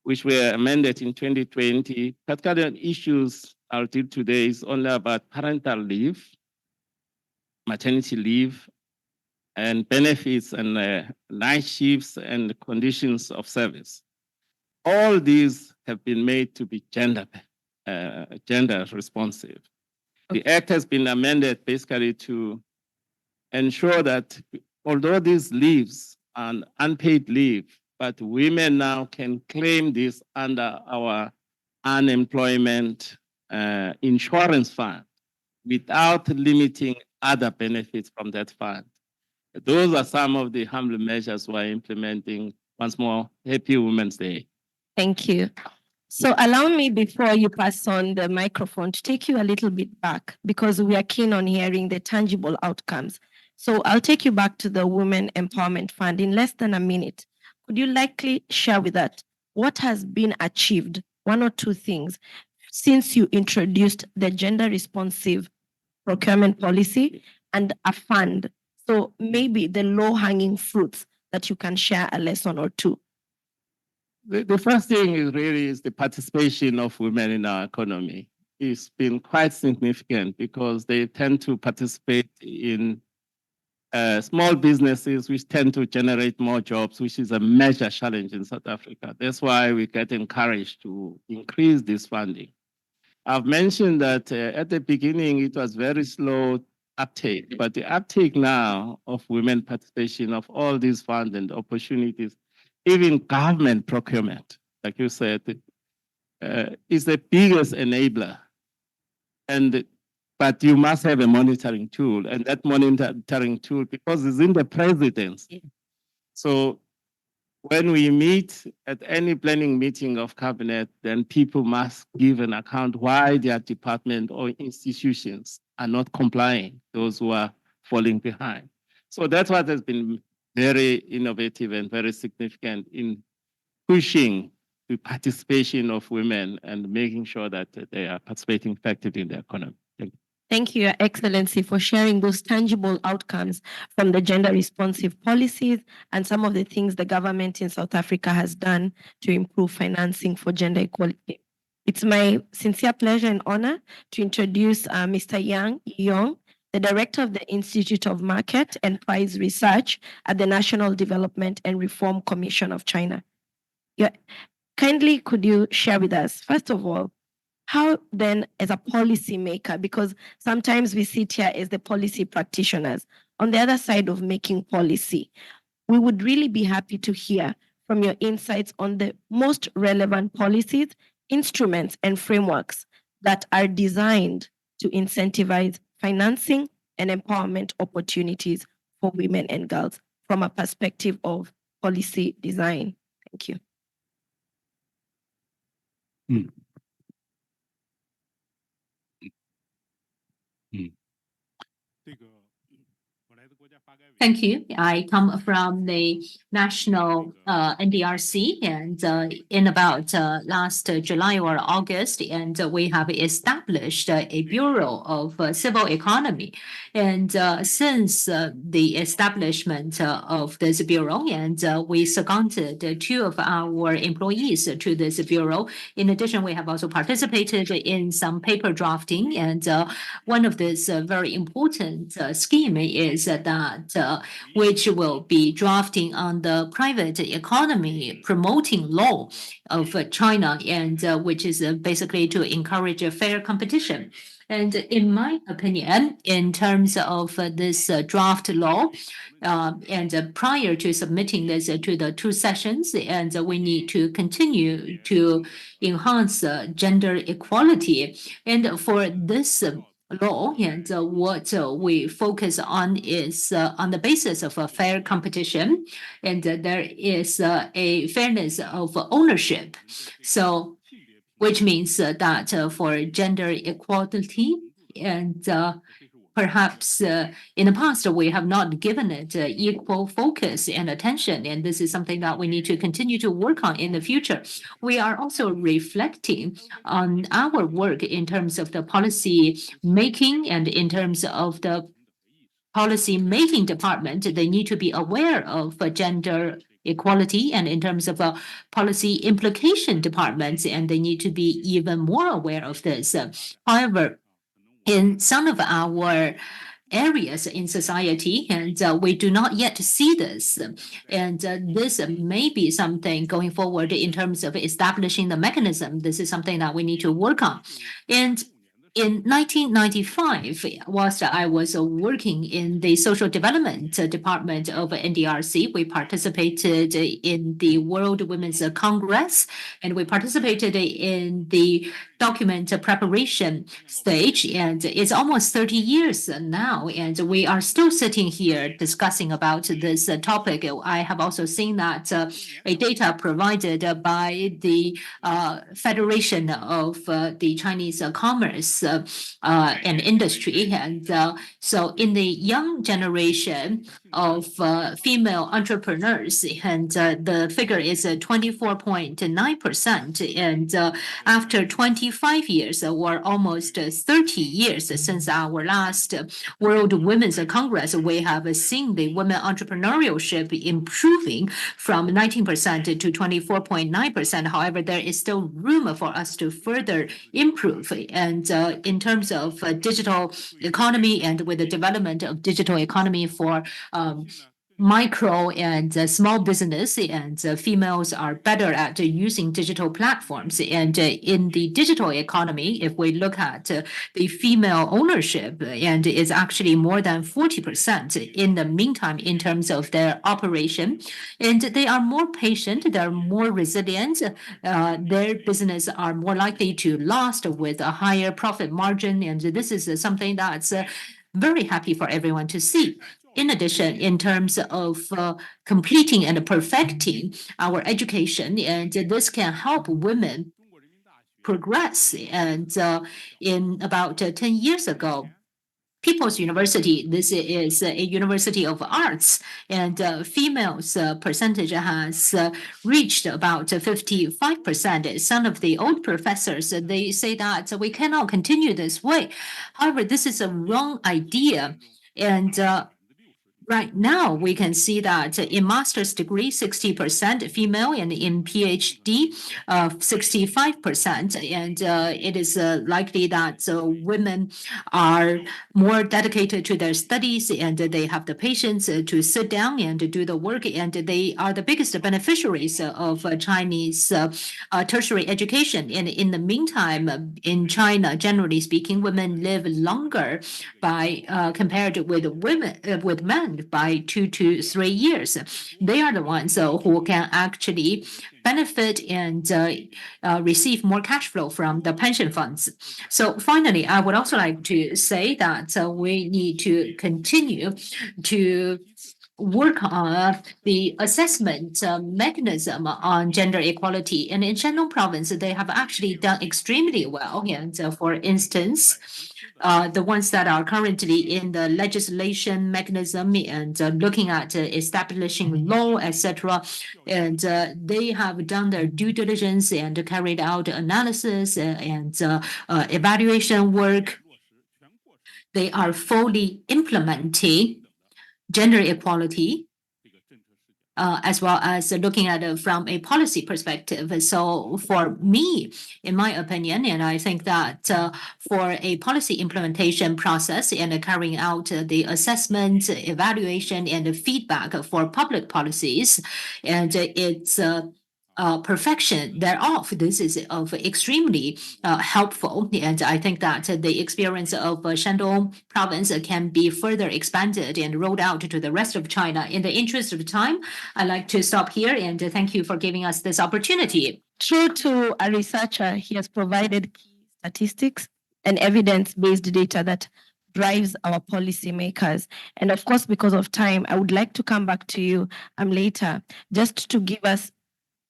which were amended in 2020. Particular issues I'll deal today is only about parental leave, maternity leave, and benefits and night shifts and conditions of service. All these have been made to be gender responsive. The act has been amended basically to ensure that although these leaves are unpaid leave, but women now can claim this under our unemployment insurance fund without limiting other benefits from that fund. Those are some of the humble measures we're implementing. Once more, Happy Women's Day. Thank you. So allow me, before you pass on the microphone, to take you a little bit back, because we are keen on hearing the tangible outcomes. So I'll take you back to the Women Empowerment Fund in less than a minute. Could you likely share with us what has been achieved, one or two things, since you introduced the gender responsive procurement policy and a fund? So maybe the low-hanging fruits that you can share a lesson or two. The first thing is the participation of women in our economy. It's been quite significant because they tend to participate in small businesses, which tend to generate more jobs, which is a major challenge in South Africa. That's why we get encouraged to increase this funding. I've mentioned that at the beginning, it was very slow uptake, but the uptake now of women participation of all these funds and opportunities, even government procurement, like you said, is the biggest enabler. But you must have a monitoring tool, and that monitoring tool, because it's in the presidency. Yeah. So when we meet at any planning meeting of cabinet, then people must give an account why their department or institutions are not complying, those who are falling behind. So that's what has been very innovative and very significant in pushing the participation of women and making sure that they are participating effectively in the economy. Thank you. Thank you, Your Excellency, for sharing those tangible outcomes from the gender responsive policies and some of the things the government in South Africa has done to improve financing for gender equality. It's my sincere pleasure and honor to introduce Mr. Yang Yong, the Director of the Institute of Market and Price Research at the National Development and Reform Commission of China. Kindly, could you share with us, first of all, how then, as a policy maker, because sometimes we sit here as the policy practitioners, on the other side of making policy, we would really be happy to hear from your insights on the most relevant policies, instruments, and frameworks that are designed to incentivize financing and empowerment opportunities for women and girls from a perspective of policy design. Thank you. Thank you. I come from the national NDRC, and in about last July or August, and we have established a Bureau of Civil Economy. And since the establishment of this bureau, and we seconded 2 of our employees to this bureau. In addition, we have also participated in some paper drafting, and one of this very important scheme is that which will be drafting on the private economy promoting law of China, and which is basically to encourage a fair competition. And in my opinion, in terms of this draft law, and prior to submitting this to the 2 sessions, and we need to continue to enhance gender equality. And for this law, and what we focus on is on the basis of a fair competition, and there is a fairness of ownership. So, which means that for gender equality, and perhaps in the past we have not given it equal focus and attention, and this is something that we need to continue to work on in the future. We are also reflecting on our work in terms of the policy making, and in terms of the policy making department, they need to be aware of gender equality, and in terms of policy implication departments, and they need to be even more aware of this. However, in some of our areas in society, and we do not yet see this. And this may be something going forward in terms of establishing the mechanism. This is something that we need to work on. And in 1995, whilst I was working in the social development department of NDRC, we participated in the World Women's Congress, and we participated in the document preparation stage, and it's almost 30 years now, and we are still sitting here discussing about this topic. I have also seen that a data provided by the Federation of the Chinese Commerce and Industry, and so in the young generation of female entrepreneurs, and the figure is 24.9%, and after 25 years or almost 30 years since our last World Women's Congress, we have seen the women entrepreneurship improving from 19% to 24.9%. However, there is still room for us to further improve. And in terms of digital economy, and with the development of digital economy for micro and small business, and females are better at using digital platforms. And in the digital economy, if we look at the female ownership, and is actually more than 40% in the meantime in terms of their operation. And they are more patient, they're more resilient, their business are more likely to last with a higher profit margin. And this is something that's very happy for everyone to see. In addition, in terms of completing and perfecting our education, and this can help women progress. And in about 10 years ago, People's University. This is a university of arts, and females percentage has reached about 55%. Some of the old professors, they say that we cannot continue this way. However, this is a wrong idea. And right now, we can see that in master's degree, 60% female, and in PhD, 65%. And it is likely that women are more dedicated to their studies, and they have the patience to sit down and to do the work, and they are the biggest beneficiaries of Chinese tertiary education. And in the meantime, in China, generally speaking, women live longer by compared with women with men by 2 to 3 years. They are the ones who can actually benefit and receive more cash flow from the pension funds. So finally, I would also like to say that we need to continue to work on the assessment mechanism on gender equality. And in Shandong province, they have actually done extremely well. And for instance, the ones that are currently in the legislation mechanism and looking at establishing law, etc. And they have done their due diligence and carried out analysis and evaluation work. They are fully implementing gender equality, as well as looking at it from a policy perspective. So for me, in my opinion, and I think that for a policy implementation process and carrying out the assessment, evaluation, and the feedback for public policies, and its perfection thereof, this is of extremely helpful. And I think that the experience of Shandong province can be further expanded and rolled out to the rest of China. In the interest of time, I'd like to stop here and thank you for giving us this opportunity. True to a researcher, he has provided key statistics and evidence-based data that drives our policymakers. And of course, because of time, I would like to come back to you later just to give us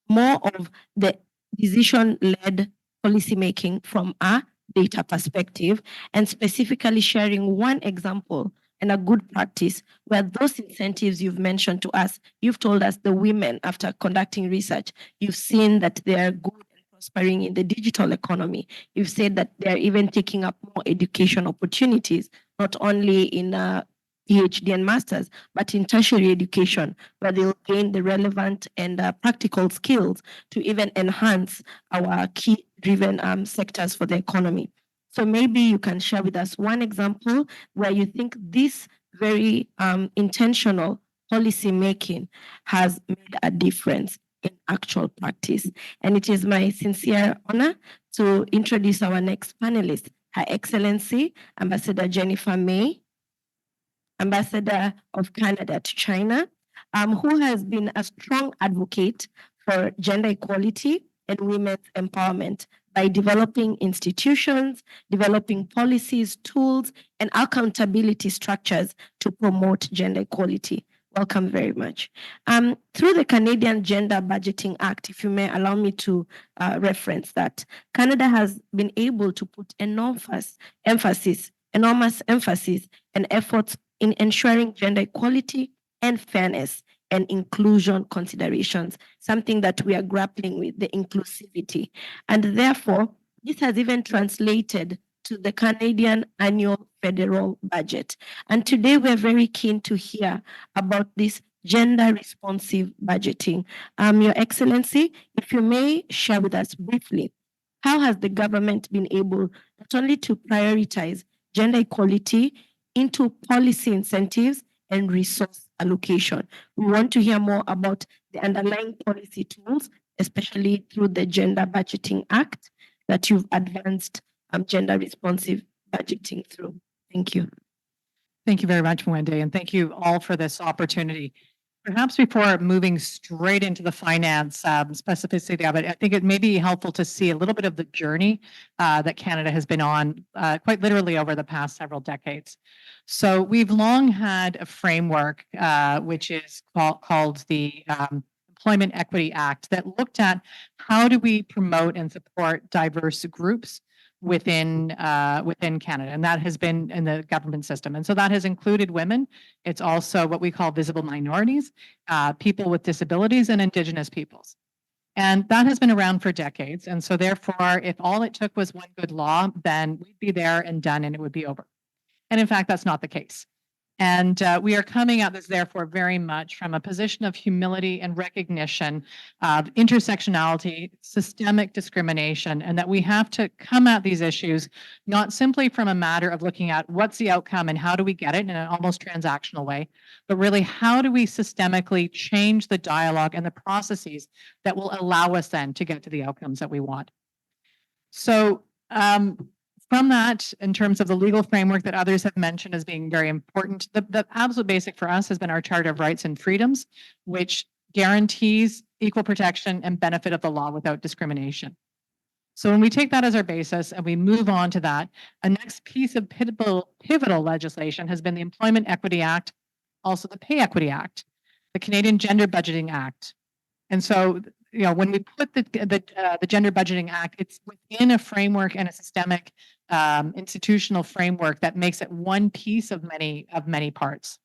more of the decision-led policymaking from a data perspective, and specifically sharing one example and a good practice where those incentives you've mentioned to us, you've told us the women, after conducting research, you've seen that they are good and prospering in the digital economy. You've said that they're even taking up more education opportunities, not only in PhD and masters, but in tertiary education, where they'll gain the relevant and practical skills to even enhance our key driven sectors for the economy. So maybe you can share with us one example where you think this very intentional policy making has made a difference in actual practice. And it is my sincere honor to introduce our next panelist, Her Excellency Ambassador Jennifer May, Ambassador of Canada to China, who has been a strong advocate for gender equality and women's empowerment by developing institutions, developing policies, tools, and accountability structures to promote gender equality. Welcome very much. Through the Canadian Gender Budgeting Act, if you may allow me to reference that, Canada has been able to put enormous emphasis and efforts in ensuring gender equality and fairness and inclusion considerations, something that we are grappling with, the inclusivity. And therefore, this has even translated to the Canadian annual federal budget. And today we're very keen to hear about this gender responsive budgeting. Your Excellency, if you may share with us briefly, how has the government been able not only to prioritize gender equality into policy incentives and resource allocation? We want to hear more about the underlying policy tools, especially through the Gender Budgeting Act that you've advanced gender responsive budgeting through. Thank you. Thank you very much, Wendy, and thank you all for this opportunity. Perhaps before moving straight into the finance specificity of it, I think it may be helpful to see a little bit of the journey that Canada has been on quite literally over the past several decades. So we've long had a framework which is called the Employment Equity Act that looked at how do we promote and support diverse groups within Canada, and that has been in the government system. And so that has included women. It's also what we call visible minorities, people with disabilities, and Indigenous peoples. And that has been around for decades. And so therefore, if all it took was one good law, then we'd be there and done and it would be over. And in fact, that's not the case. And we are coming at this, therefore, very much from a position of humility and recognition of intersectionality, systemic discrimination, and that we have to come at these issues not simply from a matter of looking at what's the outcome and how do we get it in an almost transactional way, but really how do we systemically change the dialogue and the processes that will allow us then to get to the outcomes that we want. So, from that, in terms of the legal framework that others have mentioned as being very important, the absolute basic for us has been our Charter of Rights and Freedoms, which guarantees equal protection and benefit of the law without discrimination. So when we take that as our basis and we move on to that, a next piece of pivotal legislation has been the Employment Equity Act, also the Pay Equity Act, the Canadian Gender Budgeting Act. And so, you know, when we put the Gender Budgeting Act, it's within a framework and a systemic institutional framework that makes it one piece of many parts.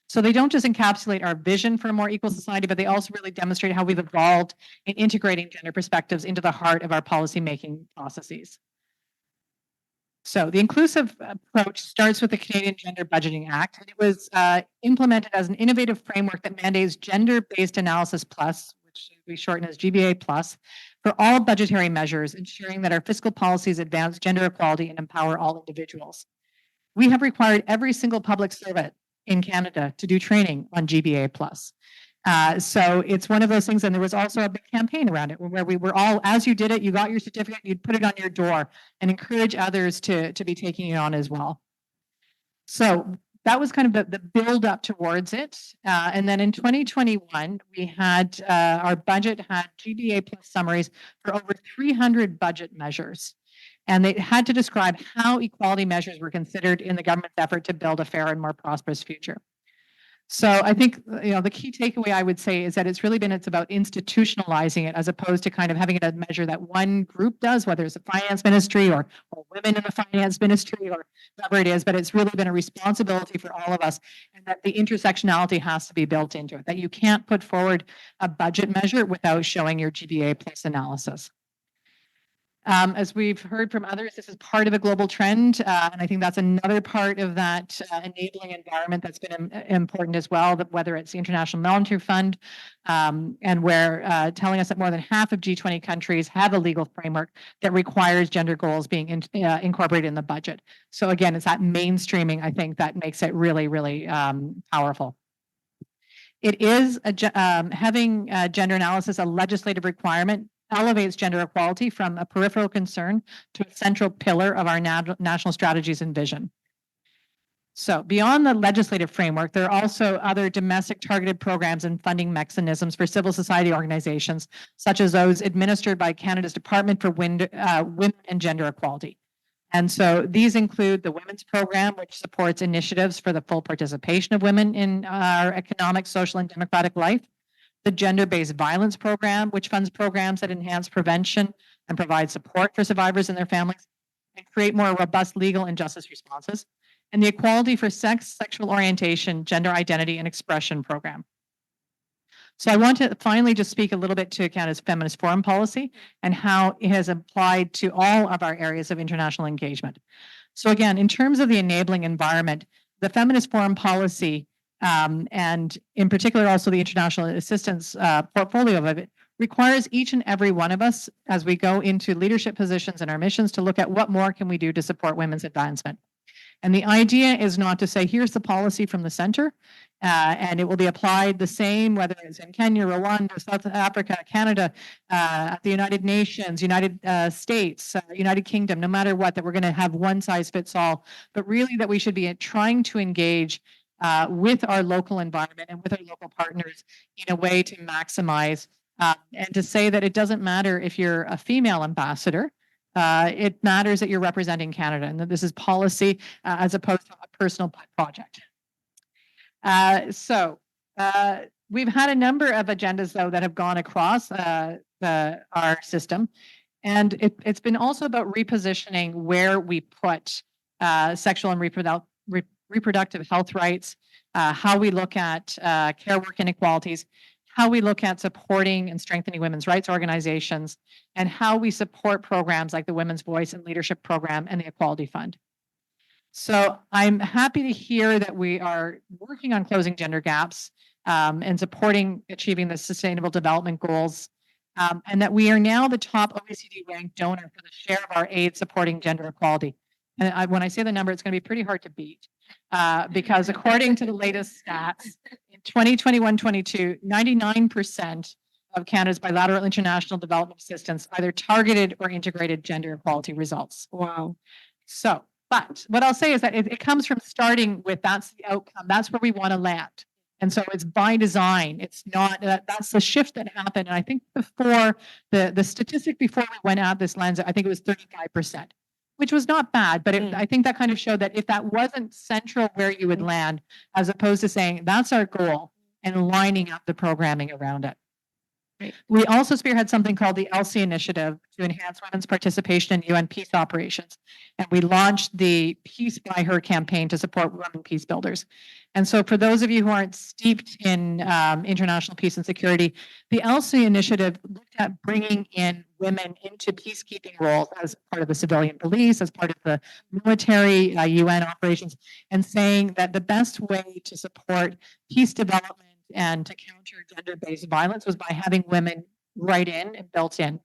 So they don't just encapsulate our vision for a more equal society, but they also really demonstrate how we've evolved in integrating gender perspectives into the heart of our policymaking processes. So the inclusive approach starts with the Canadian Gender Budgeting Act, and it was implemented as an innovative framework that mandates gender-based analysis plus, which we shorten as GBA plus, for all budgetary measures, ensuring that our fiscal policies advance gender equality and empower all individuals. We have required every single public servant in Canada to do training on GBA plus. So it's one of those things, and there was also a big campaign around it where we were all, as you did it, you got your certificate, you'd put it on your door and encourage others to be taking it on as well. So that was kind of the build up towards it. And then in 2021, we had our budget had GBA plus summaries for over 300 budget measures. And they had to describe how equality measures were considered in the government's effort to build a fair and more prosperous future. So I think, you know, the key takeaway I would say is that it's about institutionalizing it as opposed to kind of having it a measure that one group does, whether it's the finance ministry or women in the finance ministry or whatever it is, but it's really been a responsibility for all of us, and that the intersectionality has to be built into it, that you can't put forward a budget measure without showing your GBA plus analysis. As we've heard from others, this is part of a global trend, and I think that's another part of that enabling environment that's been important as well, that whether it's the International Monetary Fund, and where telling us that more than half of G20 countries have a legal framework that requires gender goals being incorporated in the budget. So again, it's that mainstreaming, I think, that makes it really, really powerful. It is having gender analysis a legislative requirement elevates gender equality from a peripheral concern to a central pillar of our national strategies and vision. So beyond the legislative framework, there are also other domestic targeted programs and funding mechanisms for civil society organizations, such as those administered by Canada's Department for Women and Gender Equality. And so these include the Women's Program, which supports initiatives for the full participation of women in our economic, social, and democratic life. The Gender-Based Violence Program, which funds programs that enhance prevention and provide support for survivors and their families and create more robust legal and justice responses. And the Equality for Sex, Sexual Orientation, Gender Identity, and Expression Program. So I want to finally just speak a little bit to Canada's feminist foreign policy and how it has applied to all of our areas of international engagement. So again, in terms of the enabling environment, the feminist foreign policy and in particular also the international assistance portfolio of it requires each and every one of us as we go into leadership positions in our missions to look at what more can we do to support women's advancement. And the idea is not to say, here's the policy from the center, and it will be applied the same, whether it's in Kenya, Rwanda, South Africa, Canada, at the United Nations, United States, United Kingdom, no matter what, that we're going to have one size fits all, but really that we should be trying to engage with our local environment and with our local partners in a way to maximize and to say that it doesn't matter if you're a female ambassador, it matters that you're representing Canada and that this is policy as opposed to a personal project. We've had a number of agendas, though, that have gone across our system. And it's been also about repositioning where we put sexual and reproductive health rights, how we look at care work inequalities, how we look at supporting and strengthening women's rights organizations, and how we support programs like the Women's Voice and Leadership Program and the Equality Fund. So I'm happy to hear that we are working on closing gender gaps and supporting achieving the Sustainable Development Goals, and that we are now the top OECD ranked donor for the share of our aid supporting gender equality. And when I say the number, it's going to be pretty hard to beat because according to the latest stats, in 2021-22, 99% of Canada's bilateral international development assistance either targeted or integrated gender equality results. Wow. So, but what I'll say is that it comes from starting with that's the outcome. That's where we want to land. And so it's by design. It's not that's the shift that happened. And I think before the statistic before we went at this lens, I think it was 35%, which was not bad. But I think that kind of showed that if that wasn't central where you would land, as opposed to saying that's our goal and lining up the programming around it. We also spearhead something called the ELSI initiative to enhance women's participation in UN peace operations. And we launched the Peace by Her campaign to support women peace builders. And so for those of you who aren't steeped in international peace and security, the ELSI initiative looked at bringing in women into peacekeeping roles as part of the civilian police, as part of the military UN operations, and saying that the best way to support peace development and to counter gender-based violence was by having women right in and built in,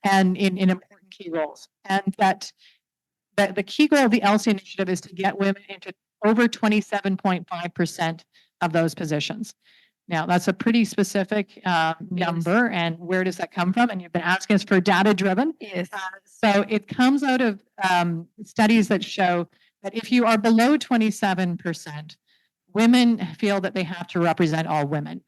and in important key roles. And that the key goal of the ELSI initiative is to get women into over 27.5% of those positions. Now, that's a pretty specific number, and where does that come from? And you've been asking us for data-driven. Yes. So it comes out of studies that show that if you are below 27%, women feel that they have to represent all women,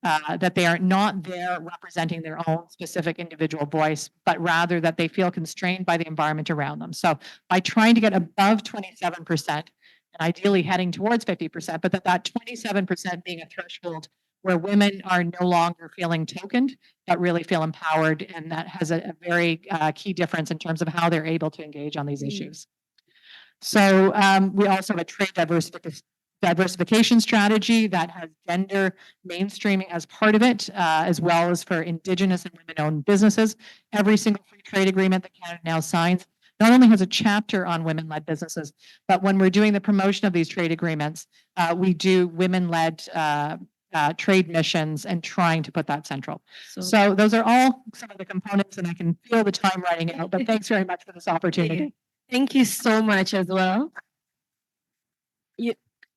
that they are not there representing their own specific individual voice, but rather that they feel constrained by the environment around them. So by trying to get above 27%, and ideally heading towards 50%, but that 27% being a threshold where women are no longer feeling tokened, but really feel empowered, and that has a very key difference in terms of how they're able to engage on these issues. So we also have a trade diversification strategy that has gender mainstreaming as part of it, as well as for Indigenous and women-owned businesses. Every single free trade agreement that Canada now signs not only has a chapter on women-led businesses, but when we're doing the promotion of these trade agreements, we do women-led trade missions and trying to put that central. So those are all some of the components, and I can feel the time running out, but thanks very much for this opportunity. Thank you so much as well.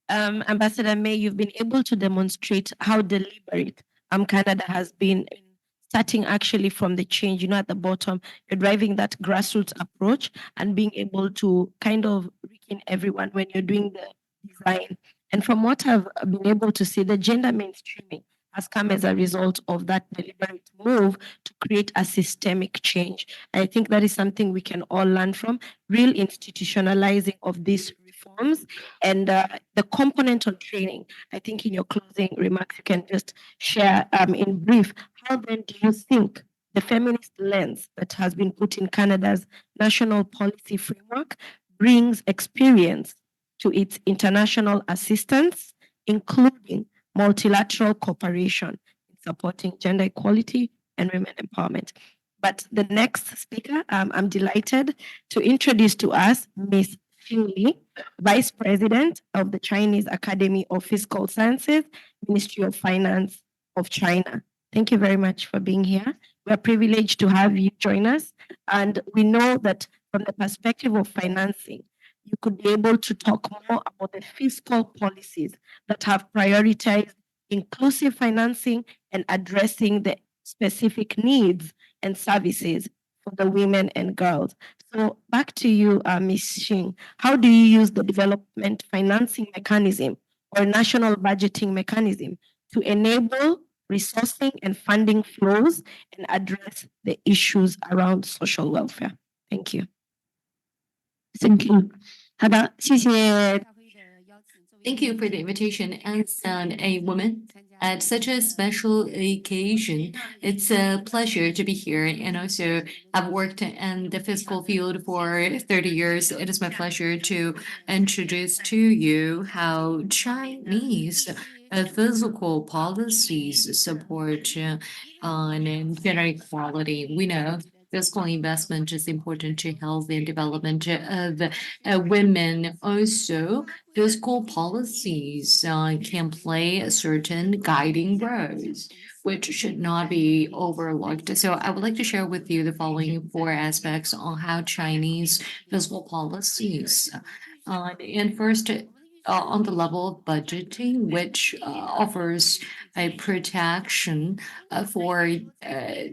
Ambassador May, you've been able to demonstrate how deliberate Canada has been in starting actually from the change, at the bottom, you're driving that grassroots approach and being able to kind of reach in everyone when you're doing the design. And from what I've been able to see, the gender mainstreaming has come as a result of that deliberate move to create a systemic change. I think that is something we can all learn from, real institutionalizing of these reforms and the component on training. I think in your closing remarks, you can just share in brief, how then do you think the feminist lens that has been put in Canada's national policy framework brings experience to its international assistance, including multilateral cooperation in supporting gender equality and women empowerment? But the next speaker, I'm delighted to introduce to us Ms. Xing Li, Vice President of the Chinese Academy of Physical Sciences, Ministry of Finance of China. Thank you very much for being here. We're privileged to have you join us. And we know that from the perspective of financing, you could be able to talk more about the fiscal policies that have prioritized inclusive financing and addressing the specific needs and services for the women and girls. So back to you, Ms. Xing. How do you use the development financing mechanism or national budgeting mechanism to enable resourcing and funding flows and address the issues around social welfare? Thank you. Thank you. 好的，谢谢。Thank you for the invitation. As a woman, At such a special occasion, it's a pleasure to be here, and also I've worked in the fiscal field for 30 years. It is my pleasure to introduce to you how Chinese fiscal policies support on gender equality. We know fiscal investment is important to health and development of women. Also, fiscal policies can play a certain guiding roles, which should not be overlooked. So I would like to share with you the following four aspects on how Chinese fiscal policies, and first, on the level of budgeting, which offers a protection for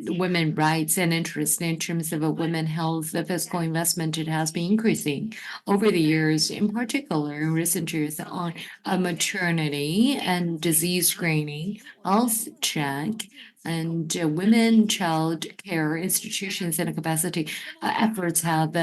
women rights and interests in terms of women health, the fiscal investment, it has been increasing over the years, in particular in recent years on maternity and disease screening, health check, and women child care institutions and capacity efforts have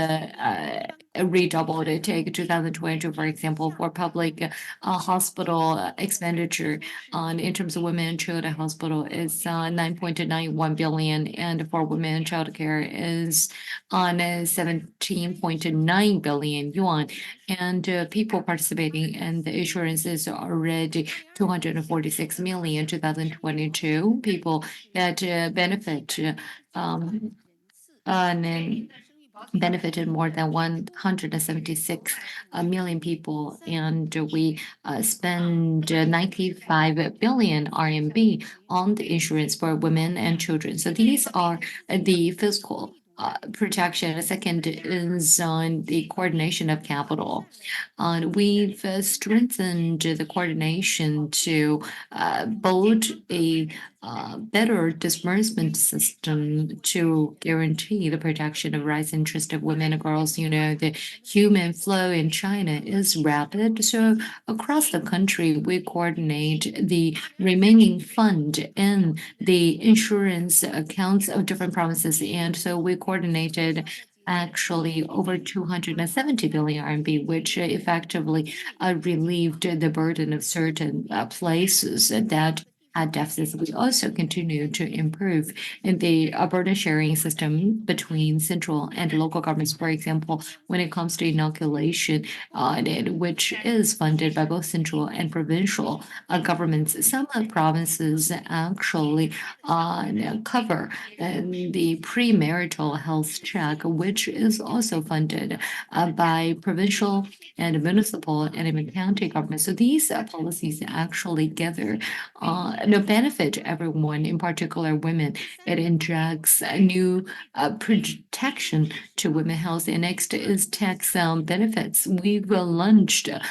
redoubled. Take 2022, for example, for public hospital expenditure on in terms of women and children hospital is 9.91 billion, and for women and child care is on 17.9 billion yuan. And people participating in the insurance is already 246 million 2022 people that benefit and benefited more than 176 million people, and we spend 95 billion RMB on the insurance for women and children. So these are the fiscal protection. The second is on the coordination of capital. We've strengthened the coordination to build a better disbursement system to guarantee the protection of rights and interest of women and girls. You know, the human flow in China is rapid. So across the country, we coordinate the remaining fund in the insurance accounts of different provinces. And so we coordinated actually over 270 billion RMB, which effectively relieved the burden of certain places that had deficits. We also continue to improve in the burden sharing system between central and local governments. For example, when it comes to inoculation, which is funded by both central and provincial governments, some provinces actually cover the premarital health check, which is also funded by provincial and municipal and even county governments. So these policies actually gather benefit everyone, in particular women. It injects a new protection to women health. And next is tax benefits. We've launched a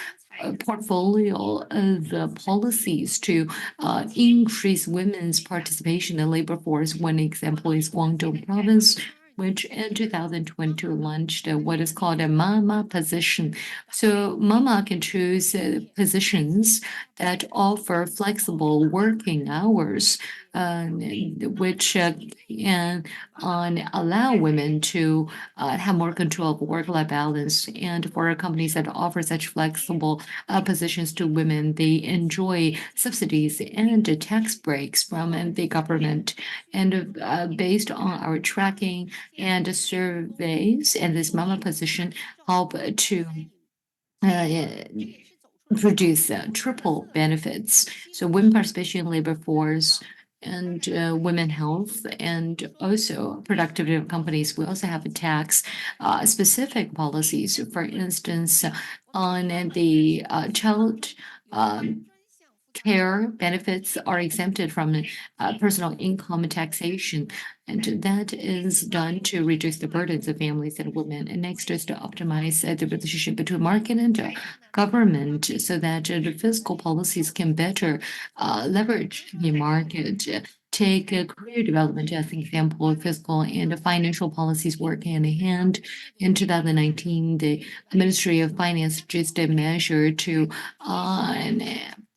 portfolio of policies to increase women's participation in labor force. One example is Guangdong province, which in 2022 launched what is called a mama position. So mama can choose positions that offer flexible working hours, which can allow women to have more control of work-life balance. And for companies that offer such flexible positions to women, they enjoy subsidies and tax breaks from the government. And based on our tracking and surveys, and this mama position help to produce triple benefits. So women participation in labor force and women health and also productivity of companies. We also have a tax specific policies. For instance, on the child care benefits are exempted from personal income taxation, and that is done to reduce the burdens of families and women. And next is to optimize the relationship between market and government so that the fiscal policies can better leverage the market. Take career development as an example. Fiscal and financial policies work hand in hand. In 2019, the Ministry of Finance just a measure to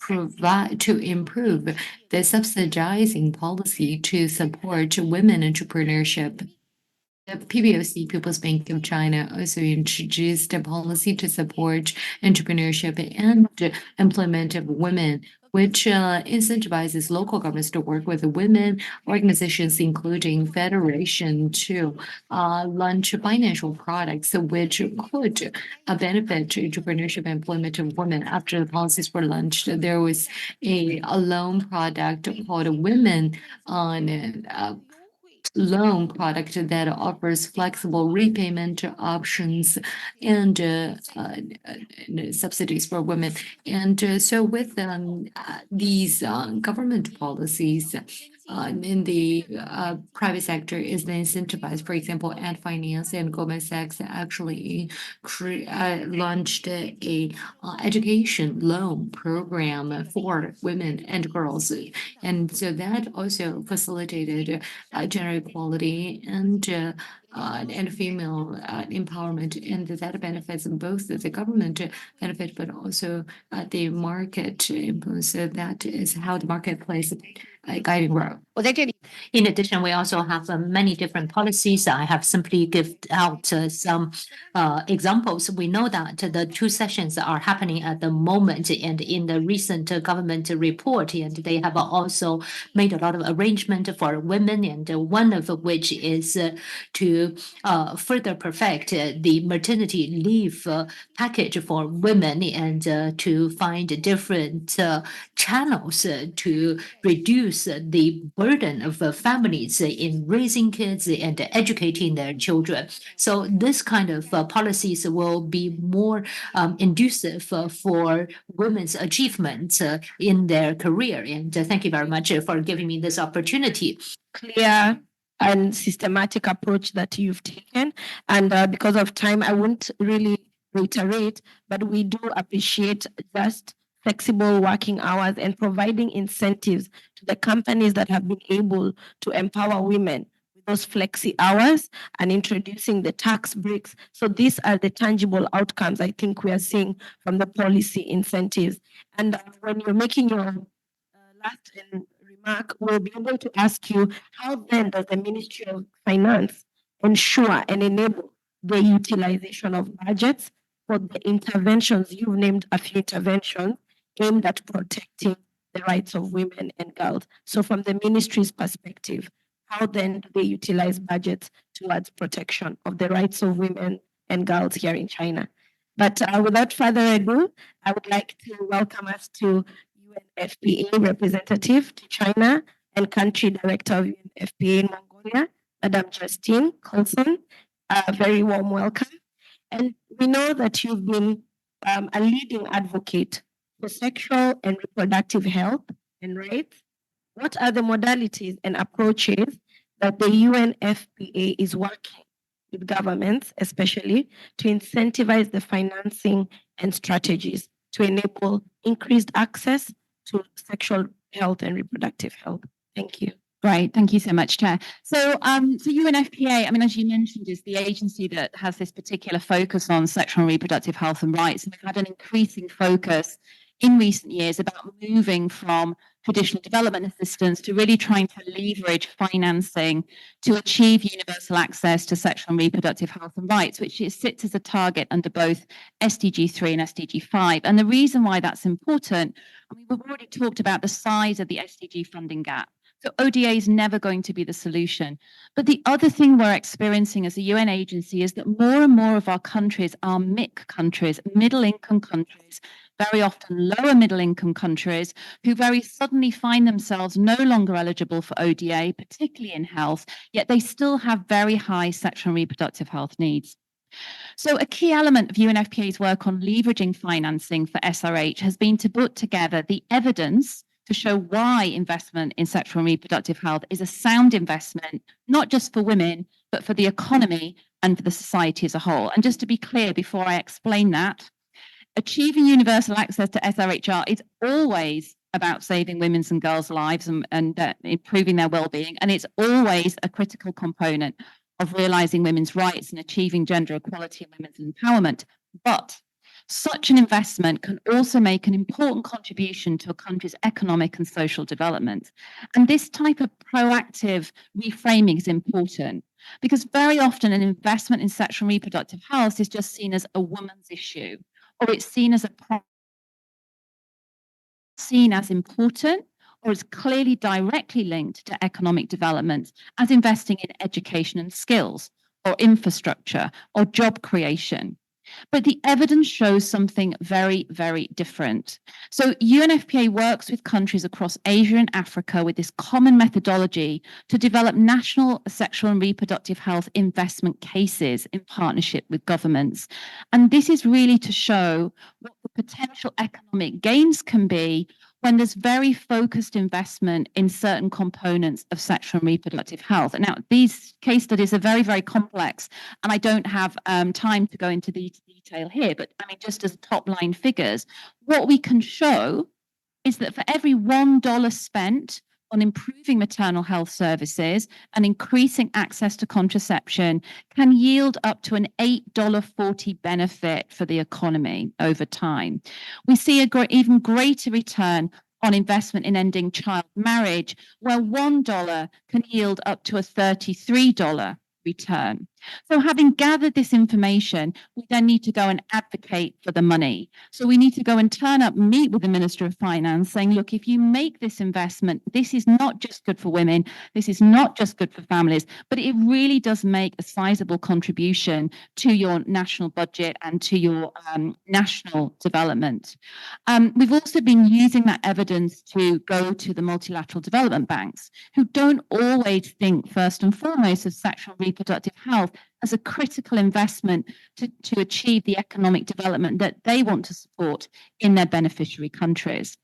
improve the subsidizing policy to support women entrepreneurship. The PBOC, People's Bank of China, also introduced a policy to support entrepreneurship and employment of women which incentivizes local governments to work with women organizations, including federation, to launch financial products which could benefit entrepreneurship and employment of women. After the policies were launched, there was a loan product called Women on loan product that offers flexible repayment options and subsidies for women. And so with these government policies, in the private sector is then incentivized. For example, Ant Finance and Goldman Sachs actually launched a education loan program for women and girls. And so that also facilitated gender equality and female empowerment, and that benefits both the government benefit, but also the market influence. So that is how the marketplace guiding role. In addition, we also have many different policies. I have simply given out some examples. We know that the two sessions are happening at the moment, and in the recent government report, and they have also made a lot of arrangement for women, and one of which is to further perfect the maternity leave package for women, and to find different channels to reduce the burden of families in raising kids and educating their children. So this kind of policies will be more inducive for women's achievements in their career. And thank you very much for giving me this opportunity. Clear and systematic approach that you've taken. And because of time, I won't really reiterate, but we do appreciate just flexible working hours and providing incentives to the companies that have been able to empower women with those flexi hours and introducing the tax breaks. So these are the tangible outcomes I think we are seeing from the policy incentives. And when you're making your last remark, we'll be able to ask you, how then does the Ministry of Finance ensure and enable the utilization of budgets for the interventions? You've named a few interventions aimed at protecting the rights of women and girls. So from the ministry's perspective, how then do they utilize budgets towards protection of the rights of women and girls here in China? But without further ado, I would like to welcome us to UNFPA representative to China and country director of UNFPA in Mongolia, Madam Justine Colson. A very warm welcome. And we know that you've been a leading advocate for sexual and reproductive health and rights. What are the modalities and approaches that the UNFPA is working with governments, especially, to incentivize the financing and strategies to enable increased access to sexual health and reproductive health? Thank you. Great, thank you so much, Chair. So UNFPA, I mean, as you mentioned, is the agency that has this particular focus on sexual and reproductive health and rights. And we've had an increasing focus in recent years about moving from traditional development assistance to really trying to leverage financing to achieve universal access to sexual and reproductive health and rights, which sits as a target under both SDG 3 and SDG 5. And the reason why that's important, I mean, we've already talked about the size of the SDG funding gap. So ODA is never going to be the solution. But the other thing we're experiencing as a UN agency is that more and more of our countries are MIC countries, middle-income countries, very often lower middle-income countries, who very suddenly find themselves no longer eligible for ODA, particularly in health, yet they still have very high sexual and reproductive health needs. So a key element of UNFPA's work on leveraging financing for SRH has been to put together the evidence to show why investment in sexual and reproductive health is a sound investment, not just for women, but for the economy and for the society as a whole. And just to be clear, before I explain that, achieving universal access to SRHR is always about saving women's and girls' lives and improving their well-being. And it's always a critical component of realizing women's rights and achieving gender equality and women's empowerment. But such an investment can also make an important contribution to a country's economic and social development. And this type of proactive reframing is important because very often an investment in sexual and reproductive health is just seen as a woman's issue, or it's seen as a seen as important or is clearly directly linked to economic development as investing in education and skills or infrastructure or job creation. But the evidence shows something very, very different. So UNFPA works with countries across Asia and Africa with this common methodology to develop national sexual and reproductive health investment cases in partnership with governments. And this is really to show what the potential economic gains can be when there's very focused investment in certain components of sexual and reproductive health. Now, these case studies are very, very complex, and I don't have time to go into the detail here, but I mean, just as top line figures, what we can show is that for every $1 spent on improving maternal health services and increasing access to contraception can yield up to an $8.40 benefit for the economy over time. We see an even greater return on investment in ending child marriage, where $1 can yield up to a $33 return. So having gathered this information, we then need to go and advocate for the money. So we need to go and turn up, meet with the Minister of Finance saying, look, if you make this investment, this is not just good for women, this is not just good for families, but it really does make a sizable contribution to your national budget and to your national development. We've also been using that evidence to go to the multilateral development banks, who don't always think first and foremost of sexual and reproductive health as a critical investment to achieve the economic development that they want to support in their beneficiary countries.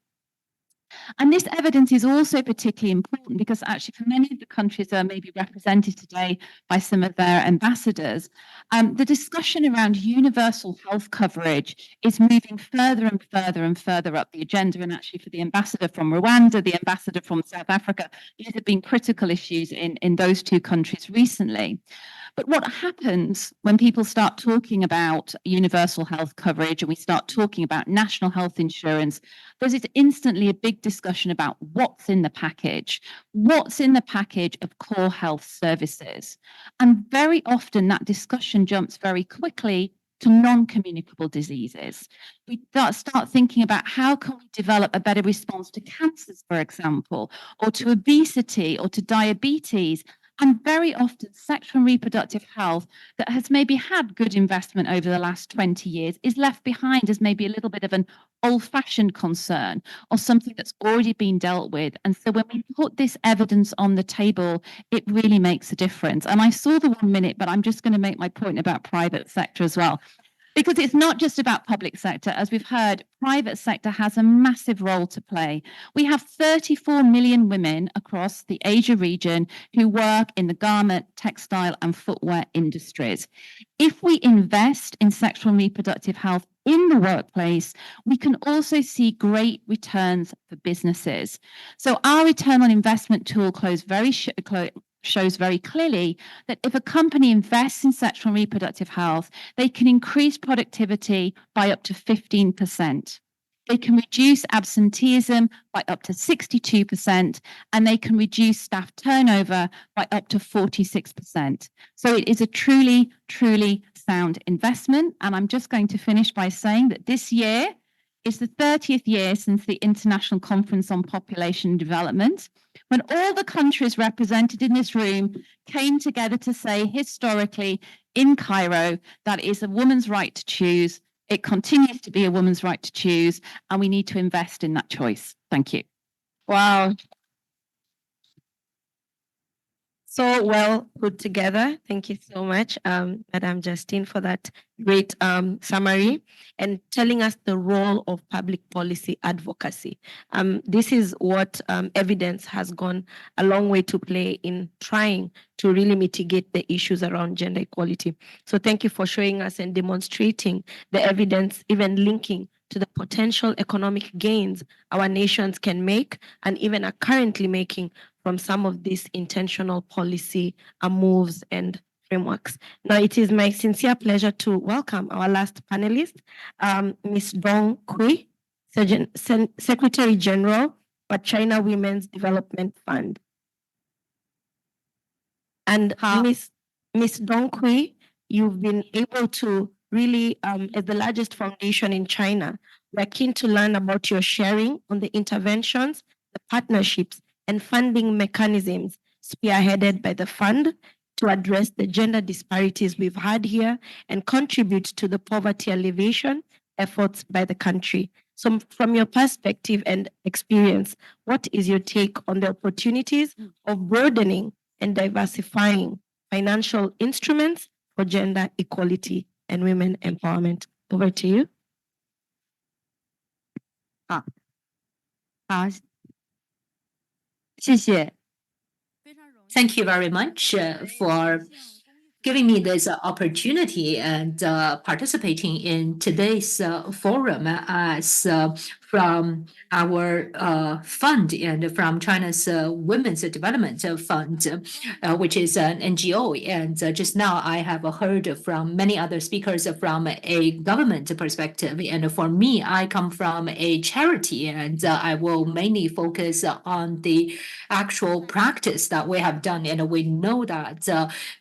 And this evidence is also particularly important because actually for many of the countries that are maybe represented today by some of their ambassadors, the discussion around universal health coverage is moving further and further and further up the agenda. And actually for the ambassador from Rwanda, the ambassador from South Africa, these have been critical issues in those two countries recently. But what happens when people start talking about universal health coverage and we start talking about national health insurance, there's instantly a big discussion about what's in the package. What's in the package of core health services? And very often that discussion jumps very quickly to non-communicable diseases. We start thinking about how can we develop a better response to cancers, for example, or to obesity or to diabetes. And very often sexual and reproductive health that has maybe had good investment over the last 20 years is left behind as maybe a little bit of an old-fashioned concern or something that's already been dealt with. And so when we put this evidence on the table, it really makes a difference. And I saw the 1 minute, but I'm just going to make my point about private sector as well. Because it's not just about public sector. As we've heard, private sector has a massive role to play. We have 34 million women across the Asia region who work in the garment, textile, and footwear industries. If we invest in sexual and reproductive health in the workplace, we can also see great returns for businesses. So our return on investment tool shows very clearly that if a company invests in sexual and reproductive health, they can increase productivity by up to 15%. They can reduce absenteeism by up to 62%, and they can reduce staff turnover by up to 46%. So it is a truly, truly sound investment. And I'm just going to finish by saying that this year is the 30th year since the International Conference on Population Development, when all the countries represented in this room came together to say historically in Cairo that it is a woman's right to choose. It continues to be a woman's right to choose, and we need to invest in that choice. Thank you. Wow. So well put together. Thank you so much, Madam Justine, for that great summary and telling us the role of public policy advocacy. This is what evidence has gone a long way to play in trying to really mitigate the issues around gender equality. So thank you for showing us and demonstrating the evidence, even linking to the potential economic gains our nations can make and even are currently making from some of these intentional policy moves and frameworks. Now, it is my sincere pleasure to welcome our last panelist, Ms. Dong Kui, Secretary General for China Women's Development Fund. And Ms. Dong Kui, you've been able to really, as the largest foundation in China, we're keen to learn about your sharing on the interventions, the partnerships, and funding mechanisms spearheaded by the fund to address the gender disparities we've had here and contribute to the poverty alleviation efforts by the country. So, from your perspective and experience, what is your take on the opportunities of broadening and diversifying financial instruments for gender equality and women empowerment? Over to you. 好，谢谢。 Thank you very much for giving me this opportunity and participating in today's forum as from our fund and from China's Women's Development Fund, which is an NGO. And just now I have heard from many other speakers from a government perspective. And for me, I come from a charity, and I will mainly focus on the actual practice that we have done. And we know that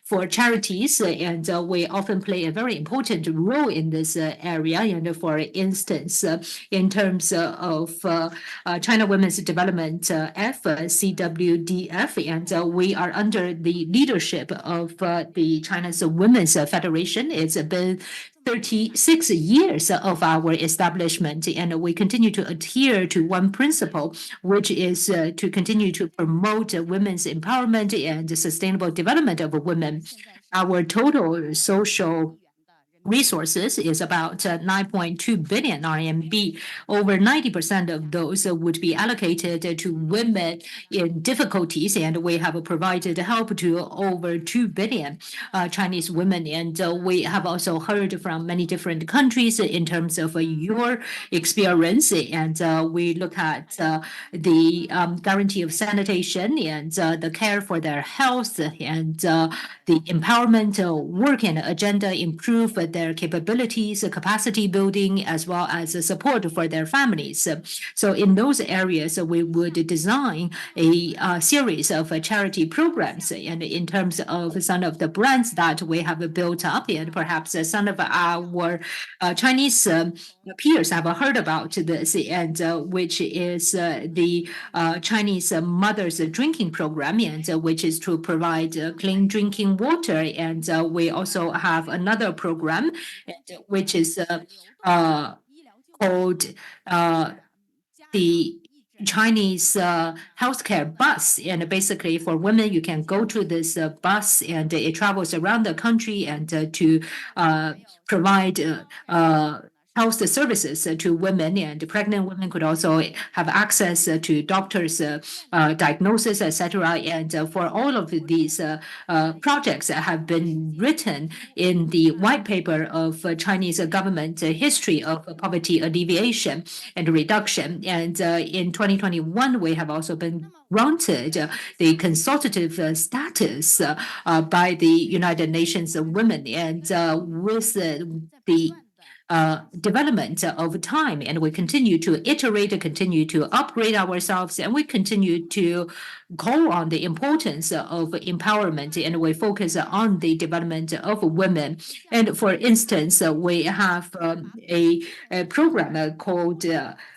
for charities, and we often play a very important role in this area. And for instance, in terms of China Women's Development F, CWDF, and we are under the leadership of the China's Women's Federation. It's been 36 years of our establishment, and we continue to adhere to one principle, which is to continue to promote women's empowerment and sustainable development of women. Our total social resources is about 9.2 billion RMB. Over 90% of those would be allocated to women in difficulties, and we have provided help to over 2 billion Chinese women. And we have also heard from many different countries in terms of your experience. And we look at the guarantee of sanitation and the care for their health and the empowerment work and agenda improve their capabilities, capacity building, as well as support for their families. So in those areas, we would design a series of charity programs. And in terms of some of the brands that we have built up, and perhaps some of our Chinese peers have heard about this, and which is the Chinese Mothers Drinking Program, and which is to provide clean drinking water. And we also have another program, which is called the Chinese healthcare bus. And basically for women, you can go to this bus and it travels around the country and to provide health services to women, and pregnant women could also have access to doctors' diagnosis, etc. And for all of these projects that have been written in the white paper of Chinese government history of poverty alleviation and reduction. And in 2021, we have also been granted the consultative status by the United Nations Women, and with the development of time, and we continue to iterate, continue to upgrade ourselves, and we continue to call on the importance of empowerment, and we focus on the development of women. And for instance, we have a program called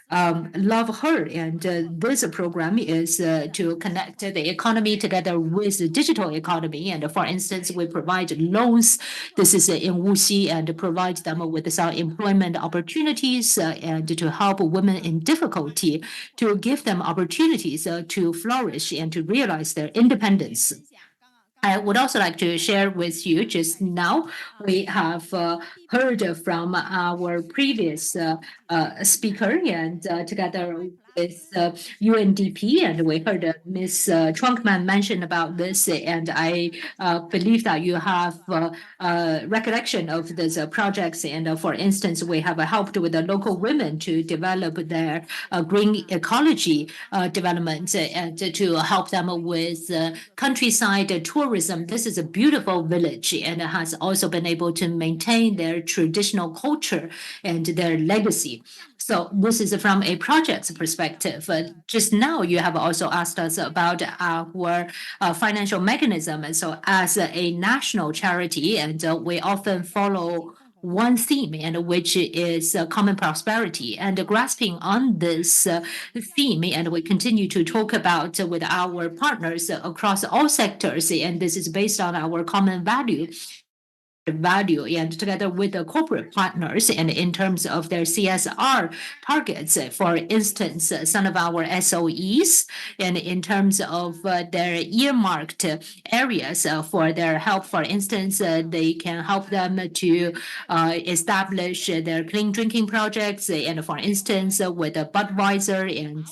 Love Her, and this program is to connect the economy together with the digital economy. And for instance, we provide loans. This is in Wuxi, and provide them with some employment opportunities and to help women in difficulty, to give them opportunities to flourish and to realize their independence. I would also like to share with you just now, we have heard from our previous speaker, and together with UNDP, and we heard Ms. Trunkman mention about this, and I believe that you have recollection of these projects. And for instance, we have helped with the local women to develop their green ecology development and to help them with countryside tourism. This is a beautiful village, and it has also been able to maintain their traditional culture and their legacy. So this is from a project's perspective. Just now, you have also asked us about our financial mechanism. And so as a national charity, and we often follow one theme, and which is common prosperity. And grasping on this theme, and we continue to talk about with our partners across all sectors, and this is based on our common value, and together with the corporate partners, and in terms of their CSR targets, for instance, some of our SOEs, and in terms of their earmarked areas for their help, for instance, they can help them to establish their clean drinking projects, and for instance, with Budweiser and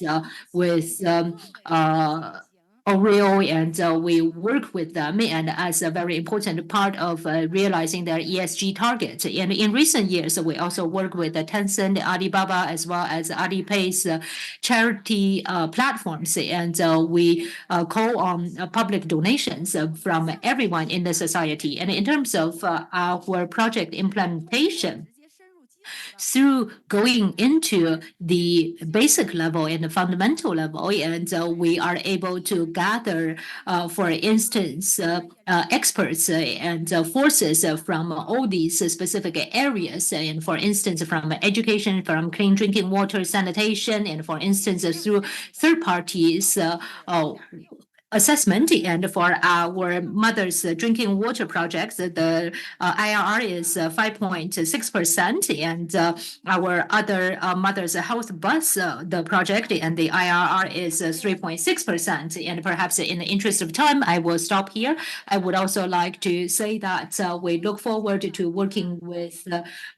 with Oreo, and we work with them, and as a very important part of realizing their ESG targets. And in recent years, we also work with Tencent, Alibaba, as well as Alipay's charity platforms, and we call on public donations from everyone in the society. And in terms of our project implementation, through going into the basic level and the fundamental level, and we are able to gather, for instance, experts and forces from all these specific areas, and for instance, from education, from clean drinking water, sanitation, and for instance, through third parties, assessment. And for our mothers drinking water projects, the IRR is 5.6%, and our other mothers health bus, the project, and the IRR is 3.6%. And perhaps in the interest of time, I will stop here. I would also like to say that we look forward to working with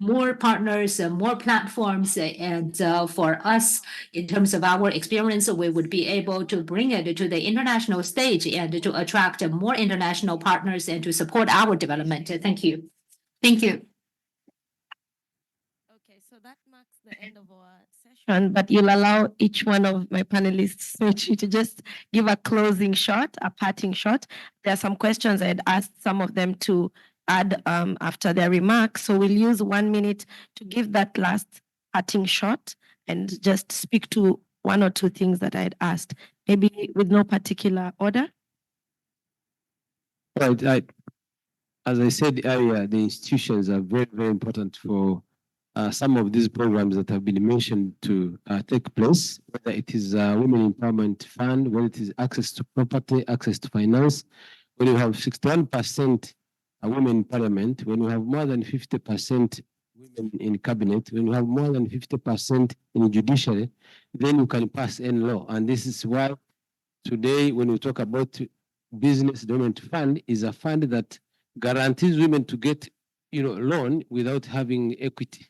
more partners, more platforms, and for us, in terms of our experience, we would be able to bring it to the international stage and to attract more international partners and to support our development. Thank you. Thank you. Okay, so that marks the end of our session, but you'll allow each one of my panelists to just give a closing shot, a parting shot. There are some questions I'd asked some of them to add after their remarks, so we'll use 1 minute to give that last parting shot and just speak to one or two things that I'd asked, maybe with no particular order. Right. As I said earlier, the institutions are very, very important for some of these programs that have been mentioned to take place, whether it is Women Empowerment Fund, whether it is access to property, access to finance. When you have 61% women in parliament, when you have more than 50% women in cabinet, when you have more than 50% in judiciary, then you can pass any law. And this is why today, when we talk about business development fund, is a fund that guarantees women to get, loan without having equity,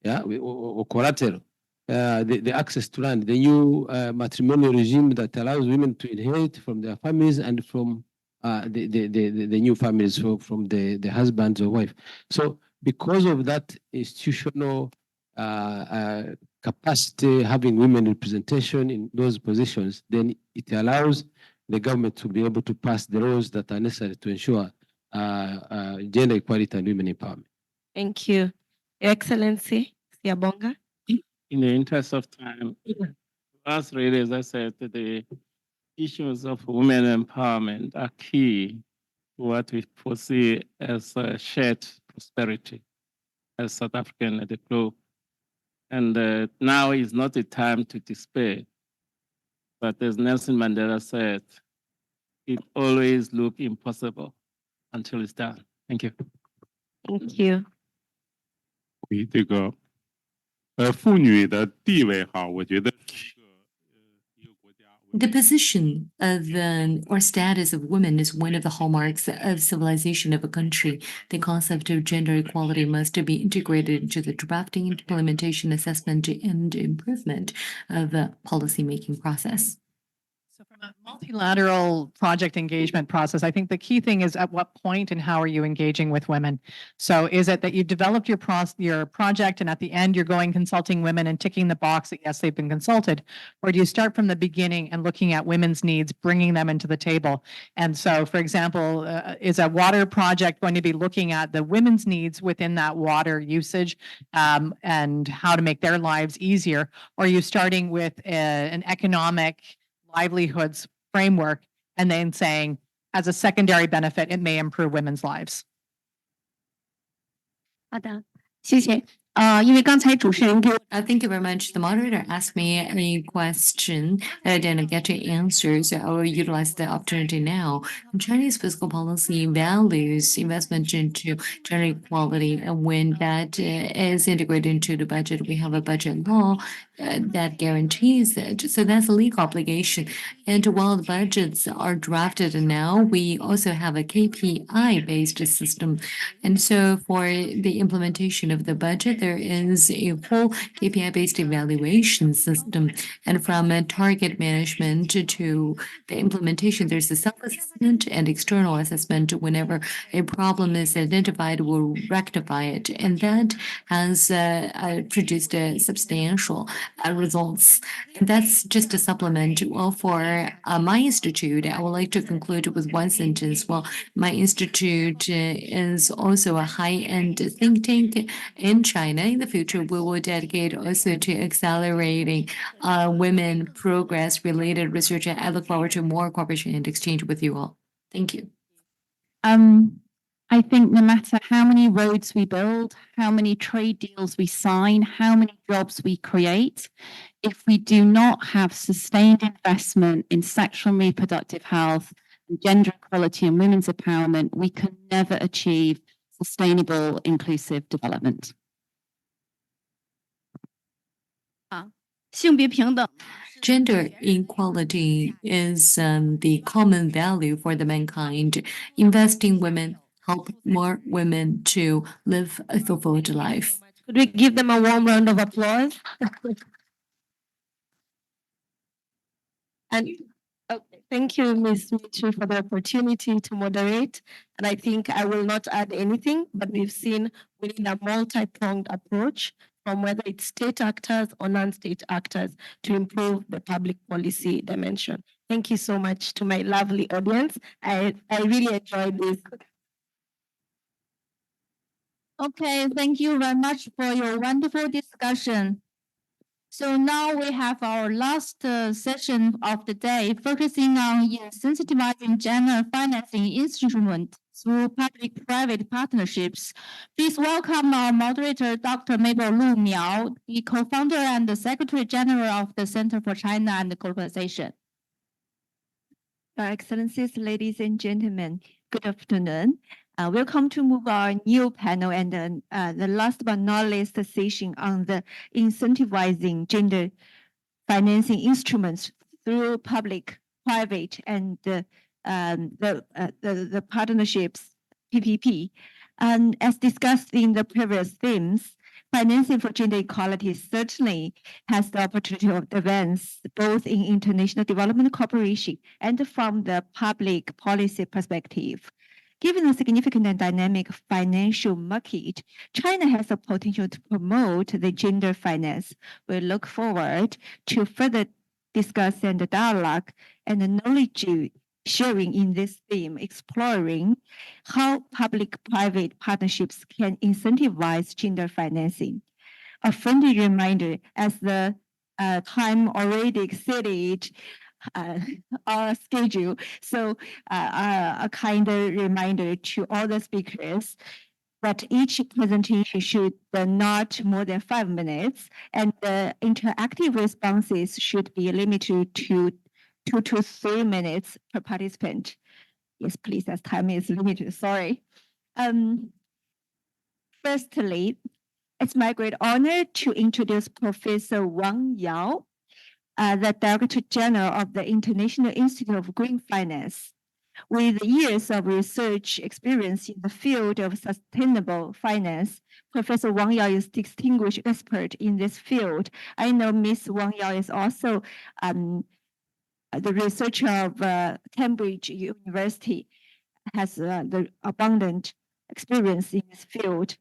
or collateral. The access to land, the new matrimonial regime that allows women to inherit from their families and from the new families, from the husband or wife. So because of that institutional capacity, having women representation in those positions, then it allows the government to be able to pass the laws that are necessary to ensure gender equality and women empowerment. Thank you. Your Excellency, Siabonga. In the interest of time, as really, as I said, the issues of women empowerment are key to what we foresee as shared prosperity as South African at the globe. And now is not the time to despair. But as Nelson Mandela said, it always looks impossible until it's done. Thank you. Thank you. 这个妇女的地位哈，我觉得 The position of or status of women is one of the hallmarks of civilization of a country. The concept of gender equality must be integrated into the drafting, implementation, assessment, and improvement of the policymaking process. So from a multilateral project engagement process, I think the key thing is at what point and how are you engaging with women? So is it that you've developed your project and at the end you're going consulting women and ticking the box that yes, they've been consulted? Or do you start from the beginning and looking at women's needs, bringing them into the table? And so, for example, is a water project going to be looking at the women's needs within that water usage and how to make their lives easier? Or are you starting with an economic livelihoods framework and then saying as a secondary benefit it may improve women's lives? 好的，谢谢。因为刚才主持人给我 Thank you very much. The moderator asked me a question that I didn't get to answer, so I will utilize the opportunity now. Chinese fiscal policy values investment into gender equality, and when that is integrated into the budget, we have a budget law that guarantees it. So that's a legal obligation. And while the budgets are drafted now, we also have a KPI-based system. And so for the implementation of the budget, there is a full KPI-based evaluation system. And from target management to the implementation, there's a self-assessment and external assessment. Whenever a problem is identified, we'll rectify it. And that has produced substantial results. And that's just a supplement. Well, for my institute, I would like to conclude with one sentence. Well, my institute is also a high-end think tank in China. In the future, we will dedicate also to accelerating women progress-related research. And I look forward to more cooperation and exchange with you all. Thank you. I think no matter how many roads we build, how many trade deals we sign, how many jobs we create, if we do not have sustained investment in sexual and reproductive health, and gender equality and women's empowerment, we can never achieve sustainable, inclusive development. 性别平等 Gender equality is the common value for the mankind. Invest in women, help more women to live a fulfilled life. Could we give them a warm round of applause? And thank you, Ms. Mitri, for the opportunity to moderate. And I think I will not add anything, but we've seen we need a multi-pronged approach from whether it's state actors or non-state actors to improve the public policy dimension. Thank you so much to my lovely audience. I really enjoyed this. Okay, thank you very much for your wonderful discussion. So now we have our last session of the day, focusing on incentivizing gender financing instrument through public-private partnerships. Please welcome our moderator, Dr. Mabel Lu Miao, the co-founder and the Secretary General of the Center for China and Globalization. Your Excellencies, ladies and gentlemen, good afternoon. Welcome to our new panel and the last but not least session on the incentivizing gender financing instruments through public, private, and the partnerships PPP. And as discussed in the previous themes, financing for gender equality certainly has the opportunity of advance both in international development cooperation and from the public policy perspective. Given the significant and dynamic financial market, China has the potential to promote the gender finance. We look forward to further discuss and dialogue and knowledge sharing in this theme, exploring how public-private partnerships can incentivize gender financing. A friendly reminder, as the time already exceeded our schedule. So a kind of reminder to all the speakers that each presentation should not more than 5 minutes, and the interactive responses should be limited to 2 to 3 minutes per participant. Yes, please, as time is limited, sorry. Firstly, it's my great honor to introduce Professor Wang Yao, the Director General of the International Institute of Green Finance. With years of research experience in the field of sustainable finance, Professor Wang Yao is distinguished expert in this field. I know Ms. Wang Yao is also the researcher of Cambridge University, has the abundant experience in this field.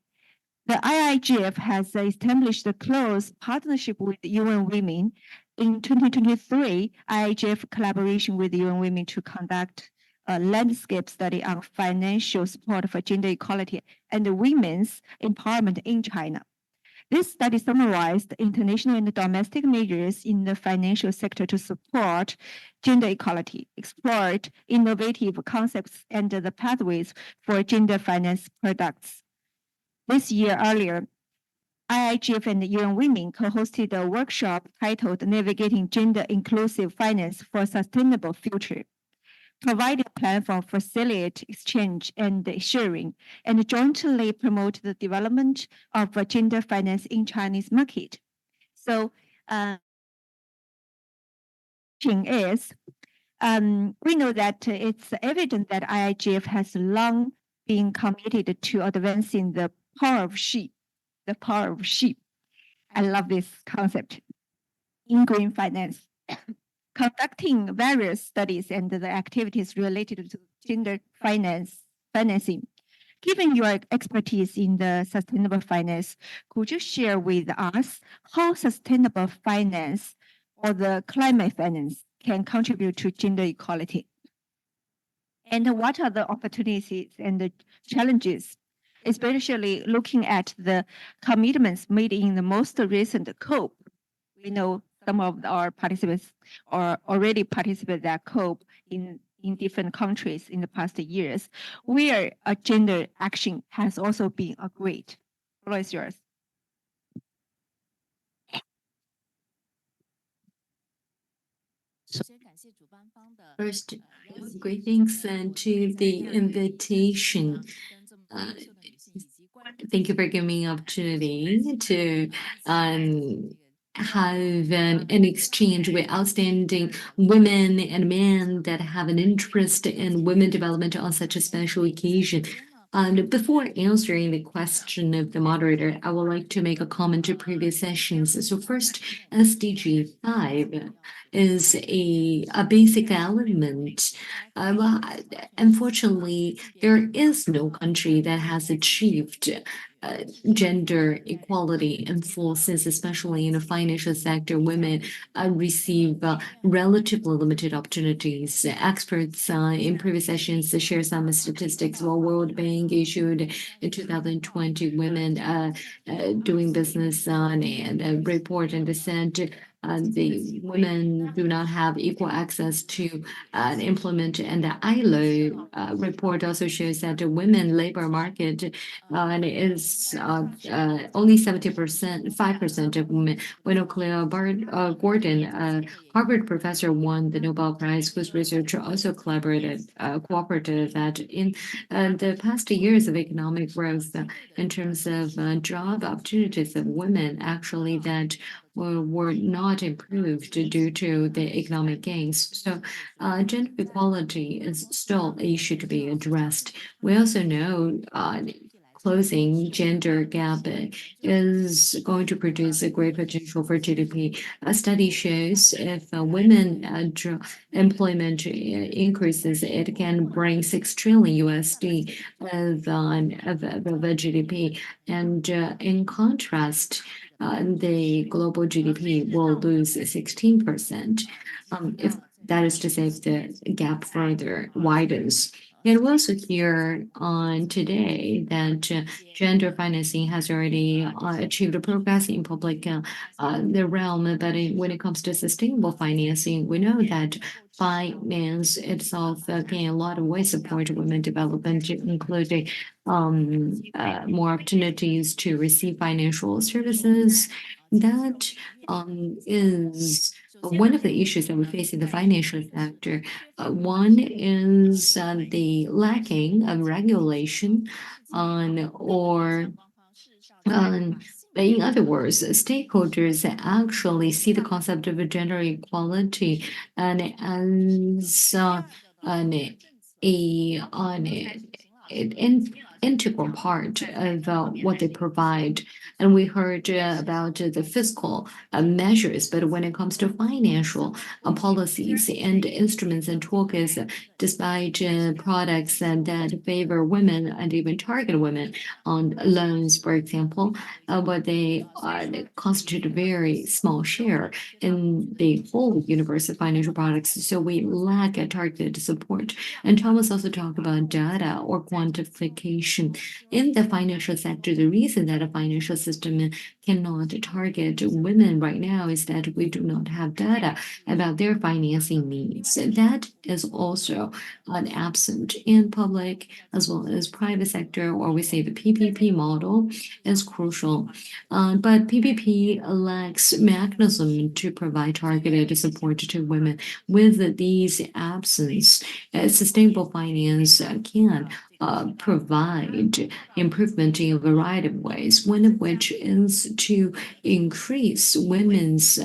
The IIGF has established a close partnership with UN Women. In 2023, IIGF collaboration with UN Women to conduct a landscape study on financial support for gender equality and women's empowerment in China. This study summarized international and domestic measures in the financial sector to support gender equality, explored innovative concepts and the pathways for gender finance products. This year earlier, IIGF and UN Women co-hosted a workshop titled Navigating Gender Inclusive Finance for a Sustainable Future, provide a platform for facilitate exchange and sharing, and jointly promote the development of gender finance in Chinese market. So, is we know that it's evident that IIGF has long been committed to advancing the power of she, the power of she. I love this concept in green finance. Conducting various studies and the activities related to gender financing. Given your expertise in the sustainable finance, could you share with us how sustainable finance or the climate finance can contribute to gender equality? And what are the opportunities and the challenges, especially looking at the commitments made in the most recent COP? We know some of our participants are already participated at COP in different countries in the past years, where a gender action has also been agreed. The floor is yours. First, great thanks to the invitation. Thank you for giving me an opportunity to have an exchange with outstanding women and men that have an interest in women development on such a special occasion. And before answering the question of the moderator, I would like to make a comment to previous sessions. So first, SDG 5 is a basic element. Unfortunately, there is no country that has achieved gender equality in full sense, especially in the financial sector. Women receive relatively limited opportunities. Experts in previous sessions share some statistics. While World Bank issued in 2020 women doing business and a report and said the women do not have equal access to employment, and the ILO report also shows that the women labor market is only 70%, 5% of women. When Cleo Gordon, Harvard professor, won the Nobel Prize, whose research also cooperated that in the past years of economic growth, in terms of job opportunities of women, actually that were not improved due to the economic gains. So gender equality is still an issue to be addressed. We also know closing gender gap is going to produce a great potential for GDP. A study shows if women employment increases, it can bring $6 trillion USD of GDP. And in contrast, the global GDP will lose 16%. If that is to say, if the gap further widens. And we also hear on today that gender financing has already achieved progress in public the realm, but when it comes to sustainable financing, we know that finance itself can in a lot of ways support women development, including more opportunities to receive financial services. That is one of the issues that we face in the financial sector. One is the lacking of regulation or in other words, stakeholders actually see the concept of gender equality and as an integral part of what they provide. And we heard about the fiscal measures, but when it comes to financial policies and instruments and toolkits, despite products that favor women and even target women on loans, for example, but they constitute a very small share in the whole universe of financial products. So we lack a targeted support. And Thomas also talked about data or quantification. action. In the financial sector, the reason that a financial system cannot target women right now is that we do not have data about their financing needs. That is also an absent in public as well as private sector, or we say the PPP model is crucial. But PPP lacks mechanism to provide targeted support to women. With these absence, sustainable finance can provide improvement in a variety of ways, one of which is to increase women's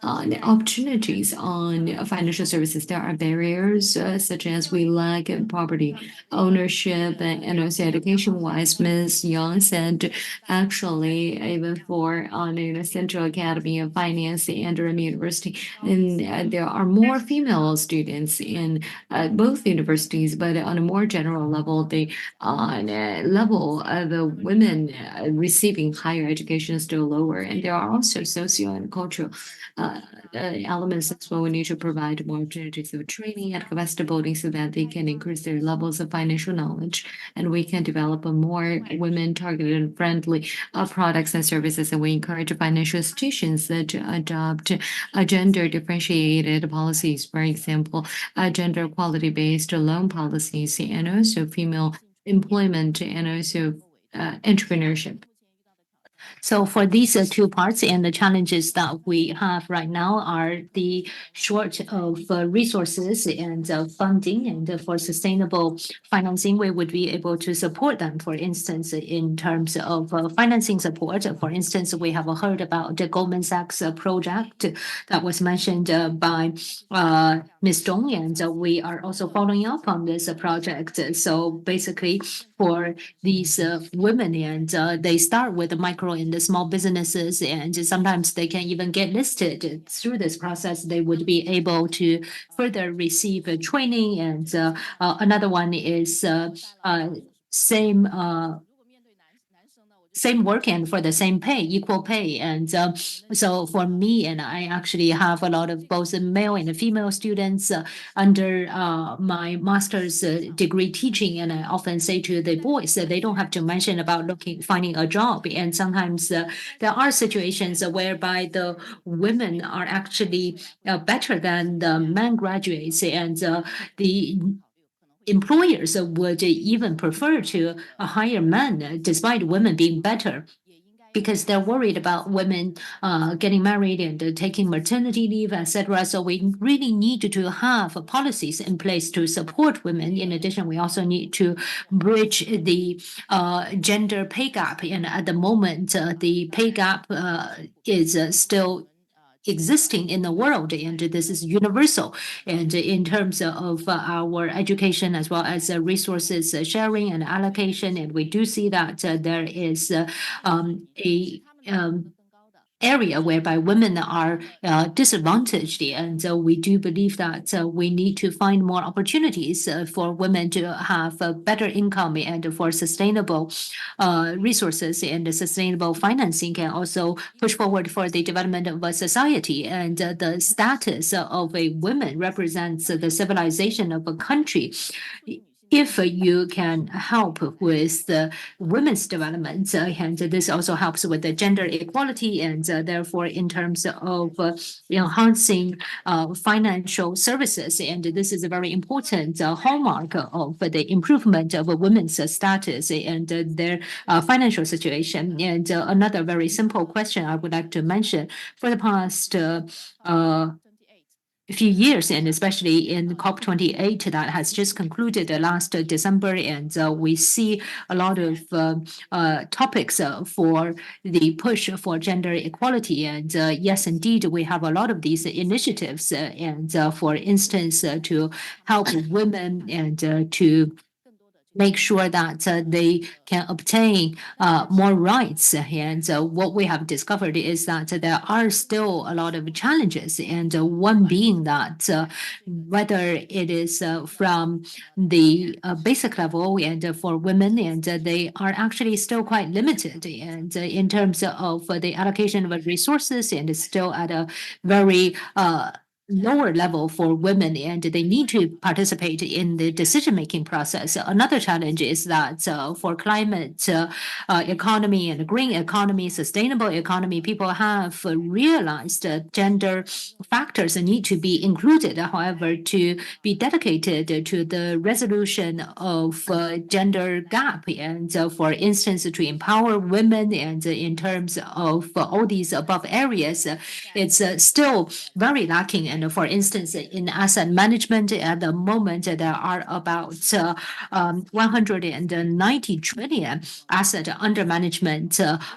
opportunities on financial services. There are barriers such as we lack property ownership and also education-wise. Ms. Yang said, actually, even for the Central Academy of Finance and Durham University, and there are more female students in both universities, but on a more general level, the level of the women receiving higher education is still lower, and there are also socio and cultural elements as well. We need to provide more opportunities of training and capacity building so that they can increase their levels of financial knowledge, and we can develop a more women-targeted and friendly products and services. And we encourage financial institutions to adopt gender-differentiated policies, for example, gender equality-based loan policies, and also female employment and also entrepreneurship. So for these two parts, and the challenges that we have right now are the short of resources and funding, and for sustainable financing, we would be able to support them. For instance, in terms of financing support, for instance, we have heard about the Goldman Sachs project that was mentioned by Ms. Dong, and we are also following up on this project. So basically, for these women, and they start with the micro and the small businesses, and sometimes they can even get listed. Through this process, they would be able to further receive training. And another one is same work and for the same pay, equal pay. And so for me, and I actually have a lot of both male and female students under my master's degree teaching, and I often say to the boys that they don't have to mention about finding a job. And sometimes there are situations whereby the women are actually better than the men graduates, and the employers would even prefer to hire men despite women being better, because they're worried about women getting married and taking maternity leave, etc. So we really need to have policies in place to support women. In addition, we also need to bridge the gender pay gap. And at the moment, the pay gap is still existing in the world, and this is universal. And in terms of our education as well as resources sharing and allocation, and we do see that there is a area whereby women are disadvantaged, and we do believe that we need to find more opportunities for women to have a better income, and for sustainable resources and sustainable financing can also push forward for the development of a society. And the status of a woman represents the civilization of a country. If you can help with the women's development, and this also helps with the gender equality, and therefore in terms of enhancing financial services, and this is a very important hallmark of the improvement of women's status and their financial situation. And another very simple question I would like to mention: for the past few years, and especially in COP28 that has just concluded last December, and we see a lot of topics for the push for gender equality. And yes, indeed, we have a lot of these initiatives, and for instance, to help women and to make sure that they can obtain more rights. And what we have discovered is that there are still a lot of challenges, and one being that whether it is from the basic level and for women, and they are actually still quite limited, and in terms of the allocation of resources, and it's still at a very lower level for women, and they need to participate in the decision-making process. Another challenge is that for climate economy and green economy, sustainable economy, people have realized gender factors need to be included. However, to be dedicated to the resolution of gender gap, and for instance, to empower women, and in terms of all these above areas, it's still very lacking. And for instance, in asset management, at the moment, there are about 190 trillion asset under management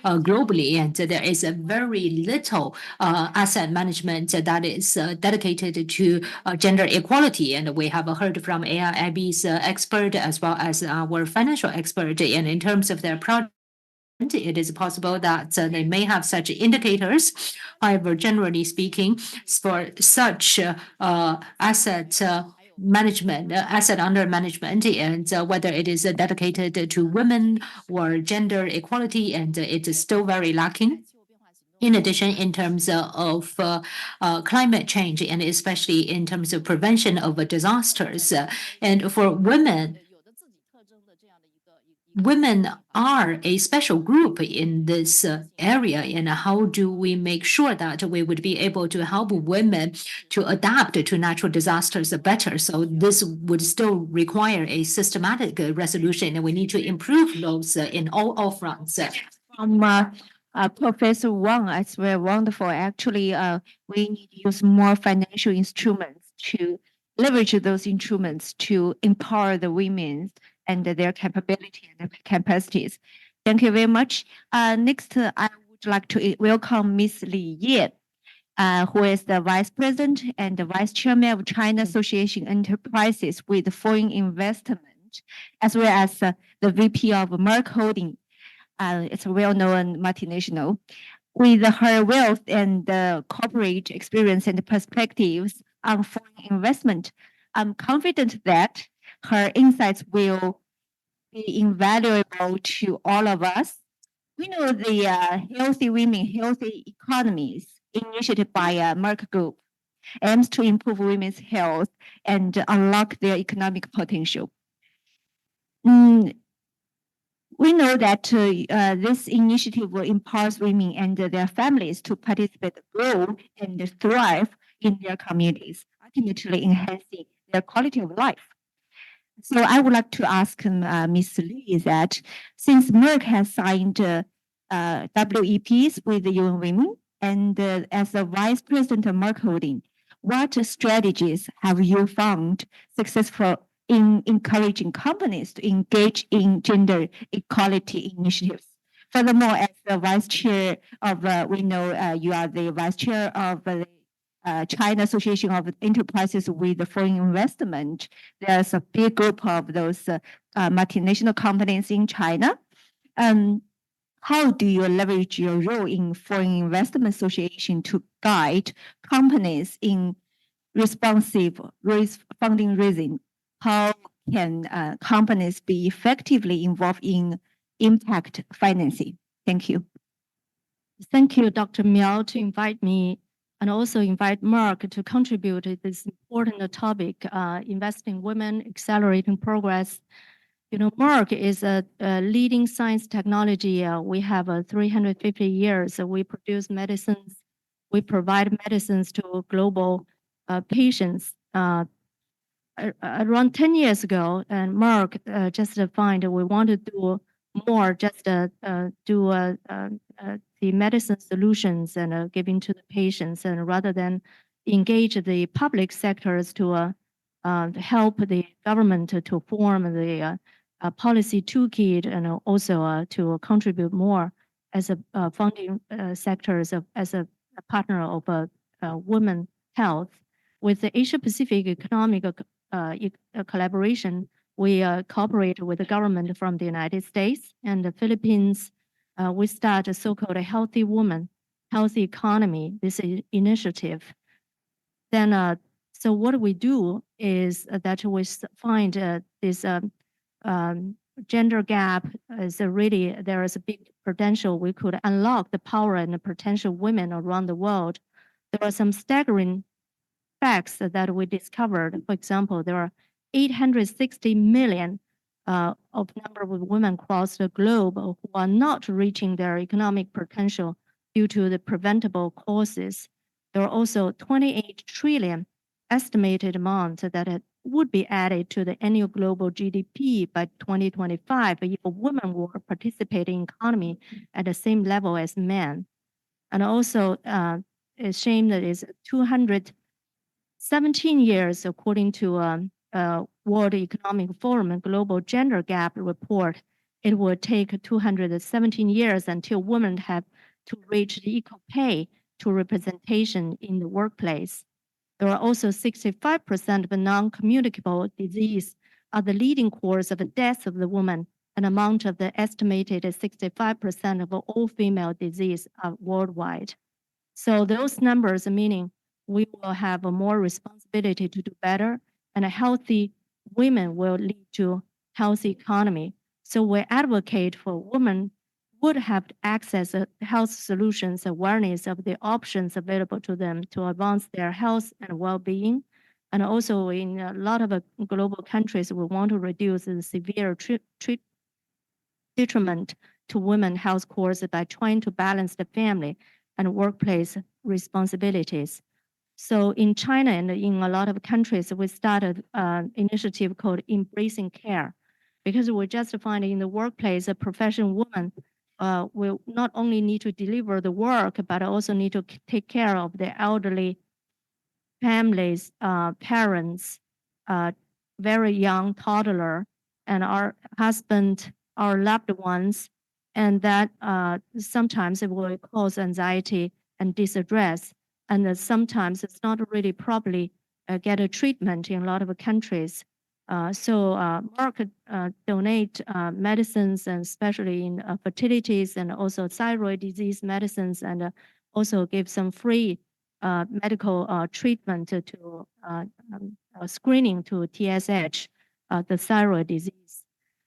globally, and there is a very little asset management that is dedicated to gender equality. And we have heard from AIIB's expert as well as our financial expert, and in terms of their project, it is possible that they may have such indicators. However, generally speaking, for such asset management, asset under management, and whether it is dedicated to women or gender equality, and it is still very lacking. In addition, in terms of climate change, and especially in terms of prevention of disasters, and for women, women are a special group in this area, and how do we make sure that we would be able to help women to adapt to natural disasters better? So this would still require a systematic resolution, and we need to improve those in all fronts. Professor Wang, it's very wonderful. Actually, we need to use more financial instruments to leverage those instruments to empower the women and their capability and capacities. Thank you very much. Next, I would like to welcome Ms. Li Ye, who is the Vice President and the Vice Chairman of China Association Enterprises with Foreign Investment, as well as the VP of Merck Holding. It's a well-known multinational. With her wealth and corporate experience and perspectives on foreign investment, I'm confident that her insights will be invaluable to all of us. We know the Healthy Women, Healthy Economies initiative by Merck Group aims to improve women's health and unlock their economic potential. We know that this initiative will empower women and their families to participate, grow, and thrive in their communities, ultimately enhancing their quality of life. So I would like to ask Ms. Li that since Merck has signed WEPs with the UN Women, and as the Vice President of Merck Holding, what strategies have you found successful in encouraging companies to engage in gender equality initiatives? Furthermore, as the Vice Chair of, we know you are the Vice Chair of the China Association of Enterprises with Foreign Investment. There's a big group of those multinational companies in China. How do you leverage your role in Foreign Investment Association to guide companies in responsive funding raising? How can companies be effectively involved in impact financing? Thank you. Thank you, Dr. Miao, to invite me and also invite Merck to contribute to this important topic, investing women, accelerating progress. You know, Merck is a leading science technology. We have 350 years. We produce medicines. We provide medicines to global patients. Around 10 years ago, and Merck just defined we want to do more, just do the medicine solutions and giving to the patients, and rather than engage the public sectors to help the government to form the policy toolkit, and also to contribute more as a funding sectors as a partner of women health. With the Asia Pacific Economic Collaboration, we cooperate with the government from the United States and the Philippines. We start a so-called Healthy Woman, Healthy Economy, this initiative. Then, so what we do is that we find this gender gap is really, there is a big potential. We could unlock the power and the potential women around the world. There are some staggering facts that we discovered. For example, there are 860 million of number of women across the globe who are not reaching their economic potential due to the preventable causes. There are also 28 trillion estimated amount that would be added to the annual global GDP by 2025 if women were participating in economy at the same level as men. And also, a shame that is 217 years, according to World Economic Forum and Global Gender Gap report, it will take 217 years until women have to reach the equal pay to representation in the workplace. There are also 65% of non-communicable disease are the leading cause of the death of the woman, an amount of the estimated 65% of all female disease worldwide. So those numbers are meaning we will have a more responsibility to do better, and a healthy women will lead to healthy economy. So we advocate for women would have access to health solutions, awareness of the options available to them to advance their health and well-being. And also in a lot of global countries, we want to reduce the severe detriment to women's health course by trying to balance the family and workplace responsibilities. So in China and in a lot of countries, we started an initiative called Embracing Care, because we just find in the workplace a professional woman will not only need to deliver the work, but also need to take care of the elderly families, parents, very young toddler, and our husband, our loved ones, and that sometimes it will cause anxiety and distress, and sometimes it's not really properly get a treatment in a lot of countries. So Merck donate medicines, and especially in fertilities and also thyroid disease medicines, and also give some free medical treatment to screening to TSH, the thyroid disease.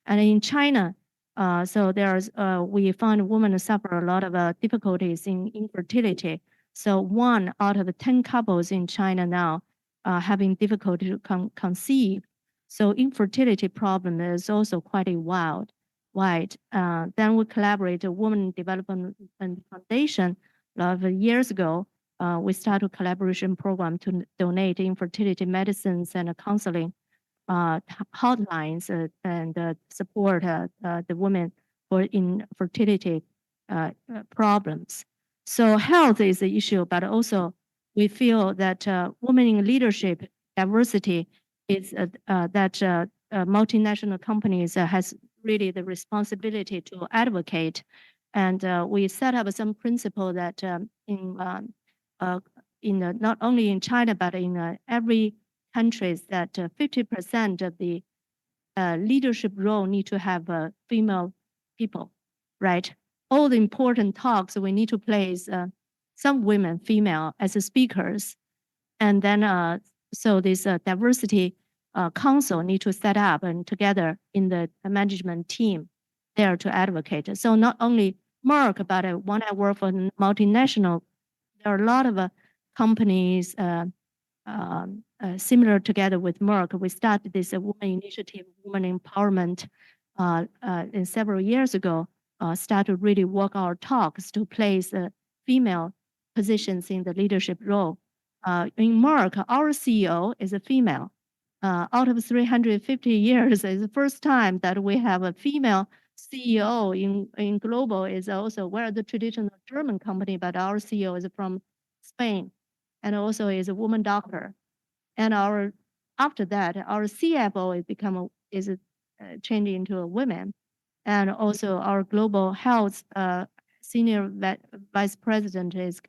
And in China, so there's we found women suffer a lot of difficulties in infertility. So 1 out of 10 couples in China now having difficulty to conceive. So infertility problem is also quite a wide. Then we collaborate with Women Development Foundation a lot of years ago. We started a collaboration program to donate infertility medicines and counseling hotlines and support the women for infertility problems. So health is the issue, but also we feel that women in leadership diversity is that multinational companies has really the responsibility to advocate. And we set up some principle that not only in China, but in every countries that 50% of the leadership role need to have female people, right? All the important talks, we need to place some women, female, as speakers. And then, so this diversity council need to set up and together in the management team there to advocate. So not only Merck, but when I work for multinational, there are a lot of companies similar together with Merck. We started this women initiative, women empowerment in several years ago, started really work our talks to place female positions in the leadership role. In Merck, our CEO is a female. Out of 350 years, it's the first time that we have a female CEO in global. Is also, we're the traditional German company, but our CEO is from Spain, and also is a woman doctor. And after that, our CFO is changing into a woman, and also our global health senior vice president is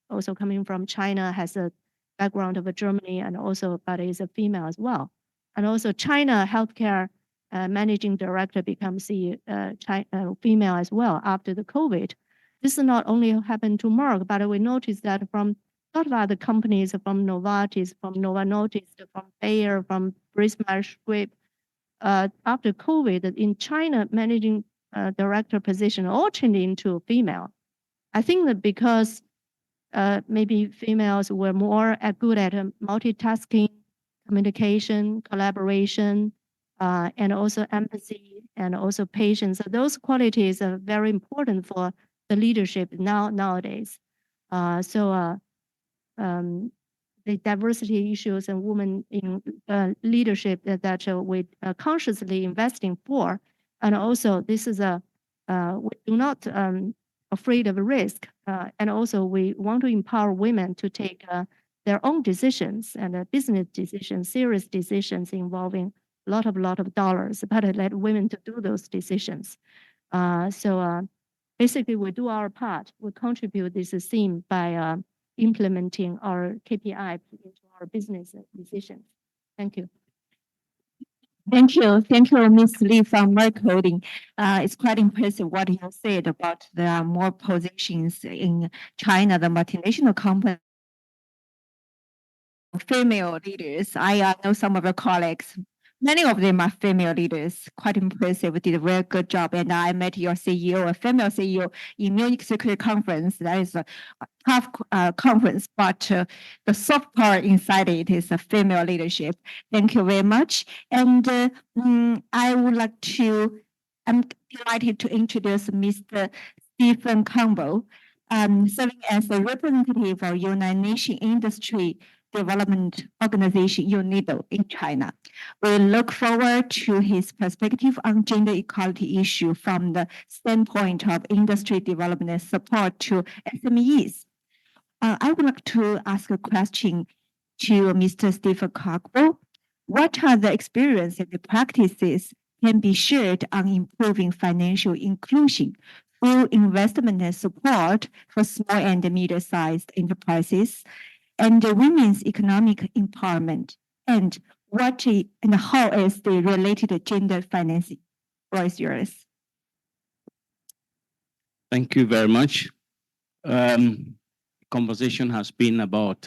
also coming from China, has a background of Germany, and also but is a female as well. And also China healthcare managing director becomes female as well after the COVID. This is not only happened to Merck, but we noticed that from a lot of other companies, from Novartis, from Novo Nordisk, from Bayer, from Bristol Squibb, after COVID in China, managing director position all changed into female. I think that because maybe females were more good at multitasking, communication, collaboration, and also empathy, and also patience. So those qualities are very important for the leadership nowadays. The diversity issues and women in leadership that we consciously investing for, and also this is we do not afraid of risk, and also we want to empower women to take their own decisions and business decisions, serious decisions involving a lot of dollars, but let women to do those decisions. Basically, we do our part. We contribute this theme by implementing our KPI into our business decisions. Thank you. Thank you, Ms. Lee from Merck Holding. It's quite impressive what you said about there are more positions in China, the multinational company. Female leaders. I know some of your colleagues. Many of them are female leaders. Quite impressive. Did a very good job. And I met your CEO, a female CEO, in Munich Security Conference. That is a tough conference, but the soft power inside it is a female leadership. Thank you very much. And I would like to. I'm delighted to introduce Mr. Stephen Campbell, serving as a representative of United Nations Industry Development Organization, Int'l, in China. We look forward to his perspective on gender equality issue from the standpoint of industry development support to SMEs. I would like to ask a question to Mr. Stephen Campbell. What are the experiences and the practices can be shared on improving financial inclusion through investment and support for small and medium-sized enterprises, and the women's economic empowerment, and how is the related gender financing? Floor is yours. Thank you very much. Conversation has been about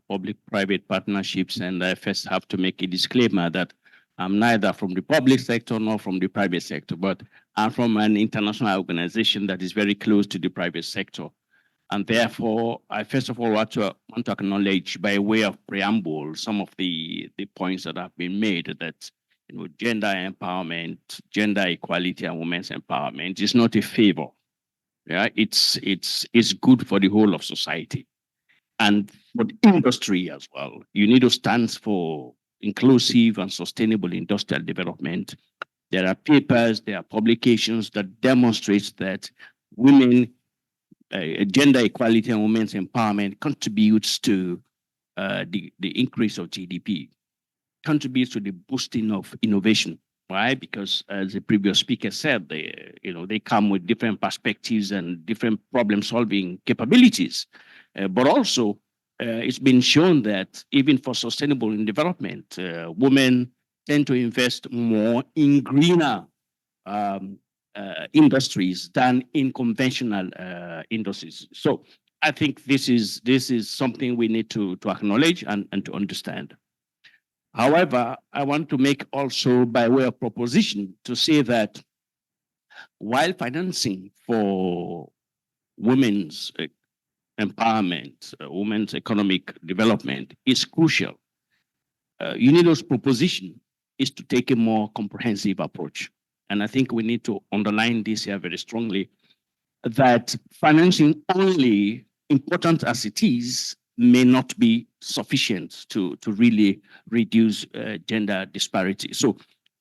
public-private partnerships, and I first have to make a disclaimer that I'm neither from the public sector nor from the private sector, but I'm from an international organization that is very close to the private sector. And therefore, I first of all want to acknowledge, by way of preamble, some of the points that have been made, that gender empowerment, gender equality, and women's empowerment is not a favor. Yeah, it's good for the whole of society, and for the industry as well. You need to stand for inclusive and sustainable industrial development. There are papers, there are publications that demonstrate that women. Gender equality and women's empowerment contributes to the increase of GDP, contributes to the boosting of innovation. Why? Because as the previous speaker said, they come with different perspectives and different problem-solving capabilities. But also, it's been shown that even for sustainable development, women tend to invest more in greener industries than in conventional industries. So I think this is something we need to acknowledge and to understand. However, I want to make also, by way of proposition, to say that while financing for women's empowerment, women's economic development is crucial, UNIDO's proposition is to take a more comprehensive approach. And I think we need to underline this here very strongly, that financing, only important as it is, may not be sufficient to really reduce gender disparity. So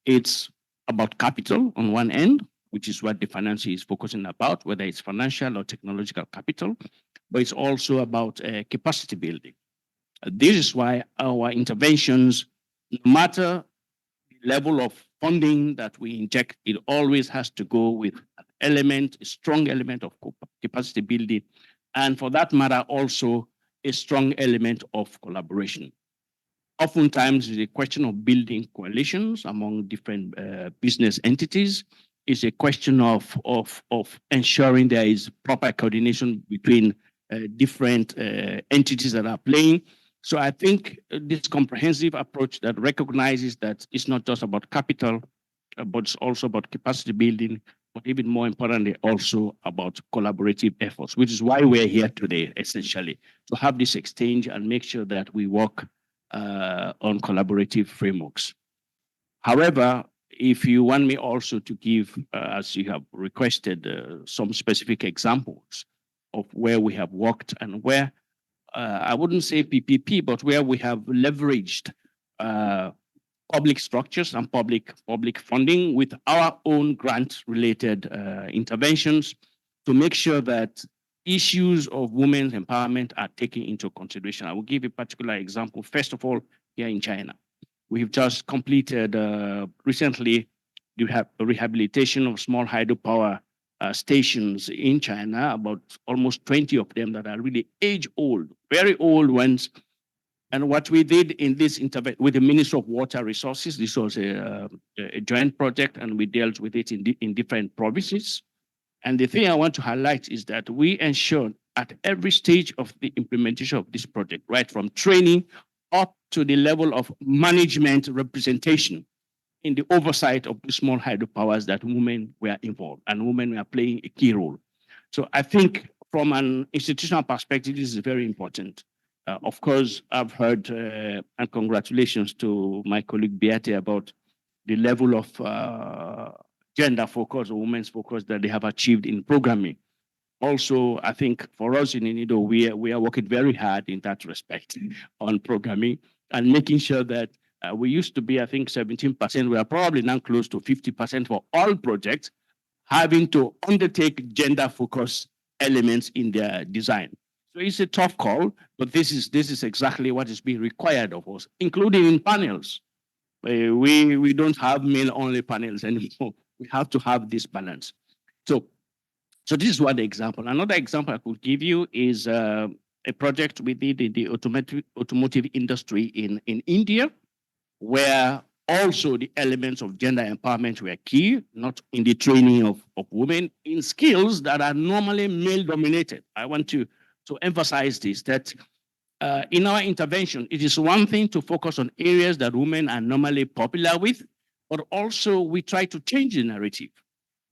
it's about capital on one end, which is what the financing is focusing about, whether it's financial or technological capital, but it's also about capacity building. This is why our interventions, no matter the level of funding that we inject, it always has to go with an element, a strong element of capacity building, and for that matter, also a strong element of collaboration. Oftentimes, the question of building coalitions among different business entities is a question of ensuring there is proper coordination between different entities that are playing. So I think this comprehensive approach that recognizes that it's not just about capital, but it's also about capacity building, but even more importantly, also about collaborative efforts, which is why we're here today, essentially, to have this exchange and make sure that we work on collaborative frameworks. However, if you want me also to give, as you have requested, some specific examples of where we have worked and where, I wouldn't say PPP, but where we have leveraged public structures and public funding with our own grant-related interventions to make sure that issues of women's empowerment are taken into consideration. I will give a particular example. First of all, here in China, we've just completed recently the rehabilitation of small hydropower stations in China, about almost 20 of them that are really age-old, very old ones. And what we did in this intervention with the Ministry of Water Resources, this was a joint project, and we dealt with it in different provinces. And the thing I want to highlight is that we ensured at every stage of the implementation of this project, right from training up to the level of management representation in the oversight of the small hydropowers, that women were involved and women were playing a key role. So I think from an institutional perspective, this is very important. Of course, I've heard, and congratulations to my colleague Beate about the level of gender focus or women's focus that they have achieved in programming. Also, I think for us in UNIDO, we are working very hard in that respect on programming and making sure that we used to be, I think, 17%. We are probably now close to 50% for all projects having to undertake gender focus elements in their design. So it's a tough call, but this is exactly what is being required of us, including in panels. We don't have male-only panels anymore. We have to have this balance. So this is one example. Another example I could give you is a project we did in the automotive industry in India, where also the elements of gender empowerment were key, not in the training of women, in skills that are normally male-dominated. I want to emphasize this, that in our intervention, it is one thing to focus on areas that women are normally popular with, but also we try to change the narrative.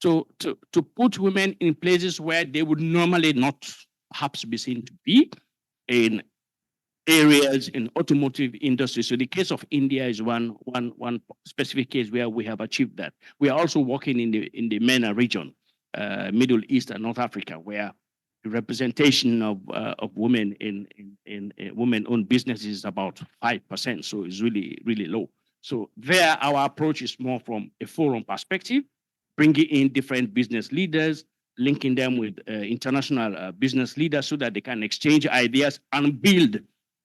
To put women in places where they would normally not perhaps be seen to be, in areas in automotive industry. So the case of India is one specific case where we have achieved that. We are also working in the MENA region, Middle East and North Africa, where the representation of women in women-owned businesses is about 5%. So it's really, really low. So there, our approach is more from a forum perspective, bringing in different business leaders, linking them with international business leaders so that they can exchange ideas and build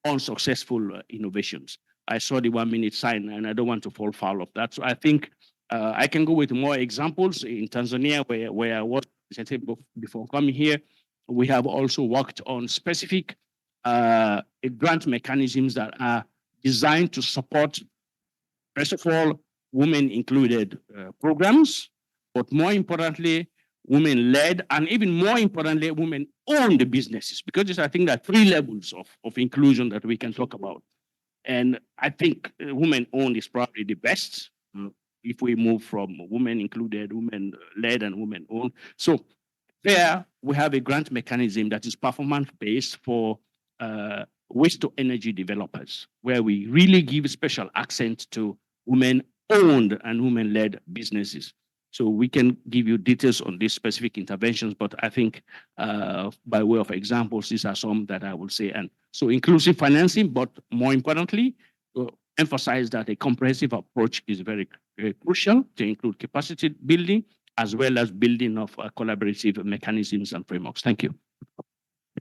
on successful innovations. I saw the 1-minute sign, and I don't want to fall foul of that. So I think I can go with more examples. In Tanzania, where I was before coming here, we have also worked on specific grant mechanisms that are designed to support, first of all, women-included programs, but more importantly, women-led, and even more importantly, women-owned businesses, because I think there are 3 levels of inclusion that we can talk about. And I think women-owned is probably the best if we move from women-included, women-led, and women-owned. So there, we have a grant mechanism that is performance-based for waste-to-energy developers, where we really give special accent to women-owned and women-led businesses. So we can give you details on these specific interventions, but I think by way of examples, these are some that I will say. And so inclusive financing, but more importantly, to emphasize that a comprehensive approach is very, very crucial to include capacity building, as well as building of collaborative mechanisms and frameworks. Thank you.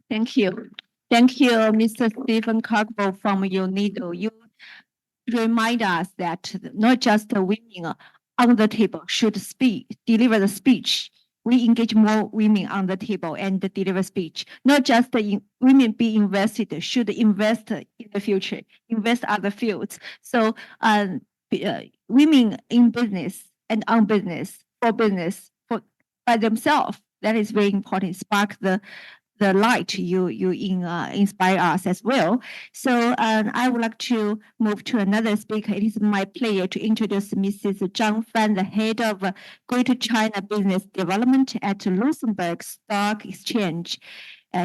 Thank you. Thank you, Mr. Stephen Carbo from UNIDO. You remind us that not just the women on the table should deliver the speech. We engage more women on the table and deliver speech. Not just the women be invested, should invest in the future, invest other fields. So women in business and on business, for by themselves, that is very important. Spark the the light you inspire us as well. So I would like to move to another speaker. It is my pleasure to introduce Mrs. Zhang Fan, the head of Greater China Business Development at Luxembourg Stock Exchange.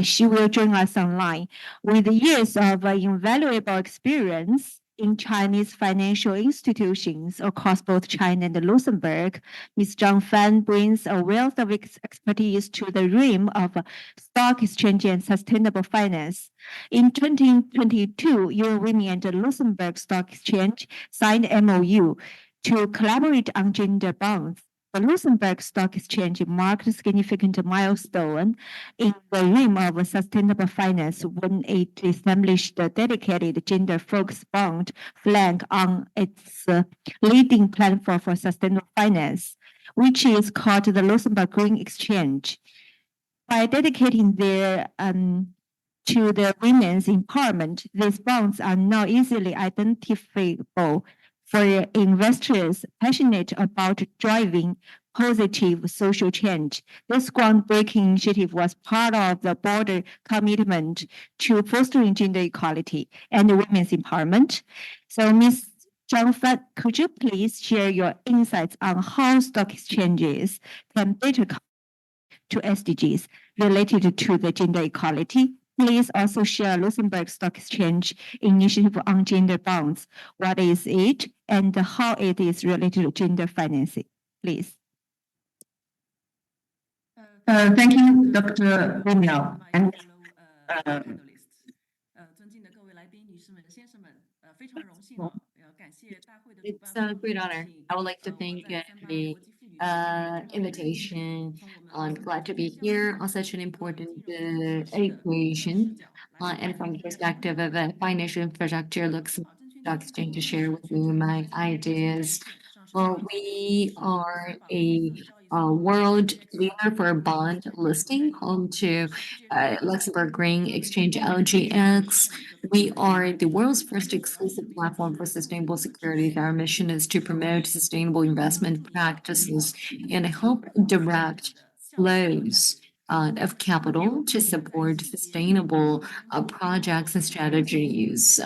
She will join us online. With years of invaluable experience in Chinese financial institutions across both China and Luxembourg, Ms. Zhang Fan brings a wealth of expertise to the realm of stock exchange and sustainable finance. In 2022, UN Women and the Luxembourg Stock Exchange signed MOU to collaborate on gender bonds. The Luxembourg Stock Exchange marked a significant milestone in the realm of sustainable finance when it established a dedicated gender-focused bond flag on its leading platform for sustainable finance, which is called the Luxembourg Green Exchange. By dedicating their to the women's empowerment, these bonds are now easily identifiable for investors passionate about driving positive social change. This groundbreaking initiative was part of the broader commitment to fostering gender equality and women's empowerment. So, Ms. Zhang Fan, could you please share your insights on how stock exchanges can better to SDGs related to the gender equality? Please also share Luxembourg Stock Exchange initiative on gender bonds. What is it and how it is related to gender financing? Please. Thank you, Dr. Wimiao. And it's a great honor. I would like to thank the invitation. I'm glad to be here on such an important occasion. And from the perspective of a financial infrastructure, looks stock exchange to share with you my ideas. Well, we are a world leader for bond listing, home to Luxembourg Green Exchange LGX. We are the world's first exclusive platform for sustainable securities. Our mission is to promote sustainable investment practices and help direct flows of capital to support sustainable projects and strategies.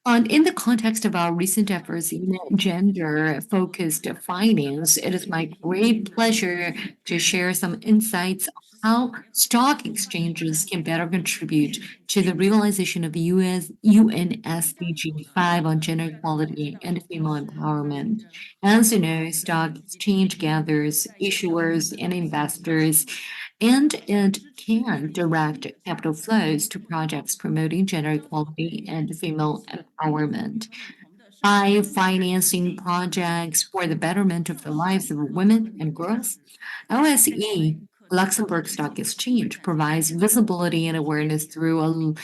In the context of our recent efforts in gender-focused finance, it is my great pleasure to share some insights on how stock exchanges can better contribute to the realization of the UN SDG 5 on gender equality and female empowerment. As you know, stock exchange gathers issuers and investors, and it can direct capital flows to projects promoting gender equality and female empowerment. By financing projects for the betterment of the lives of women and girls, LSE, Luxembourg Stock Exchange, provides visibility and awareness through a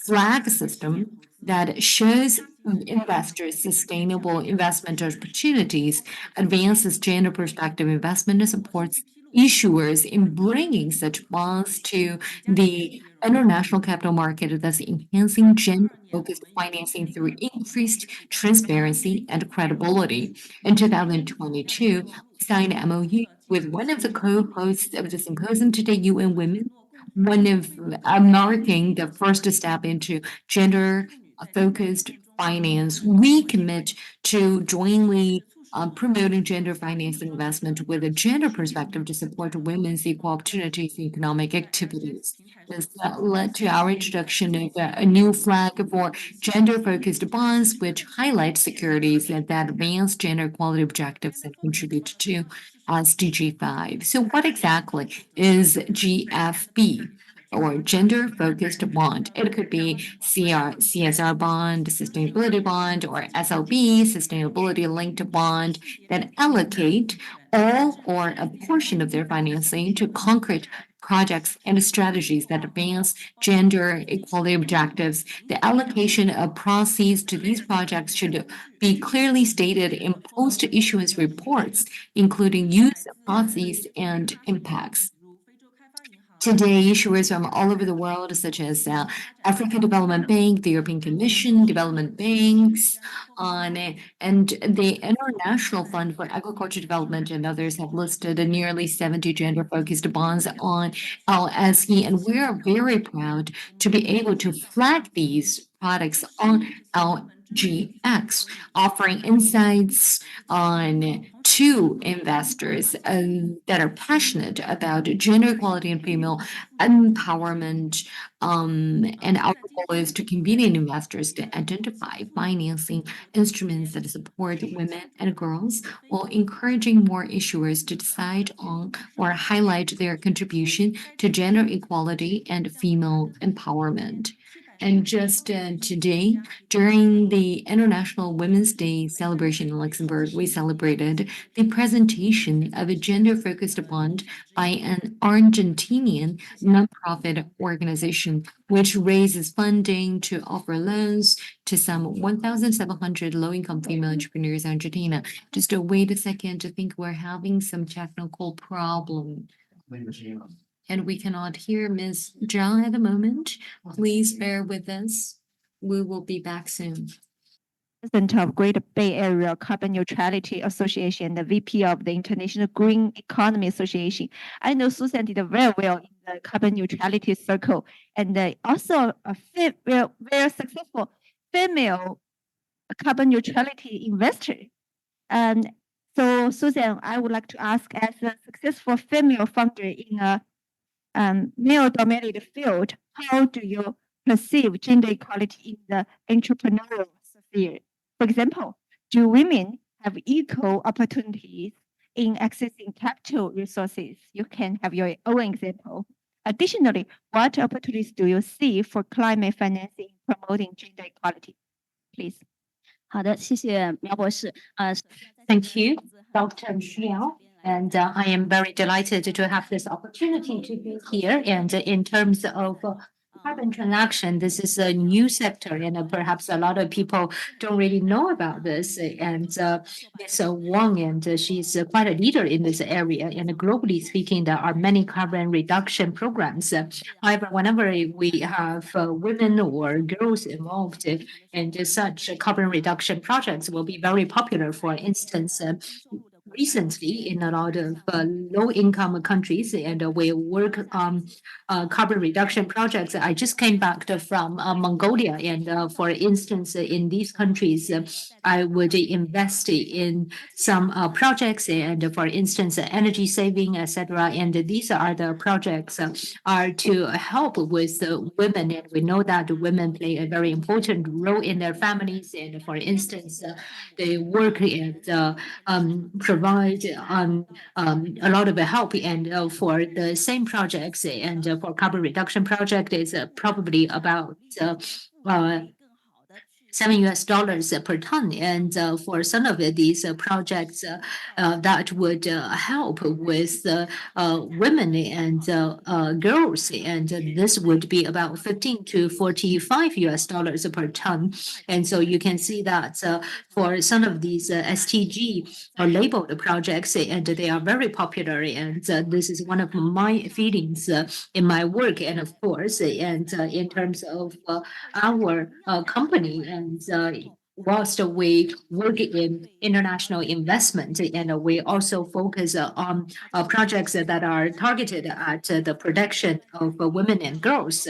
flag system that shows investors sustainable investment opportunities, advances gender perspective investment, and supports issuers in bringing such bonds to the international capital market, thus enhancing gender-focused financing through increased transparency and credibility. In 2022, we signed an MOU with one of the co-hosts of the symposium today, UN Women, one of marking the first step into gender-focused finance. We commit to jointly promoting gender finance investment with a gender perspective to support women's equal opportunities in economic activities. This led to our introduction of a new flag for gender-focused bonds, which highlight securities that advance gender equality objectives and contribute to SDG 5. So what exactly is GFB? Or gender-focused bond. It could be CSR bond, sustainability bond, or SLB, sustainability-linked bond, that allocate all or a portion of their financing to concrete projects and strategies that advance gender equality objectives. The allocation of proceeds to these projects should be clearly stated in post-issuance reports, including use of proceeds and impacts. Today, issuers from all over the world, such as African Development Bank, the European Commission, development banks, and the International Fund for Agriculture Development and others have listed nearly 70 gender-focused bonds on LSE, and we are very proud to be able to flag these products on LGX, offering insights on to investors that are passionate about gender equality and female empowerment. And our goal is to convene investors to identify financing instruments that support women and girls, while encouraging more issuers to decide on or highlight their contribution to gender equality and female empowerment. And just today, during the International Women's Day celebration in Luxembourg, we celebrated the presentation of a gender-focused bond by an Argentinian nonprofit organization, which raises funding to offer loans to some 1,700 low-income female entrepreneurs in Argentina. Just wait a second, I think we're having some technical problem. And we cannot hear Ms. Zhang at the moment. Please bear with us. We will be back soon. President of Greater Bay Area Carbon Neutrality Association, the VP of the International Green Economy Association. I know Susan did very well in the carbon neutrality circle, and also a very successful female carbon neutrality investor. And so, Susan, I would like to ask, as a successful female founder in a male-dominated field, how do you perceive gender equality in the entrepreneurial sphere? For example, do women have equal opportunities in accessing capital resources? You can have your own example. Additionally, what opportunities do you see for climate financing promoting gender equality? Please. 好的，谢谢苗博士。Thank you, Dr. Xiao. And I am very delighted to have this opportunity to be here. And in terms of carbon transaction, this is a new sector, and perhaps a lot of people don't really know about this. And Ms. Wang, and she's quite a leader in this area. And globally speaking, there are many carbon reduction programs. However, whenever we have women or girls involved in such carbon reduction projects, will be very popular. For instance, recently in a lot of low-income countries, and we work on carbon reduction projects. I just came back from Mongolia, and for instance, in these countries, I would invest in some projects, and for instance, energy saving, etc. And these are the projects are to help with women, and we know that women play a very important role in their families. And for instance, they work and provide a lot of help, and for the same projects, and for carbon reduction project is probably about $7 per ton. And for some of these projects that would help with women and girls, and this would be about $15 to $45 per ton. And so you can see that for some of these STG or labeled projects, and they are very popular. And this is one of my feelings in my work. And of course, and in terms of our company, and whilst we work in international investment, and we also focus on projects that are targeted at the protection of women and girls.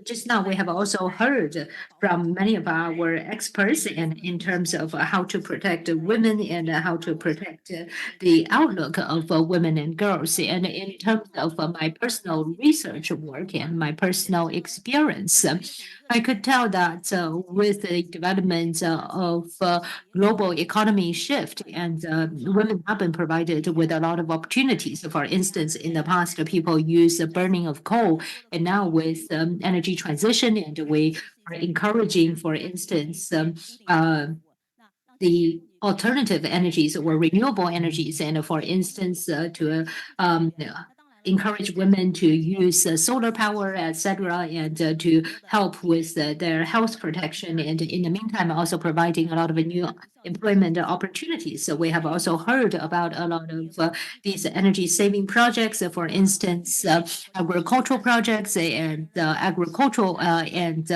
Just now, we have also heard from many of our experts in terms of how to protect women and how to protect the outlook of women and girls. And in terms of my personal research work and my personal experience, I could tell that with the development of global economy shift, and women have been provided with a lot of opportunities. For instance, in the past, people use the burning of coal, and now with energy transition, and we are encouraging, for instance, the alternative energies or renewable energies, and for instance, to encourage women to use solar power, etc., and to help with their health protection. And in the meantime, also providing a lot of new employment opportunities. So we have also heard about a lot of these energy saving projects, for instance, agricultural projects and agricultural and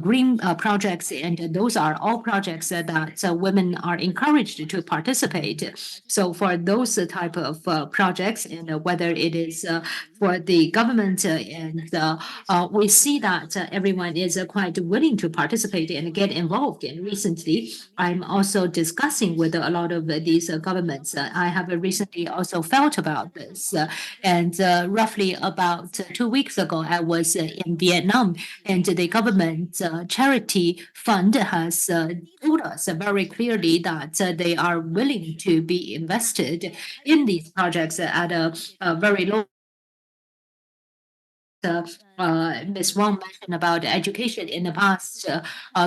green projects. And those are all projects that women are encouraged to participate. So for those type of projects, and whether it is for the government, and we see that everyone is quite willing to participate and get involved. And recently, I'm also discussing with a lot of these governments. I have recently also felt about this. And roughly about 2 weeks ago, I was in Vietnam, and the government charity fund has told us very clearly that they are willing to be invested in these projects at a very low. Ms. Wang mentioned about education. In the past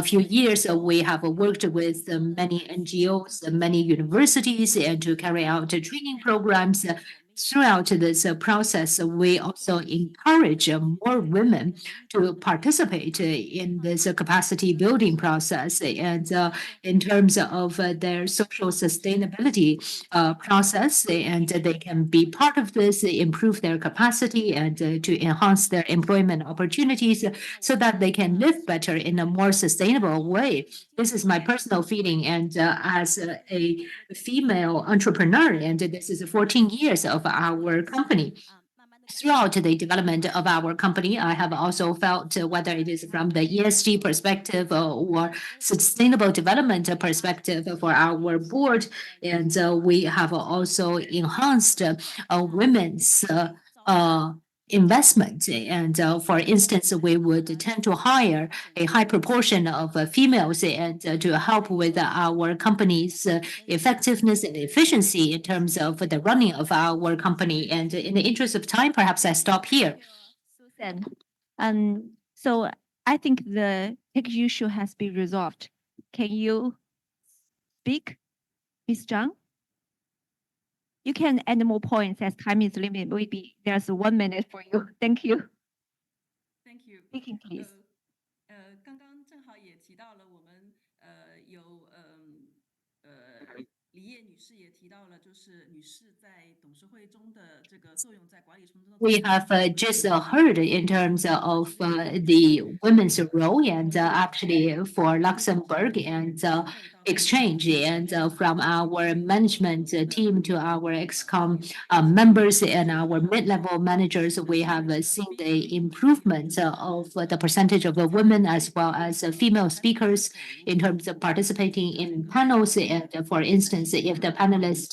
few years, we have worked with many NGOs, many universities, and to carry out training programs. Throughout this process, we also encourage more women to participate in this capacity building process. And in terms of their social sustainability process, and they can be part of this, improve their capacity, and to enhance their employment opportunities so that they can live better in a more sustainable way. This is my personal feeling. And as a female entrepreneur, and this is 14 years of our company. Throughout the development of our company, I have also felt whether it is from the ESG perspective or sustainable development perspective for our board, and we have also enhanced women's investment. And for instance, we would tend to hire a high proportion of females and to help with our company's effectiveness and efficiency in terms of the running of our company. And in the interest of time, perhaps I stop here. Susan, so I think the tech issue has been resolved. Can you speak, Ms. Zhang? You can add more points as time is limited. Maybe there's 1 minute for you. Thank you. Thank you. Speaking, please. 刚刚正好也提到了我们有李烨女士也提到了，就是女士在董事会中的这个作用，在管理层中的。We have just heard in terms of the women's role, and actually for Luxembourg and exchange, and from our management team to our excom members and our mid-level managers, we have seen the improvement of the percentage of women as well as female speakers in terms of participating in panels. And for instance, if the panelists,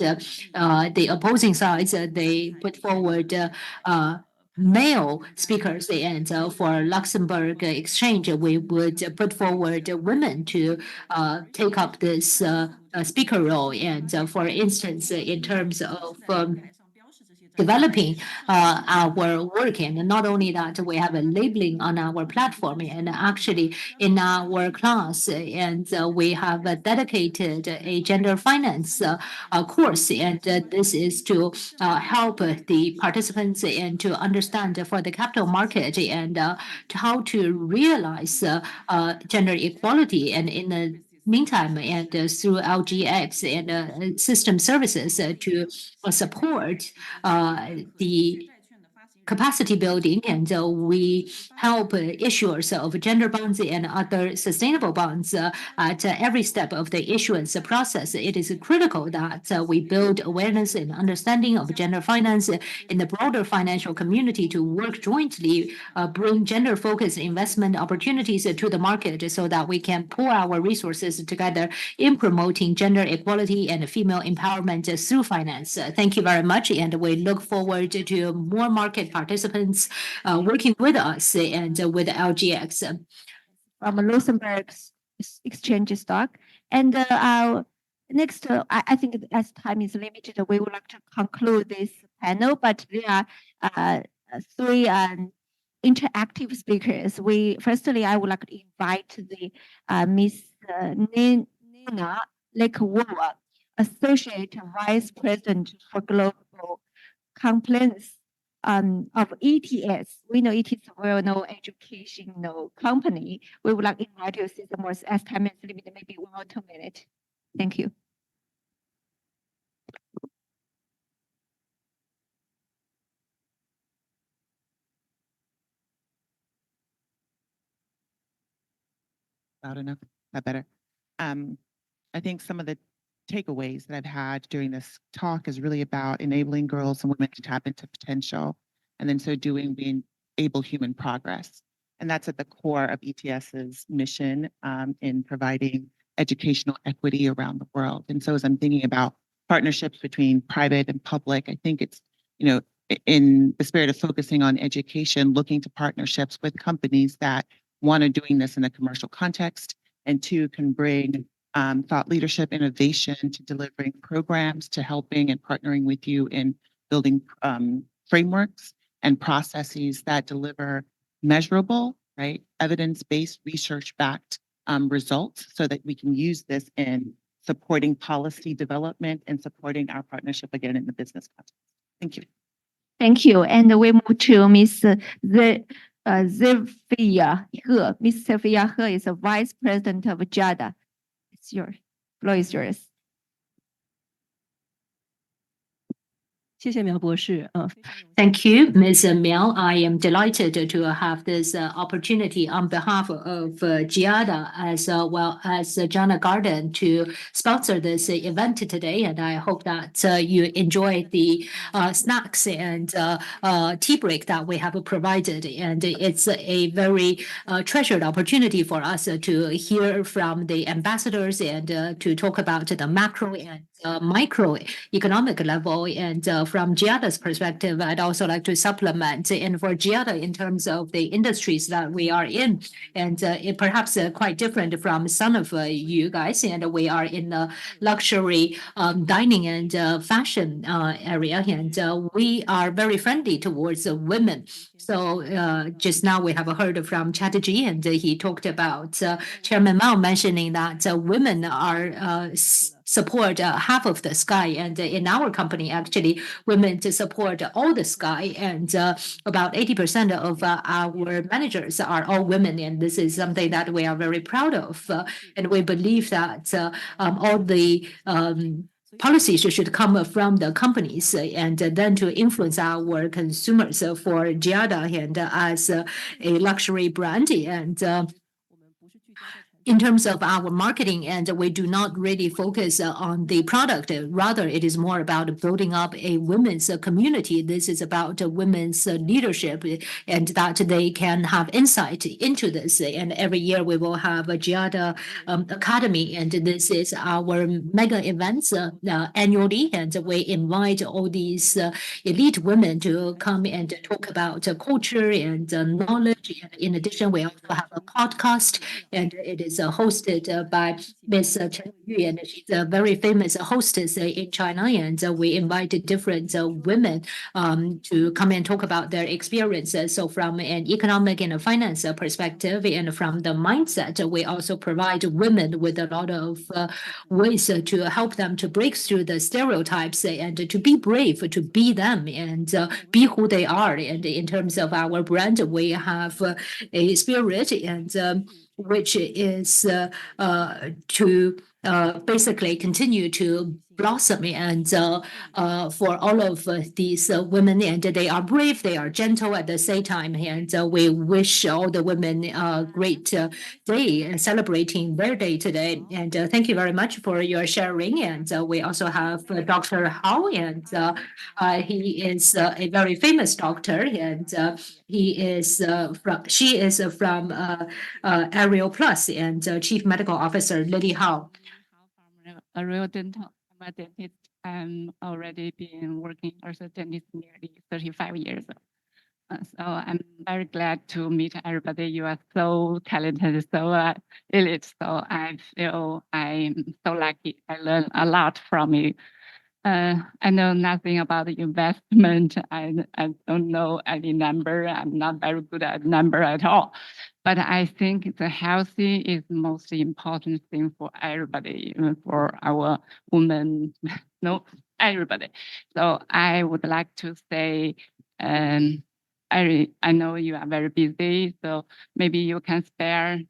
the opposing sides, they put forward male speakers, and for Luxembourg exchange, we would put forward women to take up this speaker role. And for instance, in terms of developing our work, and not only that, we have a labeling on our platform, and actually in our class, and we have dedicated a gender finance course, and this is to help the participants and to understand for the capital market, and to how to realize gender equality. And in the meantime, and through LGX and system services to support the capacity building, and we help issuers of gender bonds and other sustainable bonds at every step of the issuance process. It is critical that we build awareness and understanding of gender finance in the broader financial community to work jointly, bring gender-focused investment opportunities to the market so that we can pool our resources together in promoting gender equality and female empowerment through finance. Thank you very much, and we look forward to more market participants working with us and with LGX. From Luxembourg's exchange stock. And next, I think as time is limited, we would like to conclude this panel, but there are 3 interactive speakers. Firstly, I would like to invite the Ms. Nina Lakewoa, Associate Vice President for Global Compliance of ETS. We know it is a well-known educational company. We would like to invite you to say some words as time is limited, maybe 1 or 2 minutes. Thank you. Loud enough? That better? I think some of the takeaways that I've had during this talk is really about enabling girls and women to tap into potential, and then so doing, we enable human progress. And that's at the core of ETS's mission in providing educational equity around the world. And so as I'm thinking about partnerships between private and public, I think it's, you know, in the spirit of focusing on education, looking to partnerships with companies that, one, are doing this in a commercial context, and two, can bring thought leadership, innovation to delivering programs, to helping and partnering with you in building frameworks and processes that deliver measurable, right, evidence-based, research-backed results, so that we can use this in supporting policy development and supporting our partnership again in the business context. Thank you. Thank you. And we move to Ms. Zilphia He. Ms. Zilphia He is a Vice President of JADA. It's yours. Floor is yours. Thank you, Ms. Miao. I am delighted to have this opportunity on behalf of GIADA as well as Jana Garden to sponsor this event today. And I hope that you enjoy the snacks and tea break that we have provided. And it's a very treasured opportunity for us to hear from the ambassadors and to talk about the macro and micro economic level. And from GIADA's perspective, I'd also like to supplement. And for GIADA, in terms of the industries that we are in, and it perhaps quite different from some of you guys, and we are in the luxury dining and fashion area, and we are very friendly towards women. So just now we have heard from Chatterjee, and he talked about Chairman Mao mentioning that women are support half of the sky, and in our company, actually, women to support all the sky, and about 80% of our managers are all women, and this is something that we are very proud of, and we believe that all the policies should come from the companies and then to influence our consumers for GIADA and as a luxury brand. And in terms of our marketing, and we do not really focus on the product, rather it is more about building up a women's community. This is about women's leadership, and that they can have insight into this. And every year we will have a GIADA Academy, and this is our mega events annually, and we invite all these elite women to come and talk about culture and knowledge. And in addition, we also have a podcast, and it is hosted by Ms. Chen Yu, and she's a very famous hostess in China. And we invited different women to come and talk about their experiences. So from an economic and a finance perspective, and from the mindset, we also provide women with a lot of ways to help them to break through the stereotypes and to be brave, to be them and be who they are. And in terms of our brand, we have a spirit and which is to basically continue to blossom and for all of these women, and they are brave, they are gentle at the same time, and we wish all the women a great day celebrating their day today. And thank you very much for your sharing. And we also have Dr. Hao, and he is a very famous doctor, and she is from Ariel Plus, and Chief Medical Officer Lily Hao. A real dental dentist. I'm already been working as a dentist nearly 35 years. So I'm very glad to meet everybody. You are so talented, so elite. So I feel I'm so lucky. I learned a lot from you. I know nothing about the investment. I don't know any number. I'm not very good at number at all. But I think the healthy is the most important thing for everybody, even for our women, no, everybody. So I would like to say And I know you are very busy, so maybe you can spare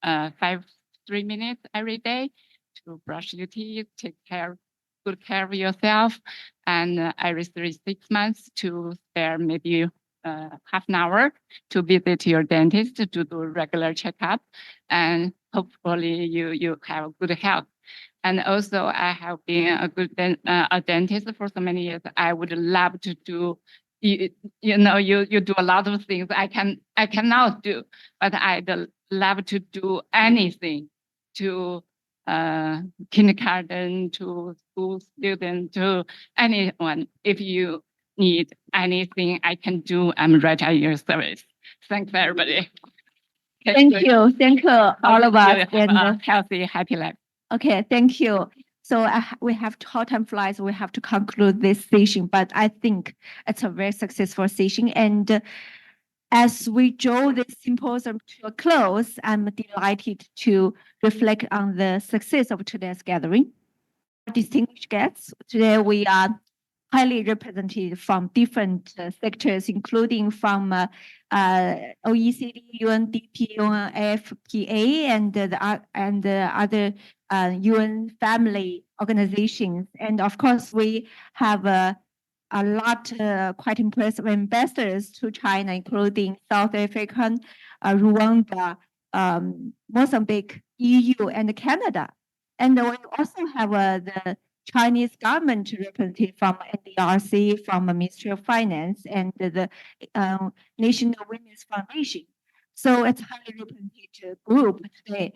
3 minutes every day to brush your teeth, take good care of yourself, and every 6 months to spare maybe half an hour to visit your dentist to do regular checkup, and hopefully you have good health. And also, I have been a dentist for so many years. I would love to do, you do a lot of things I cannot do, but I'd love to do anything to kindergarten, to school student, to anyone. If you need anything I can do, I'm right at your service. Thanks, everybody. Thank you. Thank you, all of us. Have And a healthy, happy life. okay, thank you. So we have to, how time flies, we have to conclude this session, but I think it's a very successful session. And as we draw this symposium to a close, I'm delighted to reflect on the success of today's gathering. Distinguished guests, today we are highly represented from different sectors, including from OECD, UNDP, UNFPA, and the other UN family organizations. And of course, we have a lot quite impressive ambassadors to China, including South Africa, Rwanda, Mozambique, EU, and Canada. And we also have the Chinese government representative from NDRC, from the Ministry of Finance, and the National Women's Foundation. So it's a highly representative group today.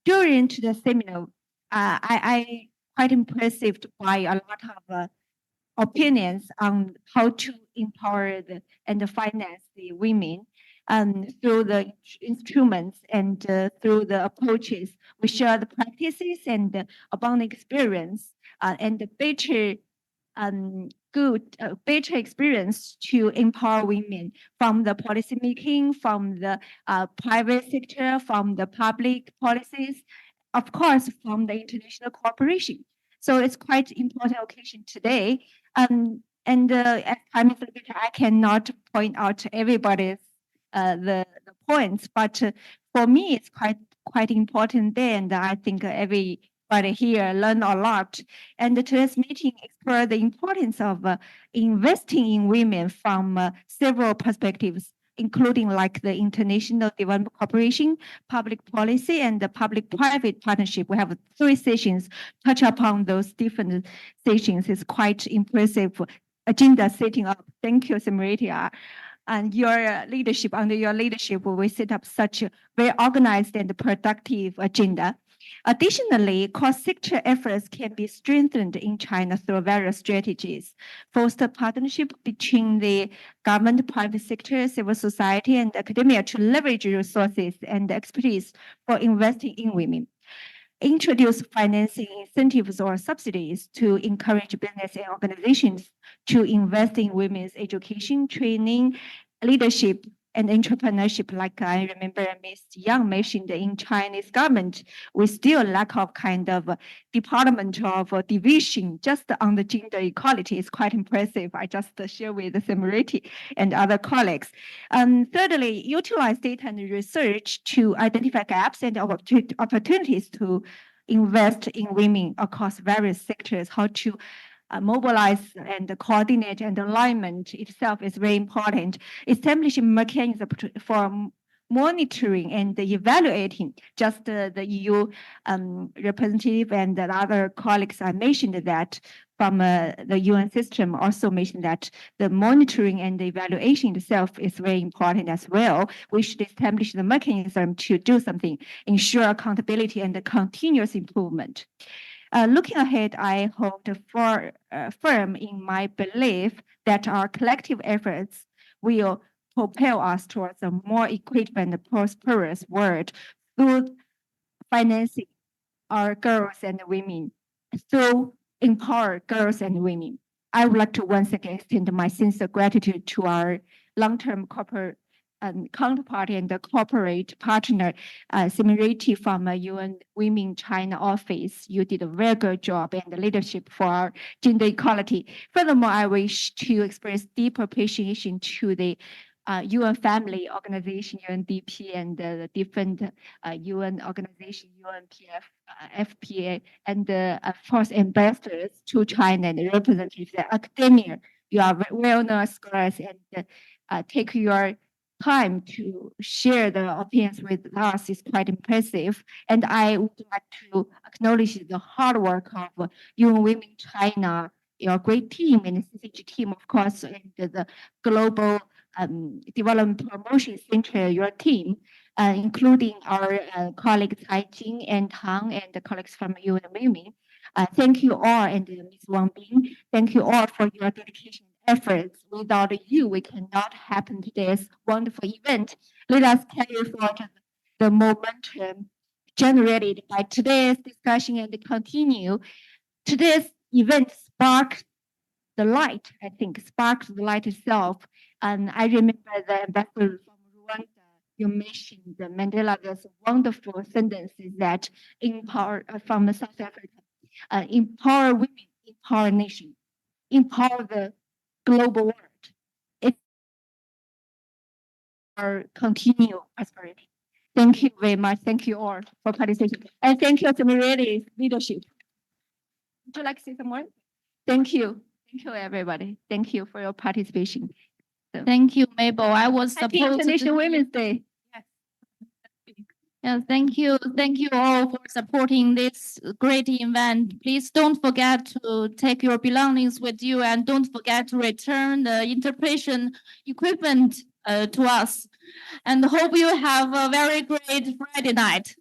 During the seminar, I quite impressed by a lot of opinions on how to empower and finance the women through the instruments and through the approaches. We share the practices and upon the experience and the better better experience to empower women from the policy making, from the private sector, from the public policies, of course, from the international cooperation. So it's quite important occasion today. And as time is limited, I cannot point out everybody's the points, but for me, it's quite important day, and I think everybody here learned a lot. And today's meeting explored the importance of investing in women from several perspectives, including like the international development cooperation, public policy, and the public-private partnership. We have 3 sessions touch upon those different sessions. It's quite impressive agenda setting up. Thank you, Simriti. And your leadership, under your leadership, we set up such a very organized and productive agenda. Additionally, cross-sector efforts can be strengthened in China through various strategies. Foster partnership between the government, private sector, civil society, and academia to leverage resources and expertise for investing in women. Introduce financing incentives or subsidies to encourage business and organizations to invest in women's education, training, leadership, and entrepreneurship. Like I remember Ms. Yang mentioned, in Chinese government, we still lack of kind of department of division just on the gender equality. Is quite impressive. I just share with Simriti and other colleagues. Thirdly, utilize data and research to identify gaps and opportunities to invest in women across various sectors. How to mobilize and coordinate and alignment itself is very important. Establishing mechanisms for monitoring and evaluating. Just the EU representative and the other colleagues I mentioned that from the UN system also mentioned that the monitoring and the evaluation itself is very important as well. We should establish the mechanism to do something, ensure accountability and continuous improvement. Looking ahead, I hold firm in my belief that our collective efforts will propel us towards a more equitable and prosperous world through financing our girls and women, through empower girls and women. I would like to once again extend my sincere gratitude to our long-term corporate counterpart and the corporate partner, Similarity from UN Women China office. You did a very good job and the leadership for gender equality. Furthermore, I wish to express deep appreciation to the UN Family Organization, UNDP, and the different UN organization, UNPF, FPA, and of course ambassadors to China and representatives of academia. You are well-known scholars and take your time to share the opinions with us is quite impressive. And I would like to acknowledge the hard work of UN Women China, your great team and CCG team, of course, and the global development promotion center, your team, including our colleagues Cai Jing and Tang and the colleagues from UN Women. Thank you all, and Ms. Wang Bing, thank you all for your dedication and efforts. Without you, we cannot happen today's wonderful event. Let us carry forward the momentum generated by today's discussion and continue. Today's event sparked the light, I think, sparked the light itself. And I remember the ambassador from Rwanda, you mentioned the Mandela, there's wonderful sentences that empower from South Africa, empower women, empower nation, empower the global world. It's our continued prosperity. Thank you very much. Thank you all for participating. And thank you to Mireli's leadership. Would you like to say some more? Thank you. Thank you, everybody. Thank you for your participation. Thank you, Mabel. I was Happy supposed International to. Women's Day. Yeah, thank you. Thank you all for supporting this great event. Please don't forget to take your belongings with you and don't forget to return the interpretation equipment to us. And hope you have a very great Friday night.